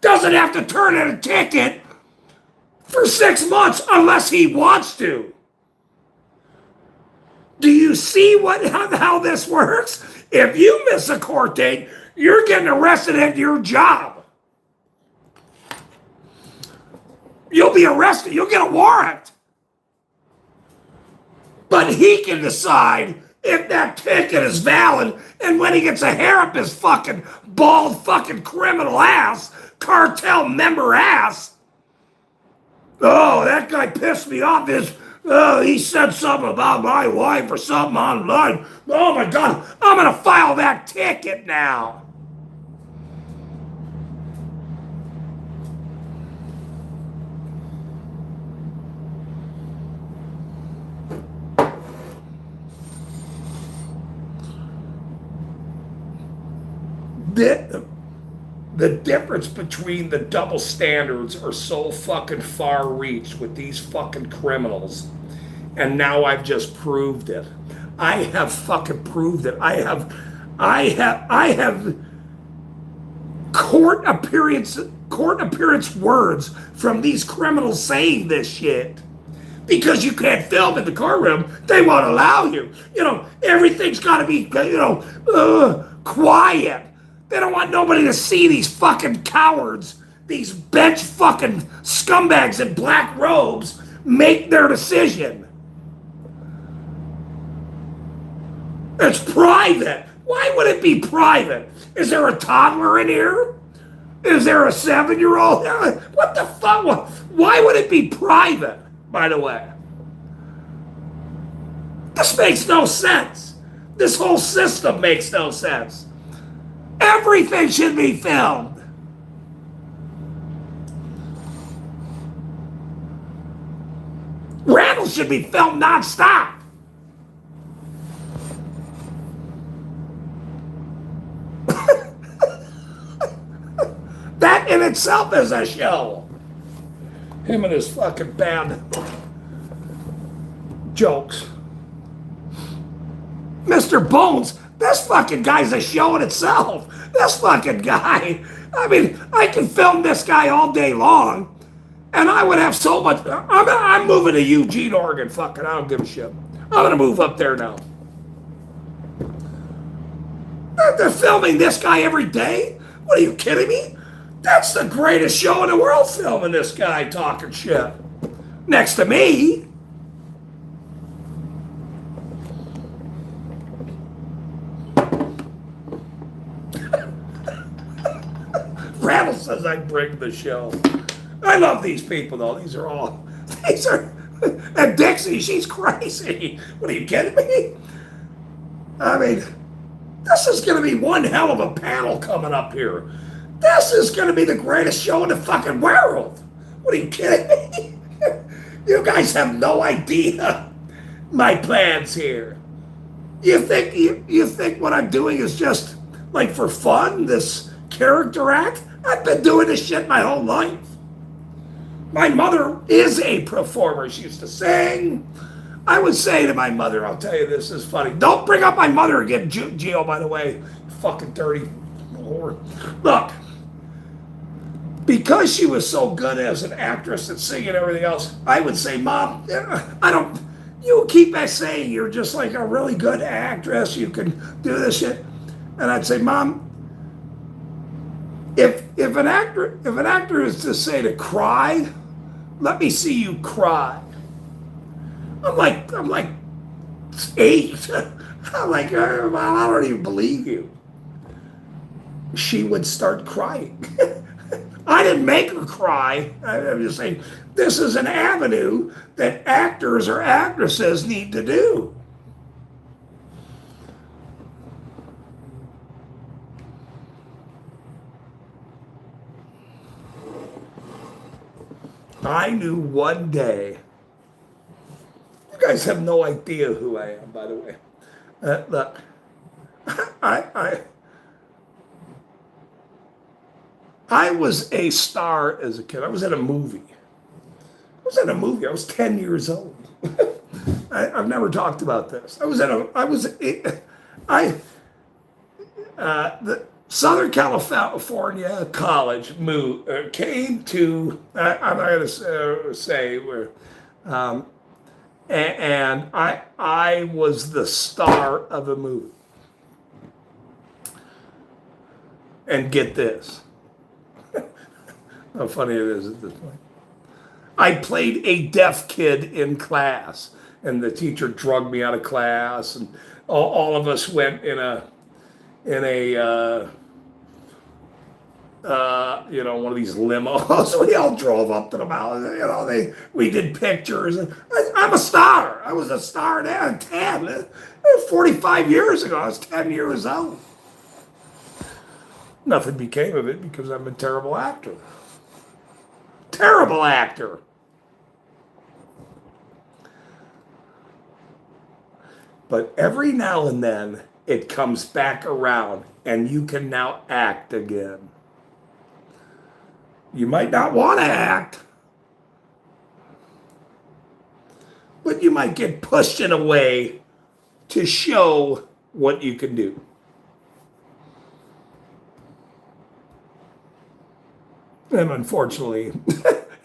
doesn't have to turn in a ticket for 6 months unless he wants to. Do you see how this works? If you miss a court date, you're getting arrested at your job. You'll be arrested. You'll get a warrant. But he can decide if that ticket is valid, and when he gets a hair up his fucking bald fucking criminal ass, cartel member ass, oh, that guy pissed me off. He said something about my wife or something online. Oh my God, I'm gonna file that ticket now. The difference between the double standards are so fucking far reached with these fucking criminals. And now I've just proved it. I have fucking proved it. I have court appearance words from these criminals saying this shit. Because you can't film in the courtroom, they won't allow you. Everything's got to be, quiet. They don't want nobody to see these fucking cowards, these bench fucking scumbags in black robes make their decision. It's private. Why would it be private? Is there a toddler in here? Is there a 7-year-old? What the fuck? Why would it be private, by the way? This makes no sense. This whole system makes no sense. Everything should be filmed. Randall should be filmed nonstop. That in itself is a show. Him and his fucking bad jokes. Mr. Bones, this fucking guy's a show in itself. This fucking guy. I mean, I can film this guy all day long, and I would have so much. I'm moving to Eugene, Oregon. Fucking, I don't give a shit. I'm gonna move up there now. They're filming this guy every day? What are you kidding me? That's the greatest show in the world, filming this guy talking shit. Next to me. Randall says I bring the show. I love these people, though. These are. And Dixie, she's crazy. What are you kidding me? I mean, this is going to be one hell of a panel coming up here. This is going to be the greatest show in the fucking world. What are you kidding me? You guys have no idea my plans here. You think what I'm doing is just like for fun, this character act? I've been doing this shit my whole life. My mother is a performer. She used to sing. I would say to my mother, I'll tell you this is funny. Don't bring up my mother again, Gio, by the way. Fucking dirty whore. Look, because she was so good as an actress and singing and everything else, I would say, Mom, you keep saying you're just like a really good actress. You can do this shit. And I'd say, Mom, if an actor is to say to cry, let me see you cry. I'm like 8. I'm like, I don't even believe you. She would start crying. I didn't make her cry. I'm just saying, this is an avenue that actors or actresses need to do. I knew one day. You guys have no idea who I am, by the way. Look, I was a star as a kid. I was in a movie. I was 10 years old. I've never talked about this. The Southern California College came to, I'm not going to say where, and I was the star of a movie. And get this, how funny it is at this point. I played a deaf kid in class, and the teacher drugged me out of class, and all of us went in a one of these limos. We all drove up to the mountain. We did pictures. I'm a star. I was a star then. 10, 45 years ago. I was 10 years old. Nothing became of it because I'm a terrible actor. Terrible actor. But every now and then it comes back around and you can now act again. You might not want to act, but you might get pushed in a way to show what you can do. And unfortunately,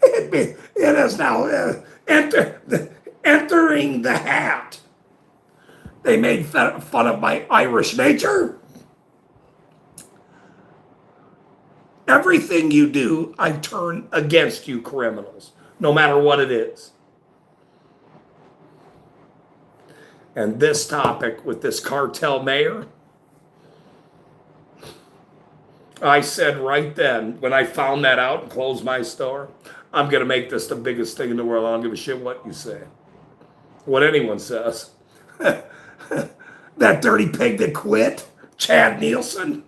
it is now entering the hat. They made fun of my Irish nature. Everything you do, I turn against you criminals, no matter what it is. And this topic with this cartel mayor, I said right then, when I found that out and closed my store, I'm going to make this the biggest thing in the world. I don't give a shit what you say, what anyone says. That dirty pig that quit, Chad Nielsen.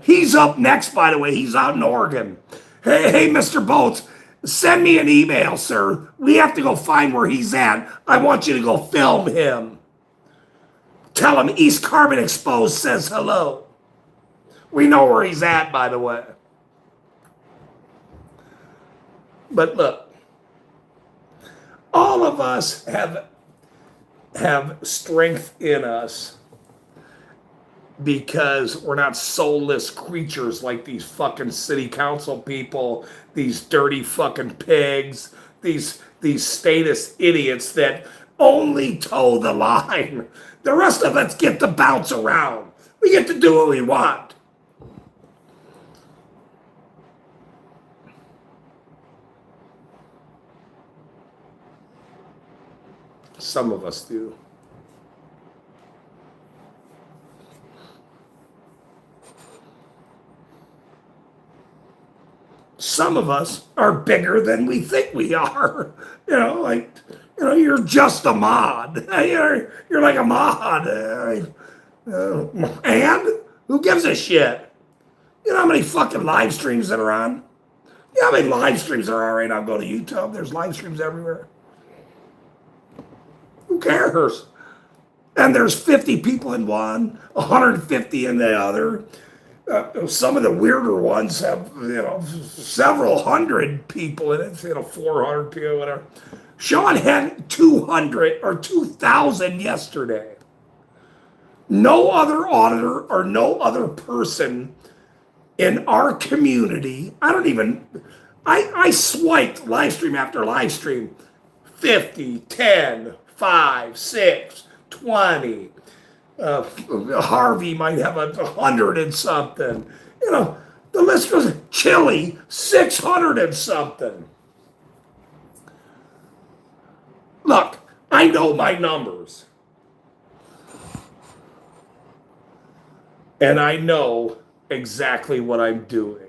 He's up next, by the way. He's out in Oregon. Hey, Mr. Boats, send me an email, sir. We have to go find where he's at. I want you to go film him. Tell him East Carbon Exposed says hello. We know where he's at, by the way. But look, all of us have strength in us because we're not soulless creatures like these fucking city council people, these dirty fucking pigs, these statist idiots that only toe the line. The rest of us get to bounce around. We get to do what we want. Some of us do. Some of us are bigger than we think we are. You're just a mod. You're like a mod. And who gives a shit? You know how many fucking live streams that are on? You know how many live streams there are right now? Go to YouTube. There's live streams everywhere. Who cares? And there's 50 people in one, 150 in the other. Some of the weirder ones have, several hundred people in it, 400 people, whatever. Sean had 200 or 2,000 yesterday. No other auditor or no other person in our community, I swiped live stream after live stream, 50, 10, 5, 6, 20. Harvey might have 100 and something. The list was Chili, 600 and something. Look, I know my numbers. And I know exactly what I'm doing.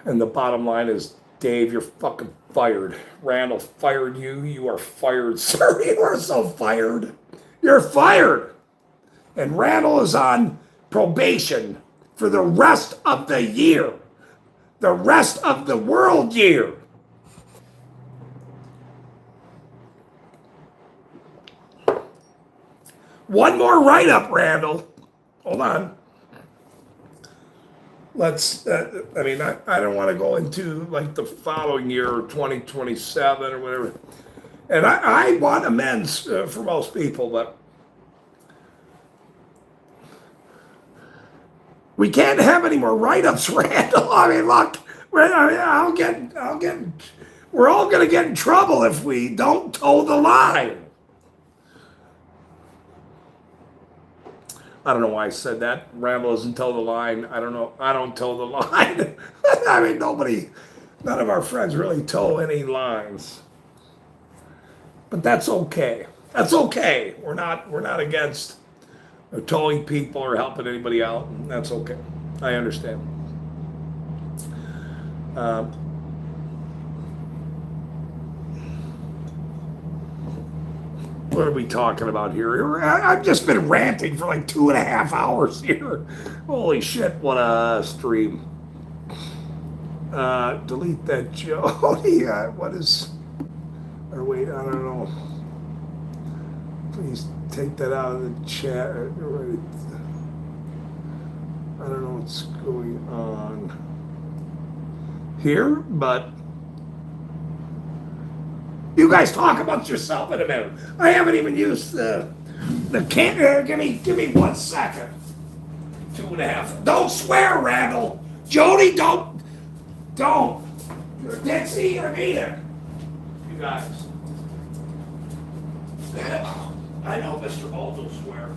And the bottom line is, Dave, you're fucking fired. Randall fired you. You are fired, sir. You are so fired. You're fired. And Randall is on probation for the rest of the year, the rest of the world year. One more write-up, Randall. Hold on. Let's, I don't want to go into like the following year, 2027 or whatever. And I want amends for most people, but we can't have any more write-ups, Randall. I mean, look, we're all going to get in trouble if we don't toe the line. I don't know why I said that. Rambo doesn't toe the line. I don't know. I don't toe the line. I mean, none of our friends really toe any lines. But that's okay. That's okay. We're not against towing people or helping anybody out. That's okay. I understand. What are we talking about here? I've just been ranting for like 2.5 hours here. Holy shit, what a stream. Delete that Jody. What is... Or wait, I don't know. Please take that out of the chat. I don't know what's going on here, but... You guys talk amongst yourself in a minute. I haven't even used the can. Give me 1 second. 2.5. Don't swear, Randall. Jody, don't. Dixie, I mean it. You guys. I know Mr. Bolt will swear.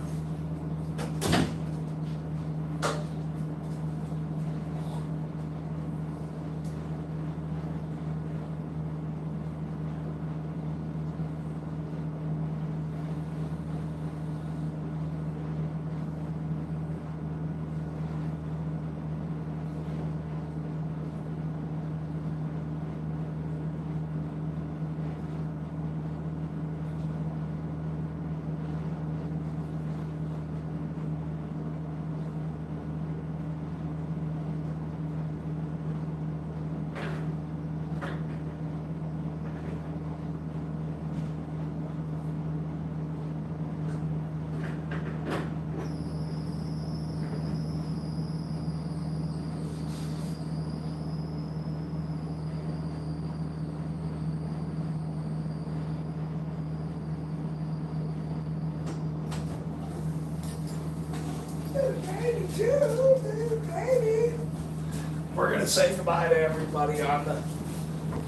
We're going to say goodbye to everybody on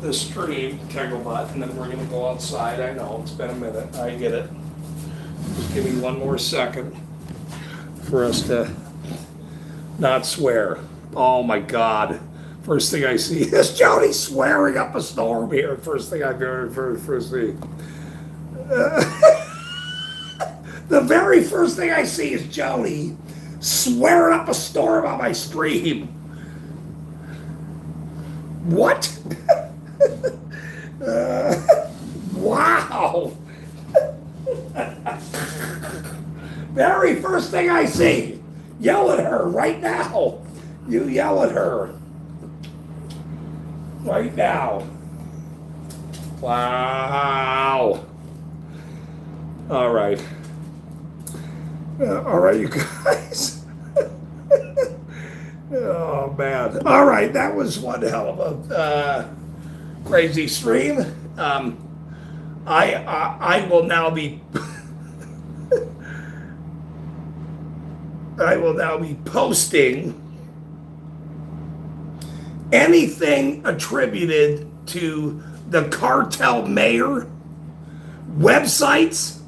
the stream, Kegglebutt, and then we're going to go outside. I know, it's been a minute. I get it. Just give me 1 more second for us to not swear. Oh my God. First thing I see is Jody swearing up a storm here. First thing I've heard, first thing. The very first thing I see is Jody swearing up a storm on my stream. What? Wow. Very first thing I see. Yell at her right now. You yell at her. Right now. Wow. All right. All right, you guys. Oh, man. All right, that was one hell of a crazy stream. I will now be... I will now be posting anything attributed to the Cartel mayor, websites,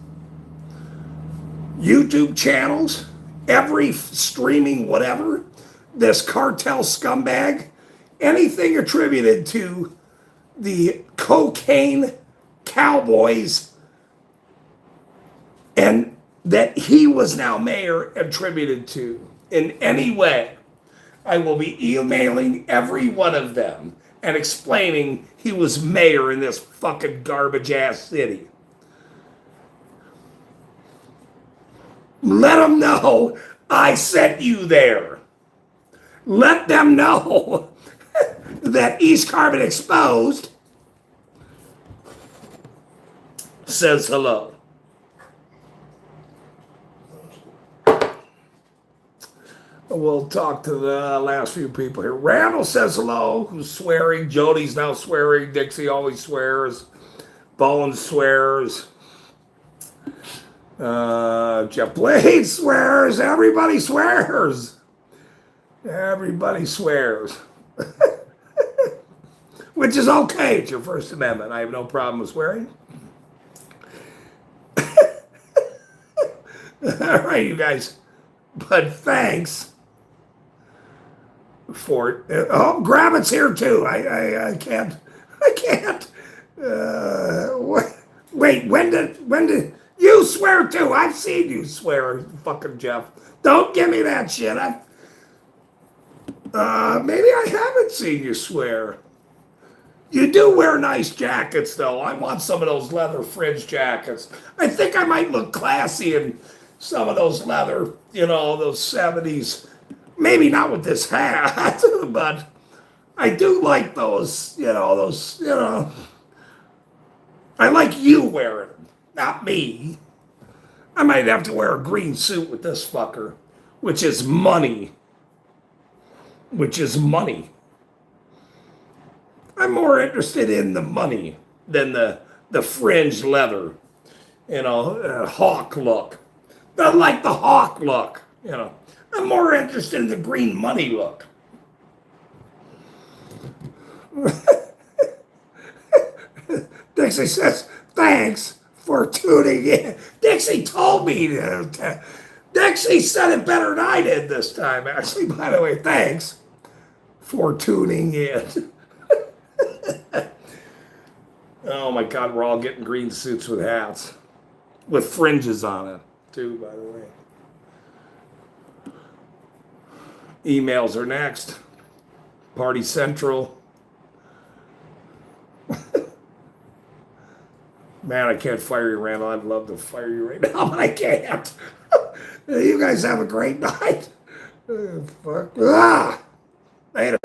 YouTube channels, every streaming whatever, this Cartel scumbag, anything attributed to the cocaine cowboys and that he was now mayor attributed to in any way. I will be emailing every one of them and explaining he was mayor in this fucking garbage ass city. Let them know I sent you there. Let them know that East Carbon Exposed says hello. We'll talk to the last few people here. Randall says hello, who's swearing. Jody's now swearing. Dixie always swears. Bowen swears. Jeff Blade swears. Everybody swears. Everybody swears. Which is okay. It's your First Amendment. I have no problem with swearing. All right, you guys. But thanks for it. Oh, Gravitt's here too. I can't. Wait, when did you swear too? I've seen you swear, fucking Jeff. Don't give me that shit. Maybe I haven't seen you swear. You do wear nice jackets though. I want some of those leather fringe jackets. I think I might look classy in some of those leather, those 70s. Maybe not with this hat, but I do like those, I like you wearing them, not me. I might have to wear a green suit with this fucker, which is money. I'm more interested in the money than the fringe leather, hawk look. I like the hawk look, I'm more interested in the green money look. Dixie says, thanks for tuning in. Dixie told me to. Dixie said it better than I did this time, actually. By the way, thanks for tuning in. Oh my God, we're all getting green suits with hats. With fringes on it, too, by the way. Emails are next. Party Central. Man, I can't fire you, Randall. I'd love to fire you right now, but I can't. You guys have a great night. Fuck. Later.